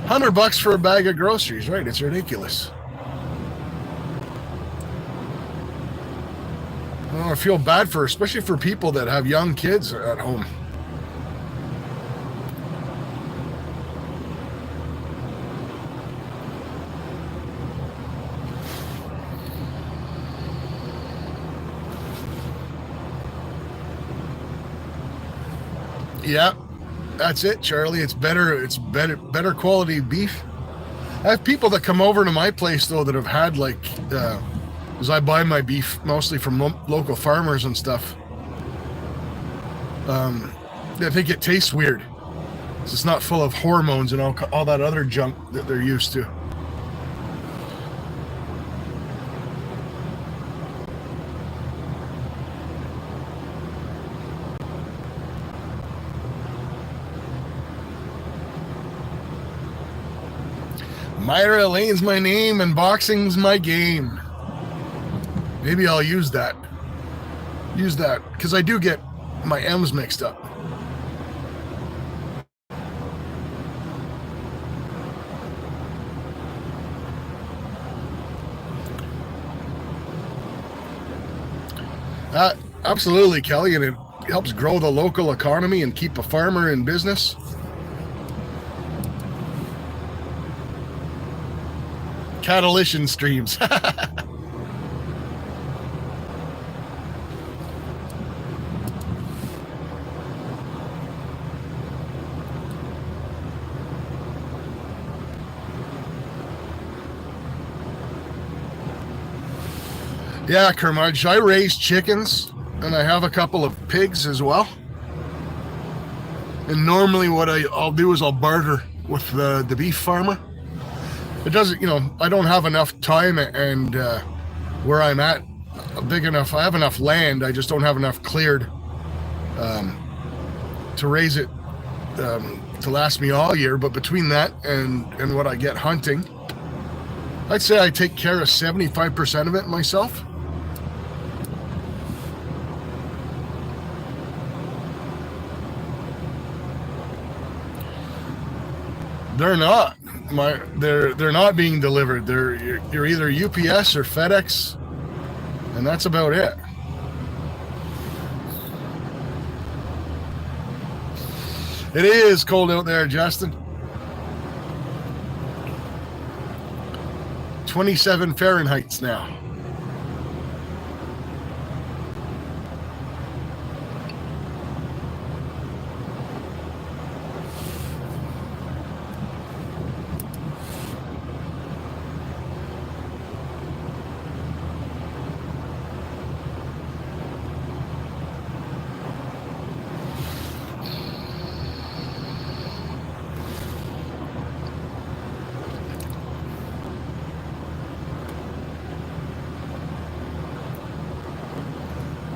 $100 for a bag of groceries, right? It's ridiculous. I feel bad especially for people that have young kids at home. Yeah, that's it, Charlie. It's better quality beef. I have people that come over to my place though that have had because I buy my beef mostly from local farmers and stuff. They think it tastes weird. It's not full of hormones and all that other junk that they're used to. Myra Elaine's my name and boxing's my game. Maybe I'll use that. Because I do get my M's mixed up. Absolutely, Kelly, and it helps grow the local economy and keep a farmer in business. Catalytion streams. Yeah, Kermudge, I raise chickens, and I have a couple of pigs as well. And normally what I'll do is I'll barter with the beef farmer. It doesn't, I don't have enough time, and where I'm at, big enough. I have enough land. I just don't have enough cleared to raise it to last me all year. But between that and what I get hunting, I'd say I take care of 75% of it myself. They're not. They're not being delivered. You're either UPS or FedEx, and that's about it. It is cold out there, Justin. 27 Fahrenheit now.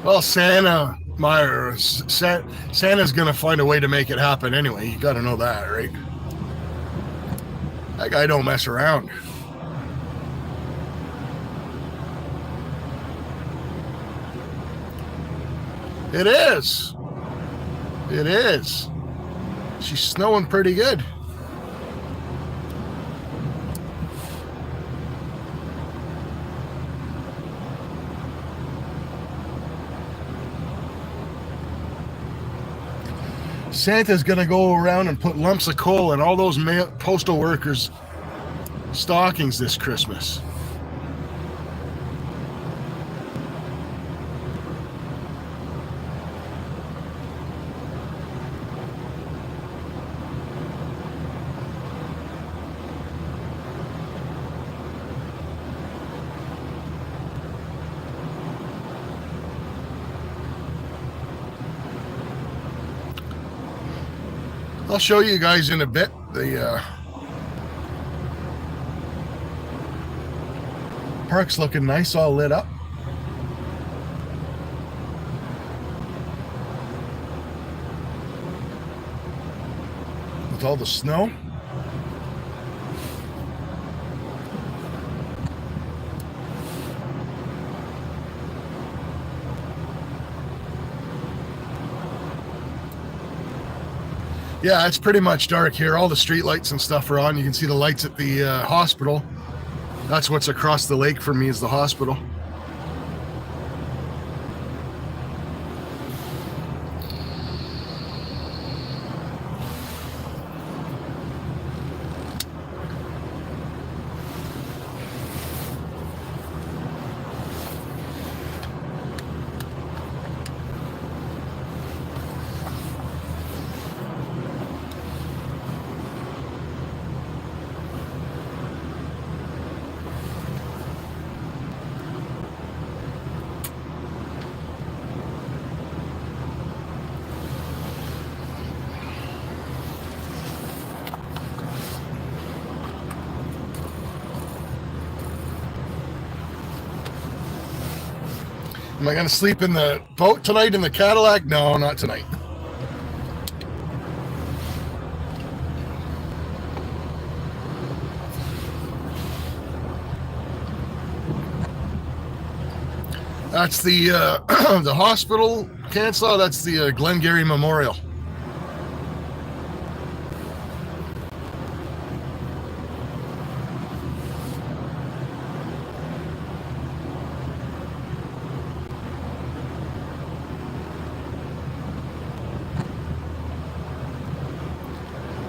Well, Santa's going to find a way to make it happen anyway. You got to know that, right? That guy don't mess around. It is. It is. She's snowing pretty good. Santa's going to go around and put lumps of coal in all those postal workers' stockings this Christmas. I'll show you guys in a bit the park's looking nice, all lit up. With all the snow. Yeah, it's pretty much dark here. All the street lights and stuff are on. You can see the lights at the hospital. That's what's across the lake from me, is the hospital. Am I going to sleep in the boat tonight in the Cadillac? No, not tonight. That's the the hospital, Kansas. That's the Glengarry Memorial.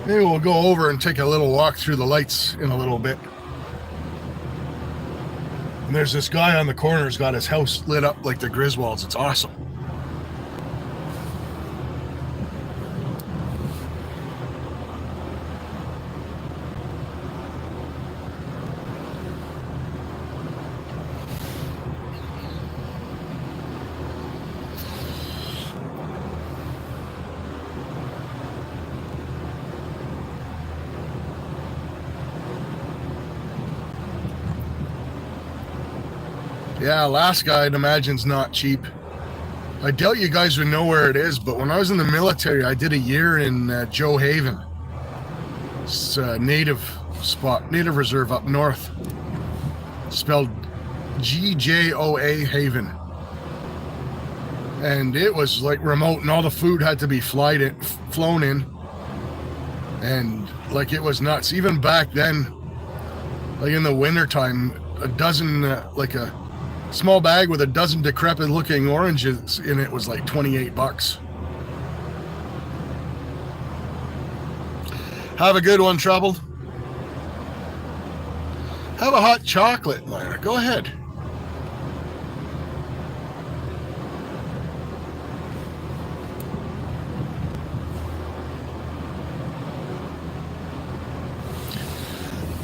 Maybe we'll go over and take a little walk through the lights in a little bit. And there's this guy on the corner who's got his house lit up like the Griswolds. It's awesome. Yeah, Alaska, I'd imagine's not cheap. I doubt you guys would know where it is, but when I was in the military, I did a year in Joe Haven. It's a native reserve up north. Spelled GJOA Haven. And it was like remote, and all the food had to be flown in. And like it was nuts. Even back then, like in the wintertime, a dozen, like a small bag with a dozen decrepit looking oranges in it was like $28. Have a good one, Troubled. Have a hot chocolate, Myra. Go ahead.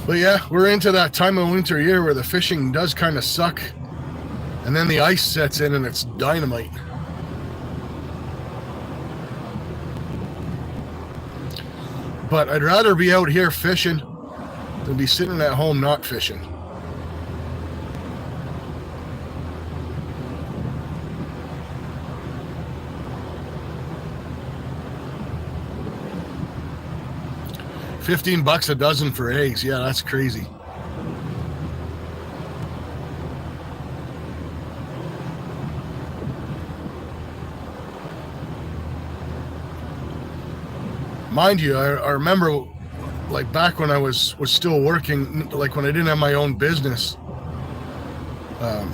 But yeah, we're into that time of winter year where the fishing does kind of suck. And then the ice sets in and it's dynamite. But I'd rather be out here fishing than be sitting at home not fishing. $15 a dozen for eggs. Yeah, that's crazy. Mind you, I remember, like back when I was still working, like when I didn't have my own business, I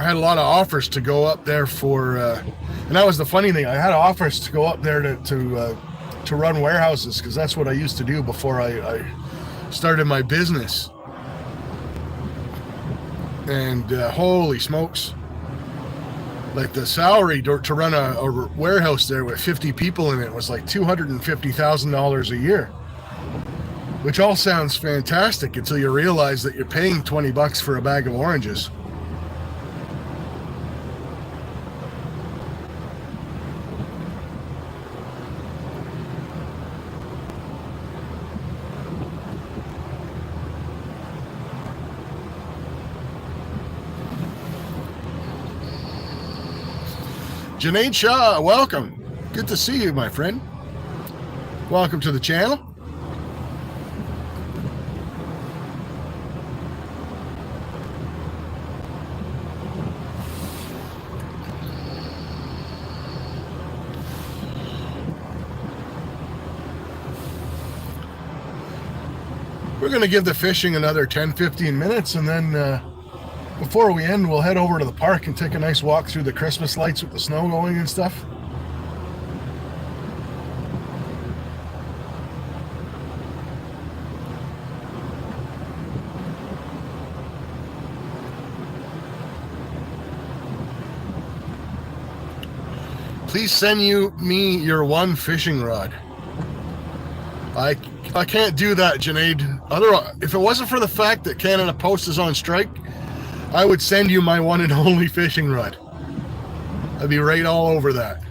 had a lot of offers to go up there for, and that was the funny thing. I had offers to go up there to run warehouses, because that's what I used to do before I started my business. And holy smokes, like the salary to run a warehouse there with 50 people in it was like $250,000 a year, which all sounds fantastic until you realize that you're paying $20 for a bag of oranges. Junaid Shah, welcome. Good to see you, my friend. Welcome to the channel. We're going to give the fishing another 10-15 minutes, and then before we end, we'll head over to the park and take a nice walk through the Christmas lights with the snow going and stuff. Please send me your one fishing rod. I can't do that, Junaid. Otherwise, if it wasn't for the fact that Canada Post is on strike, I would send you my one and only fishing rod. I'd be right all over that.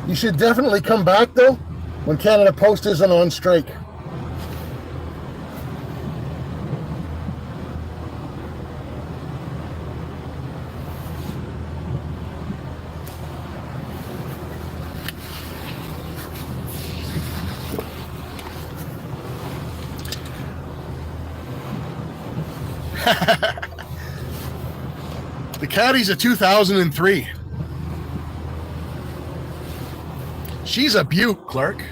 You should definitely come back, though, when Canada Post isn't on strike. The Caddy's a 2003. She's a beaut, Clark.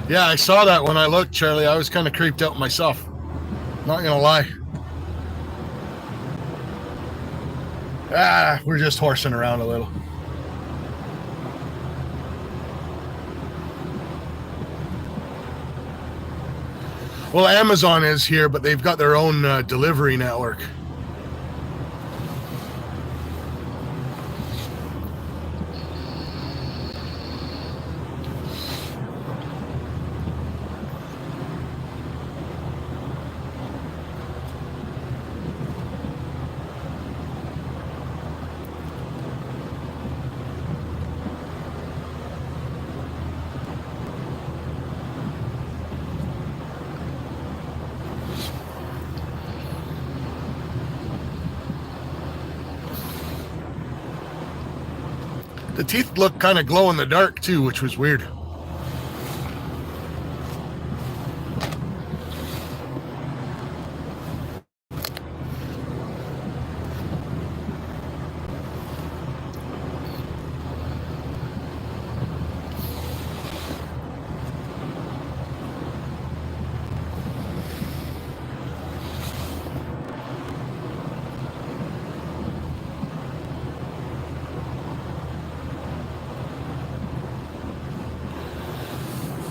Yeah, I saw that when I looked, Charlie. I was kind of creeped out myself. Not gonna lie. We're just horsing around a little. Well, Amazon is here, but they've got their own delivery network. The teeth look kind of glow in the dark too, which was weird.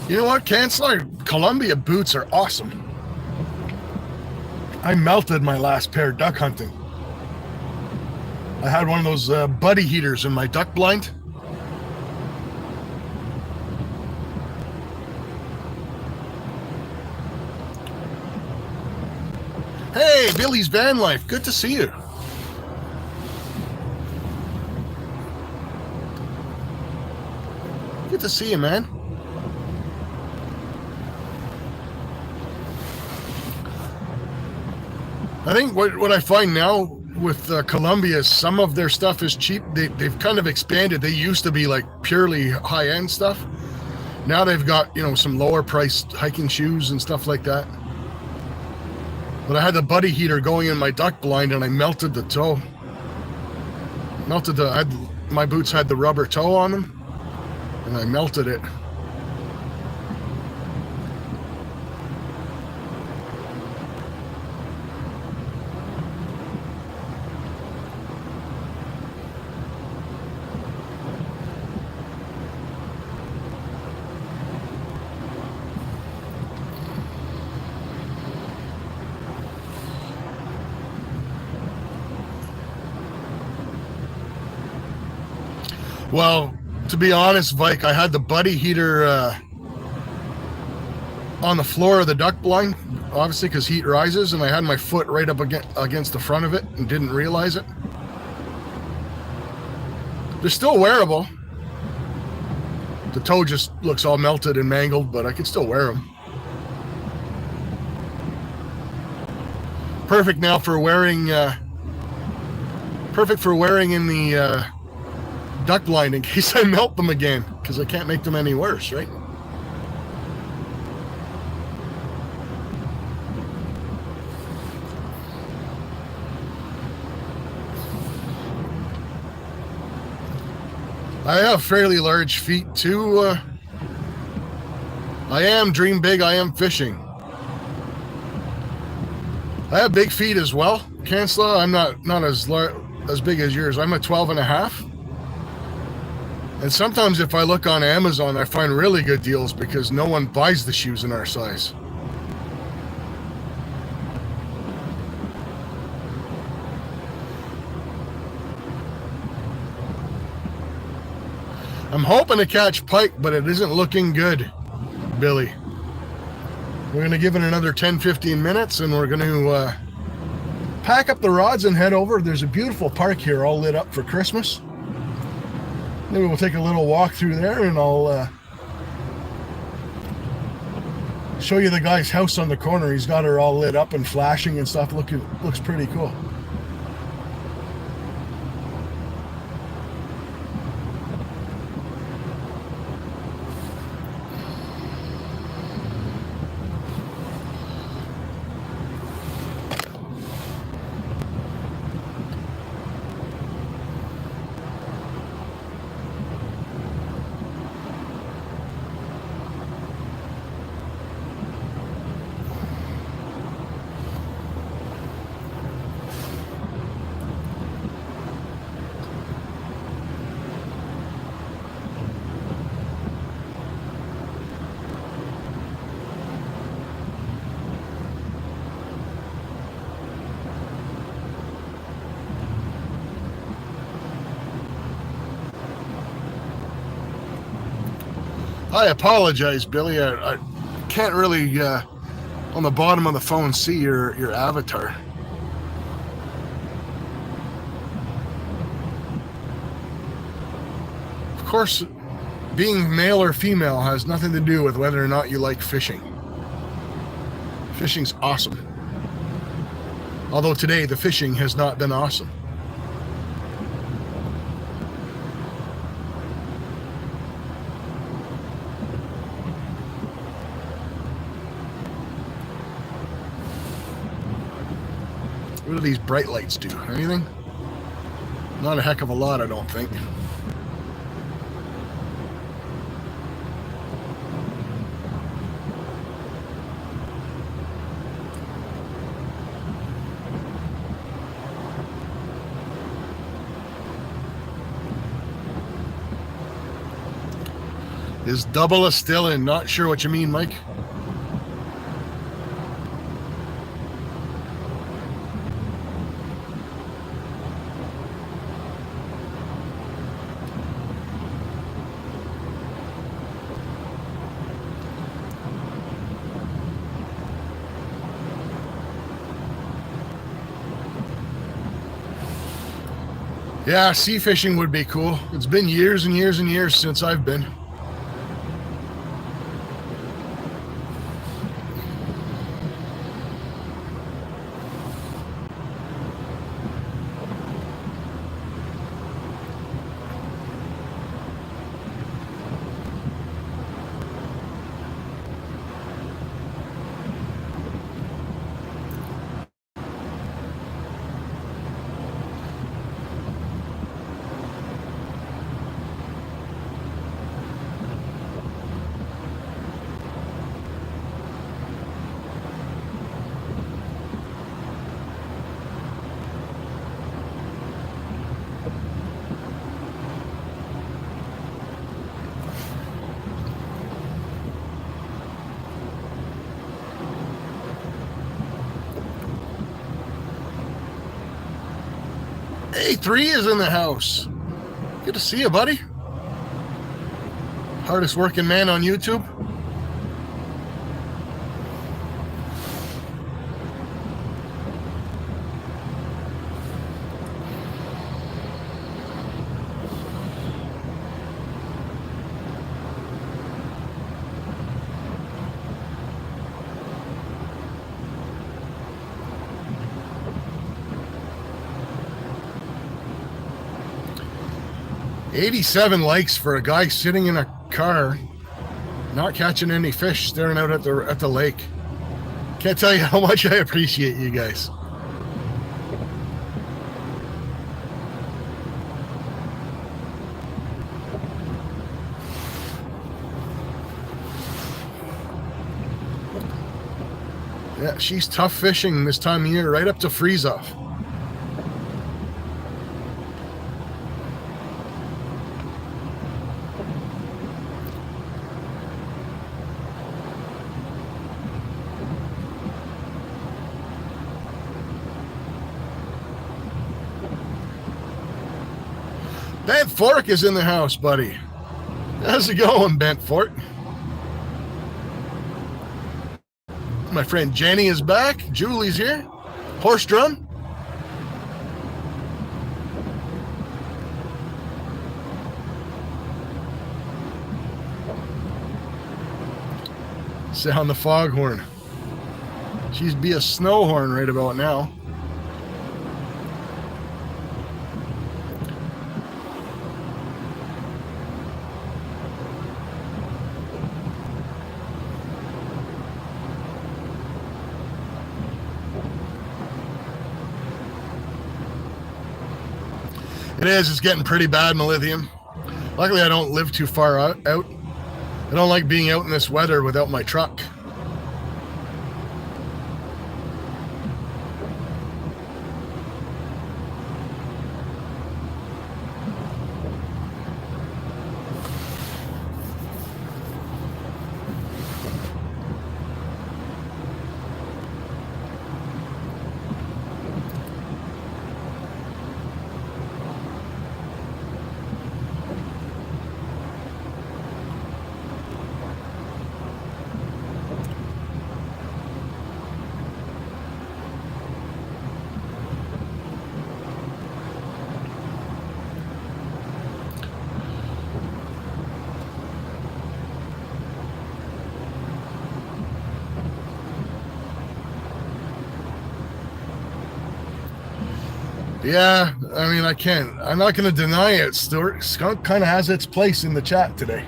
You know what, Chancellor? Columbia boots are awesome. I melted my last pair duck hunting. I had one of those buddy heaters in my duck blind. Hey, Billy's Van Life. Good to see you. Good to see you, man. I think what I find now with Columbia is some of their stuff is cheap. They've kind of expanded. They used to be like purely high-end stuff. Now they've got, some lower priced hiking shoes and stuff like that. But I had the buddy heater going in my duck blind and I melted the toe. My boots had the rubber toe on them and I melted it. Well, to be honest, Vike, I had the buddy heater on the floor of the duck blind, obviously because heat rises, and I had my foot right up against the front of it and didn't realize it. They're still wearable. The toe just looks all melted and mangled, but I can still wear them. Perfect now for wearing. Perfect for wearing in the duck blind in case I melt them again, because I can't make them any worse, right? I have fairly large feet too. I am dream big. I am fishing. I have big feet as well, Chancellor. I'm not as big as yours. I'm a 12 and a half. And sometimes if I look on Amazon, I find really good deals because no one buys the shoes in our size. I'm hoping to catch pike, but it isn't looking good, Billy. We're going to give it another 10-15 minutes, and we're going to pack up the rods and head over. There's a beautiful park here all lit up for Christmas. Maybe we'll take a little walk through there, and I'll show you the guy's house on the corner. He's got her all lit up and flashing and stuff. Looks pretty cool. I apologize, Billy. I can't really, on the bottom of the phone, see your avatar. Of course, being male or female has nothing to do with whether or not you like fishing. Fishing's awesome. Although today the fishing has not been awesome. What do these bright lights do? Anything? Not a heck of a lot, I don't think. Is double a still in? Not sure what you mean, Mike. Yeah, sea fishing would be cool. It's been years and years and years since I've been. Hey, 3 is in the house. Good to see you, buddy. Hardest working man on YouTube. $87 likes for a guy sitting in a car, not catching any fish, staring out at the lake. Can't tell you how much I appreciate you guys. Yeah, she's tough fishing this time of year, right up to freeze off. Bent Fork is in the house, buddy. How's it going, Bent Fork? My friend Jenny is back. Julie's here. Horse drum. Sound the foghorn. She'd be a snow horn right about now. It is. It's getting pretty bad, Melithium. Luckily, I don't live too far out. I don't like being out in this weather without my truck. Yeah, I mean, I can't. I'm not going to deny it, Stuart. Skunk kind of has its place in the chat today.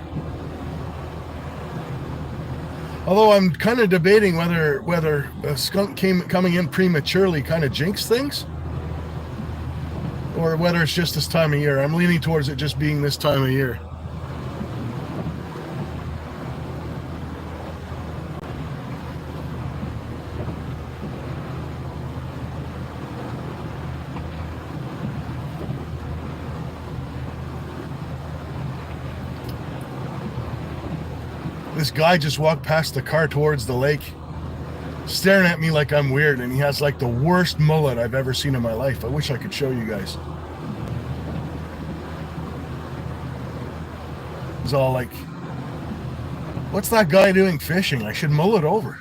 Although I'm kind of debating whether a skunk coming in prematurely kind of jinx things, or whether it's just this time of year. I'm leaning towards it just being this time of year. This guy just walked past the car towards the lake, staring at me like I'm weird, and he has like the worst mullet I've ever seen in my life. I wish I could show you guys. He's all like, what's that guy doing fishing? I should mull it over.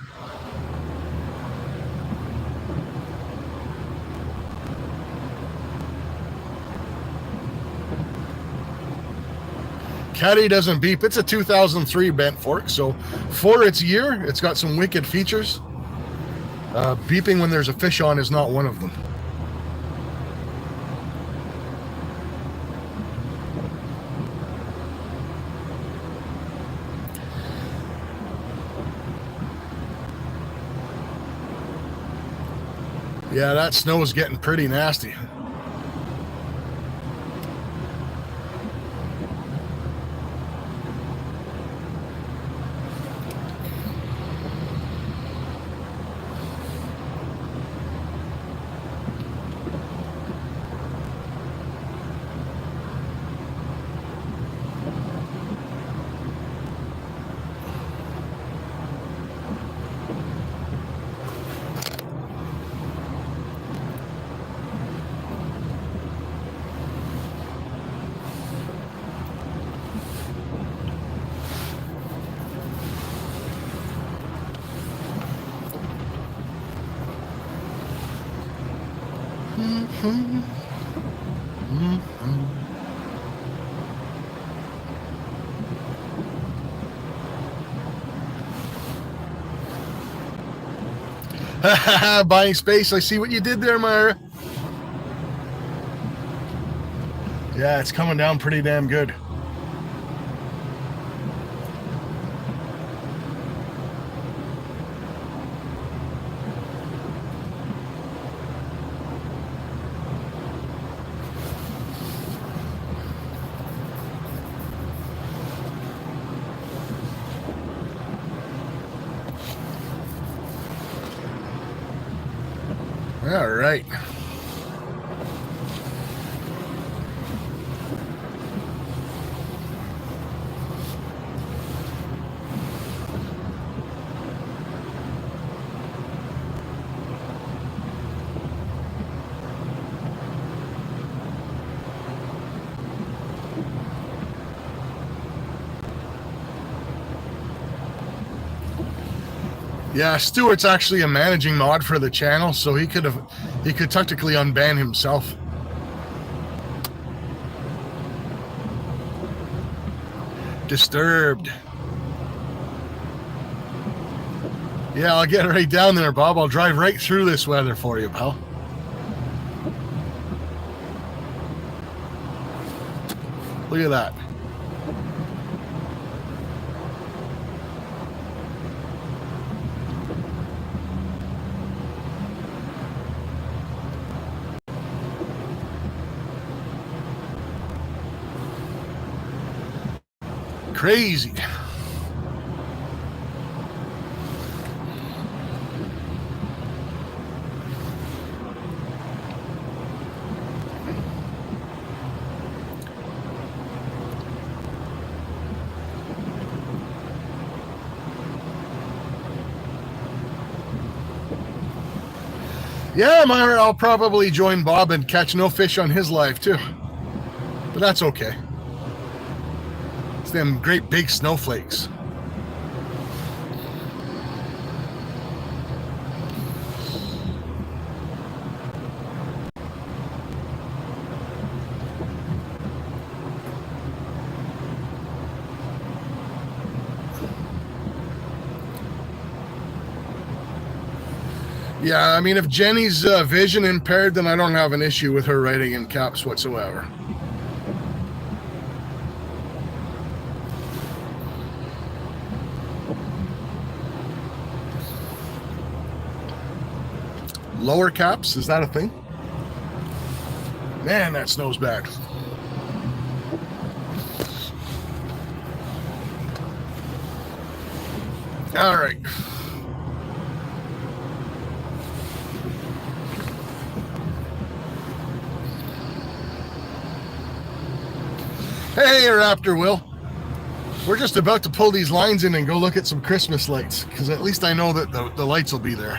Caddy doesn't beep. It's a 2003 bent fork, so for its year, it's got some wicked features. Beeping when there's a fish on is not one of them. Yeah, that snow is getting pretty nasty. Buying space. I see what you did there, Myra. Yeah, it's coming down pretty damn good. All right. Yeah, Stuart's actually a managing mod for the channel, so he could technically unban himself. Disturbed. Yeah, I'll get right down there, Bob. I'll drive right through this weather for you, pal. Look at that. Crazy. Yeah, Myra, I'll probably join Bob and catch no fish on his live too. But that's okay. It's them great big snowflakes. Yeah, I mean, if Jenny's vision impaired, then I don't have an issue with her writing in caps whatsoever. Lower caps, is that a thing? Man, that snow's bad. All right. Hey, Raptor Will. We're just about to pull these lines in and go look at some Christmas lights, because at least I know that the lights will be there.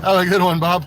Have a good one, Bob.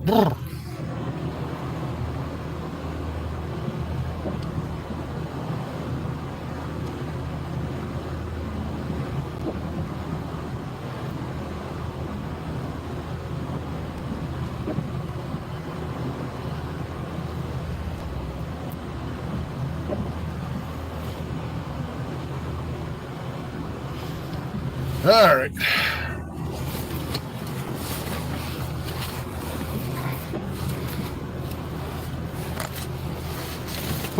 Brr. All right.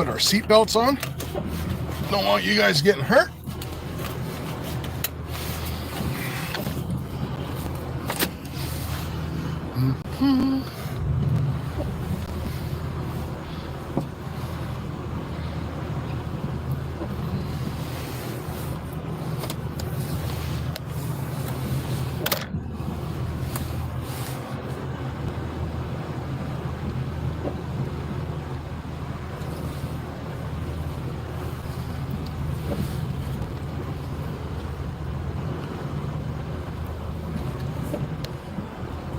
put our seatbelts on. Don't want you guys getting hurt. Mm-hmm.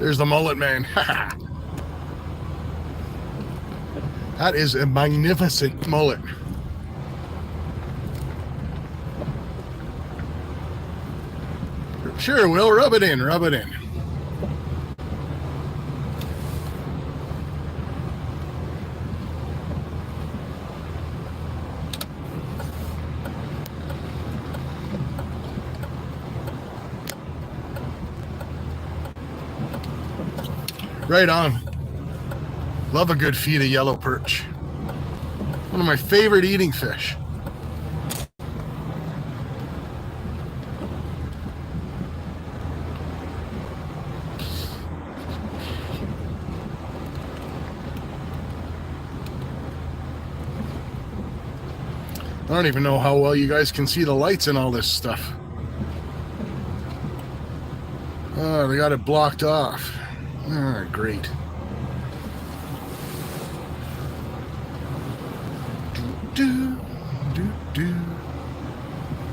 There's the mullet man. That is a magnificent mullet. Sure, Will, rub it in, rub it in. Right on. Love a good feed of yellow perch. One of my favorite eating fish. I don't even know how well you guys can see the lights in all this stuff. Oh, they got it blocked off. Ah, great. Do, do, do.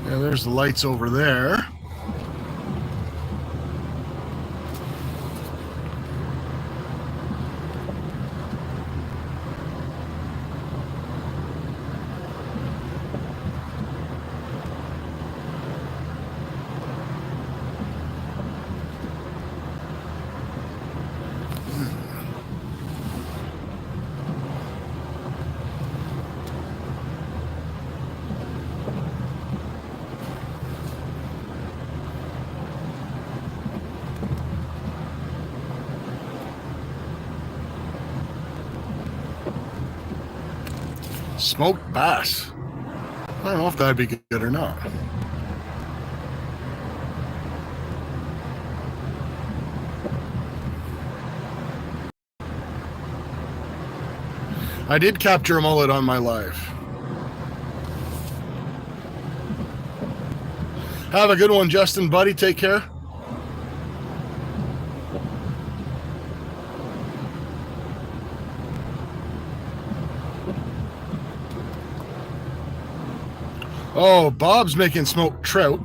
Yeah, there's the lights over there. Smoked bass. I don't know if that'd be good or not. I did capture a mullet on my live. Have a good one, Justin, buddy. Take care. Oh, Bob's making smoked trout.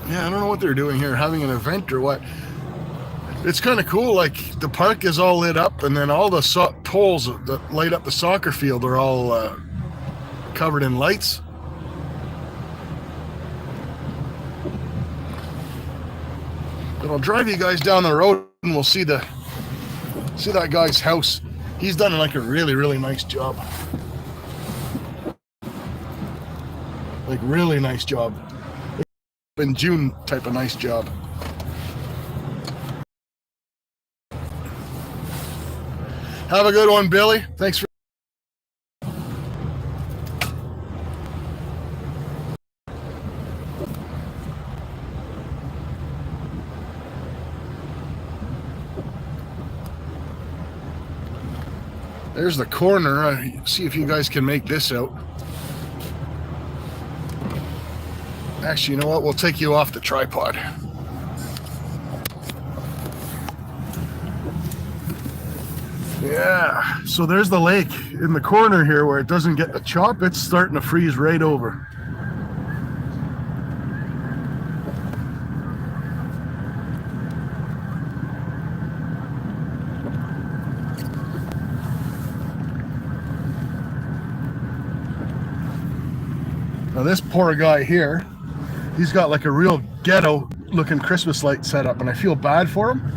Yeah, I don't know what they're doing here, having an event or what. It's kind of cool, like the park is all lit up and then all the poles that light up the soccer field are all covered in lights. But I'll drive you guys down the road and we'll see that guy's house. He's done like a really, really nice job. Like really nice job. In June type of nice job. Have a good one, Billy. Thanks for... There's the corner. See if you guys can make this out. Actually, you know what? We'll take you off the tripod. Yeah, so there's the lake in the corner here where it doesn't get the chop. It's starting to freeze right over. Now this poor guy here, he's got like a real ghetto looking Christmas light set up and I feel bad for him.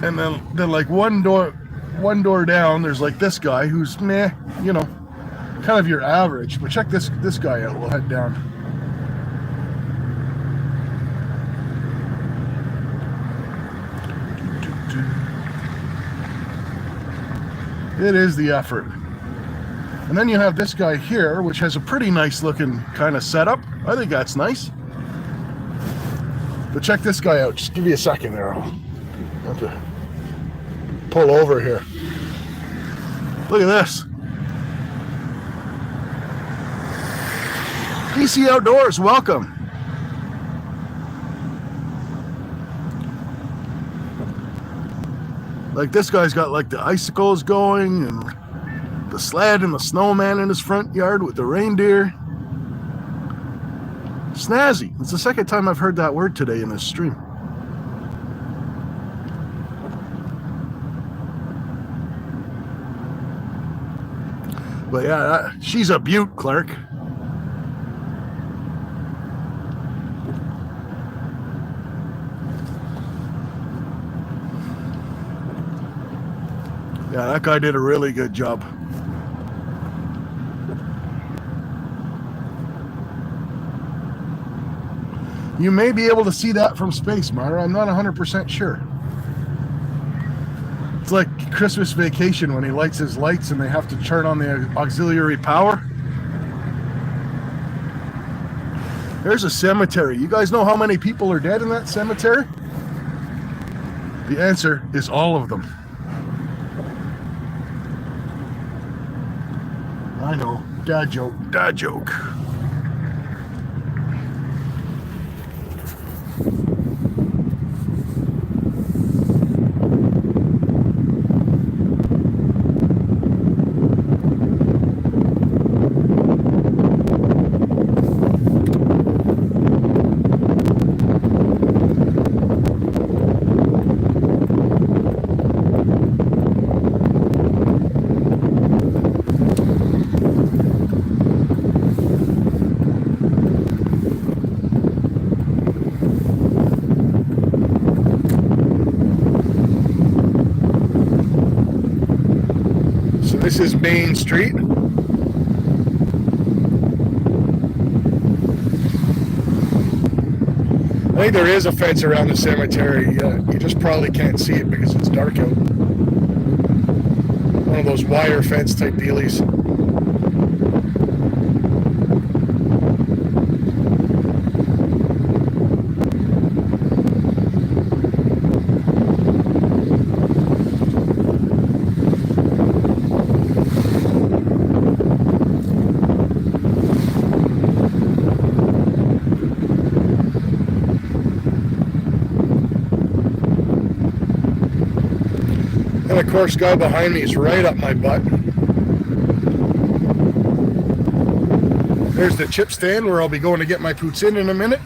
And then like one door down, there's like this guy who's meh, you know, kind of your average. But check this guy out. We'll head down. It is the effort. And then you have this guy here, which has a pretty nice looking kind of setup. I think that's nice. But check this guy out. Just give me a second there. I'll have to pull over here. Look at this. PC Outdoors, welcome. Like this guy's got like the icicles going and the sled and the snowman in his front yard with the reindeer. Snazzy. It's the second time I've heard that word today in this stream. But yeah, she's a beaut, Clark. Yeah, that guy did a really good job. You may be able to see that from space, Mara. I'm not 100% sure. It's like Christmas Vacation when he lights his lights and they have to turn on the auxiliary power. There's a cemetery. You guys know how many people are dead in that cemetery? The answer is all of them. I know. Dad joke. Dad joke. This is Main Street. I think there is a fence around the cemetery. You just probably can't see it because it's dark out. One of those wire fence type dealies. And of course, guy behind me is right up my butt. There's the chip stand where I'll be going to get my poutine in a minute.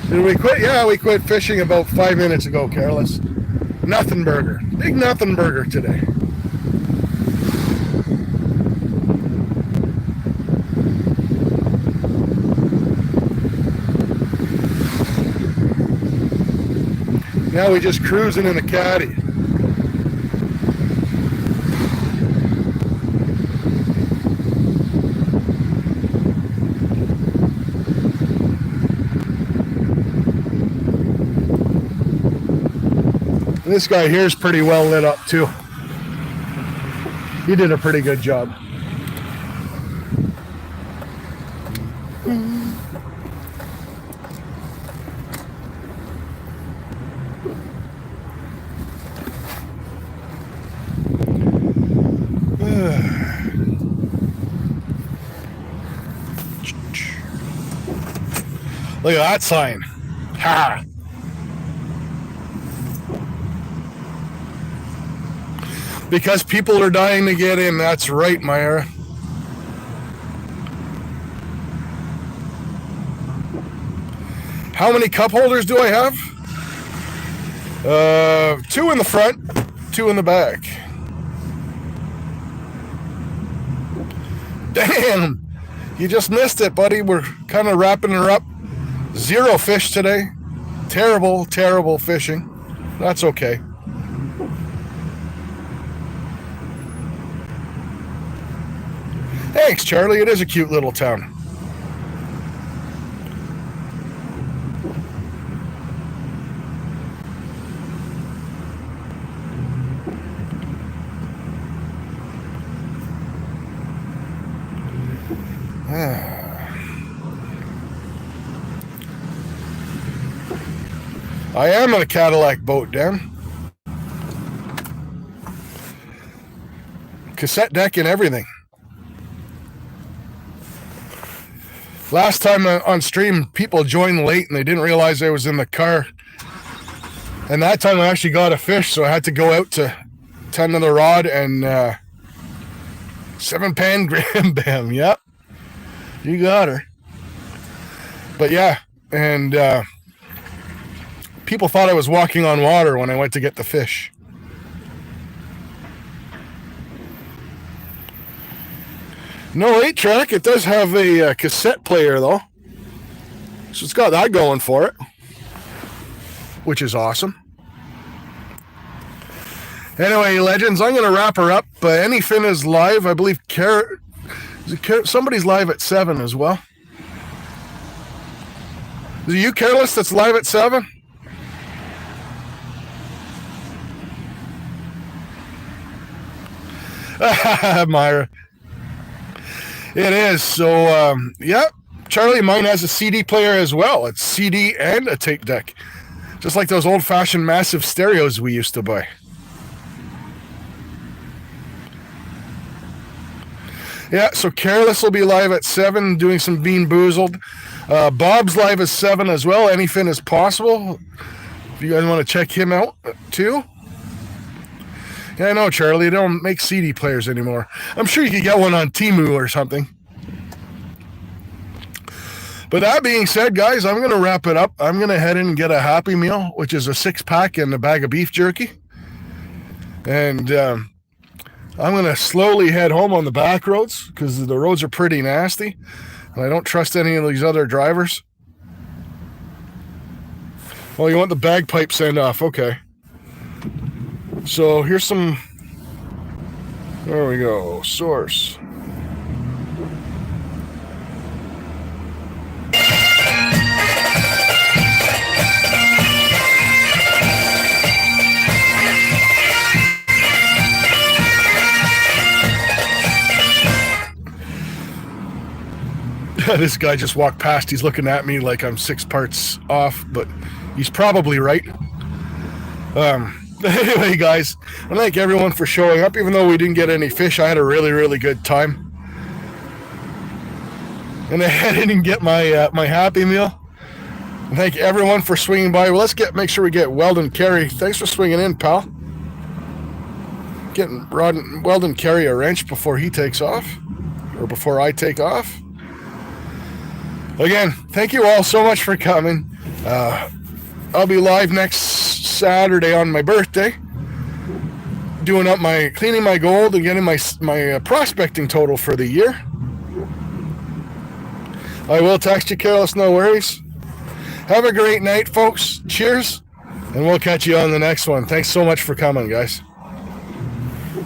Did we quit? Yeah, we quit fishing about 5 minutes ago, Careless. Nothing burger. Big nothing burger today. Now we just cruising in the caddy. This guy here is pretty well lit up too. He did a pretty good job. Look at that sign. Ha! Because people are dying to get in. That's right, Myra. How many cup holders do I have? 2 in the front, 2 in the back. Damn! You just missed it, buddy. We're kind of wrapping her up. 0 fish today. Terrible, terrible fishing. That's okay. Thanks, Charlie. It is a cute little town. I am in a Cadillac boat, Dan. Cassette deck and everything. Last time on stream, people joined late and they didn't realize I was in the car. And that time I actually got a fish, so I had to go out to tend to the rod and 7-pan Graham Bam. Yep. You got her. But yeah, and people thought I was walking on water when I went to get the fish. No 8-track. It does have a cassette player, though. So it's got that going for it, which is awesome. Anyway, legends, I'm going to wrap her up. Anyfin is live. I believe somebody's live at 7 as well. Is it you, Careless, that's live at 7? Myra. It is. So, yeah, Charlie, mine has a CD player as well. It's CD and a tape deck. Just like those old-fashioned massive stereos we used to buy. Yeah, so Careless will be live at 7 doing some Bean Boozled. Bob's live at 7 as well. Anything is possible. If you guys want to check him out, too. Yeah, I know, Charlie. They don't make CD players anymore. I'm sure you could get one on Temu or something. But that being said, guys, I'm going to wrap it up. I'm going to head in and get a Happy Meal, which is a 6-pack and a bag of beef jerky. And I'm going to slowly head home on the back roads because the roads are pretty nasty. And I don't trust any of these other drivers. Well, you want the bagpipe send off. Okay. So here's some, there we go, source. This guy just walked past. He's looking at me like I'm 6 parts off, but he's probably right. Anyway, guys, I thank everyone for showing up. Even though we didn't get any fish, I had a really, really good time. And I didn't get my my Happy Meal. And thank everyone for swinging by. Well, make sure we get Weldon Carey. Thanks for swinging in, pal. Getting Weldon Carey a wrench before he takes off, or before I take off. Again, thank you all so much for coming. I'll be live next Saturday on my birthday, cleaning my gold and getting my prospecting total for the year. I will text you, Careless, no worries. Have a great night, folks. Cheers, and we'll catch you on the next one. Thanks so much for coming, guys.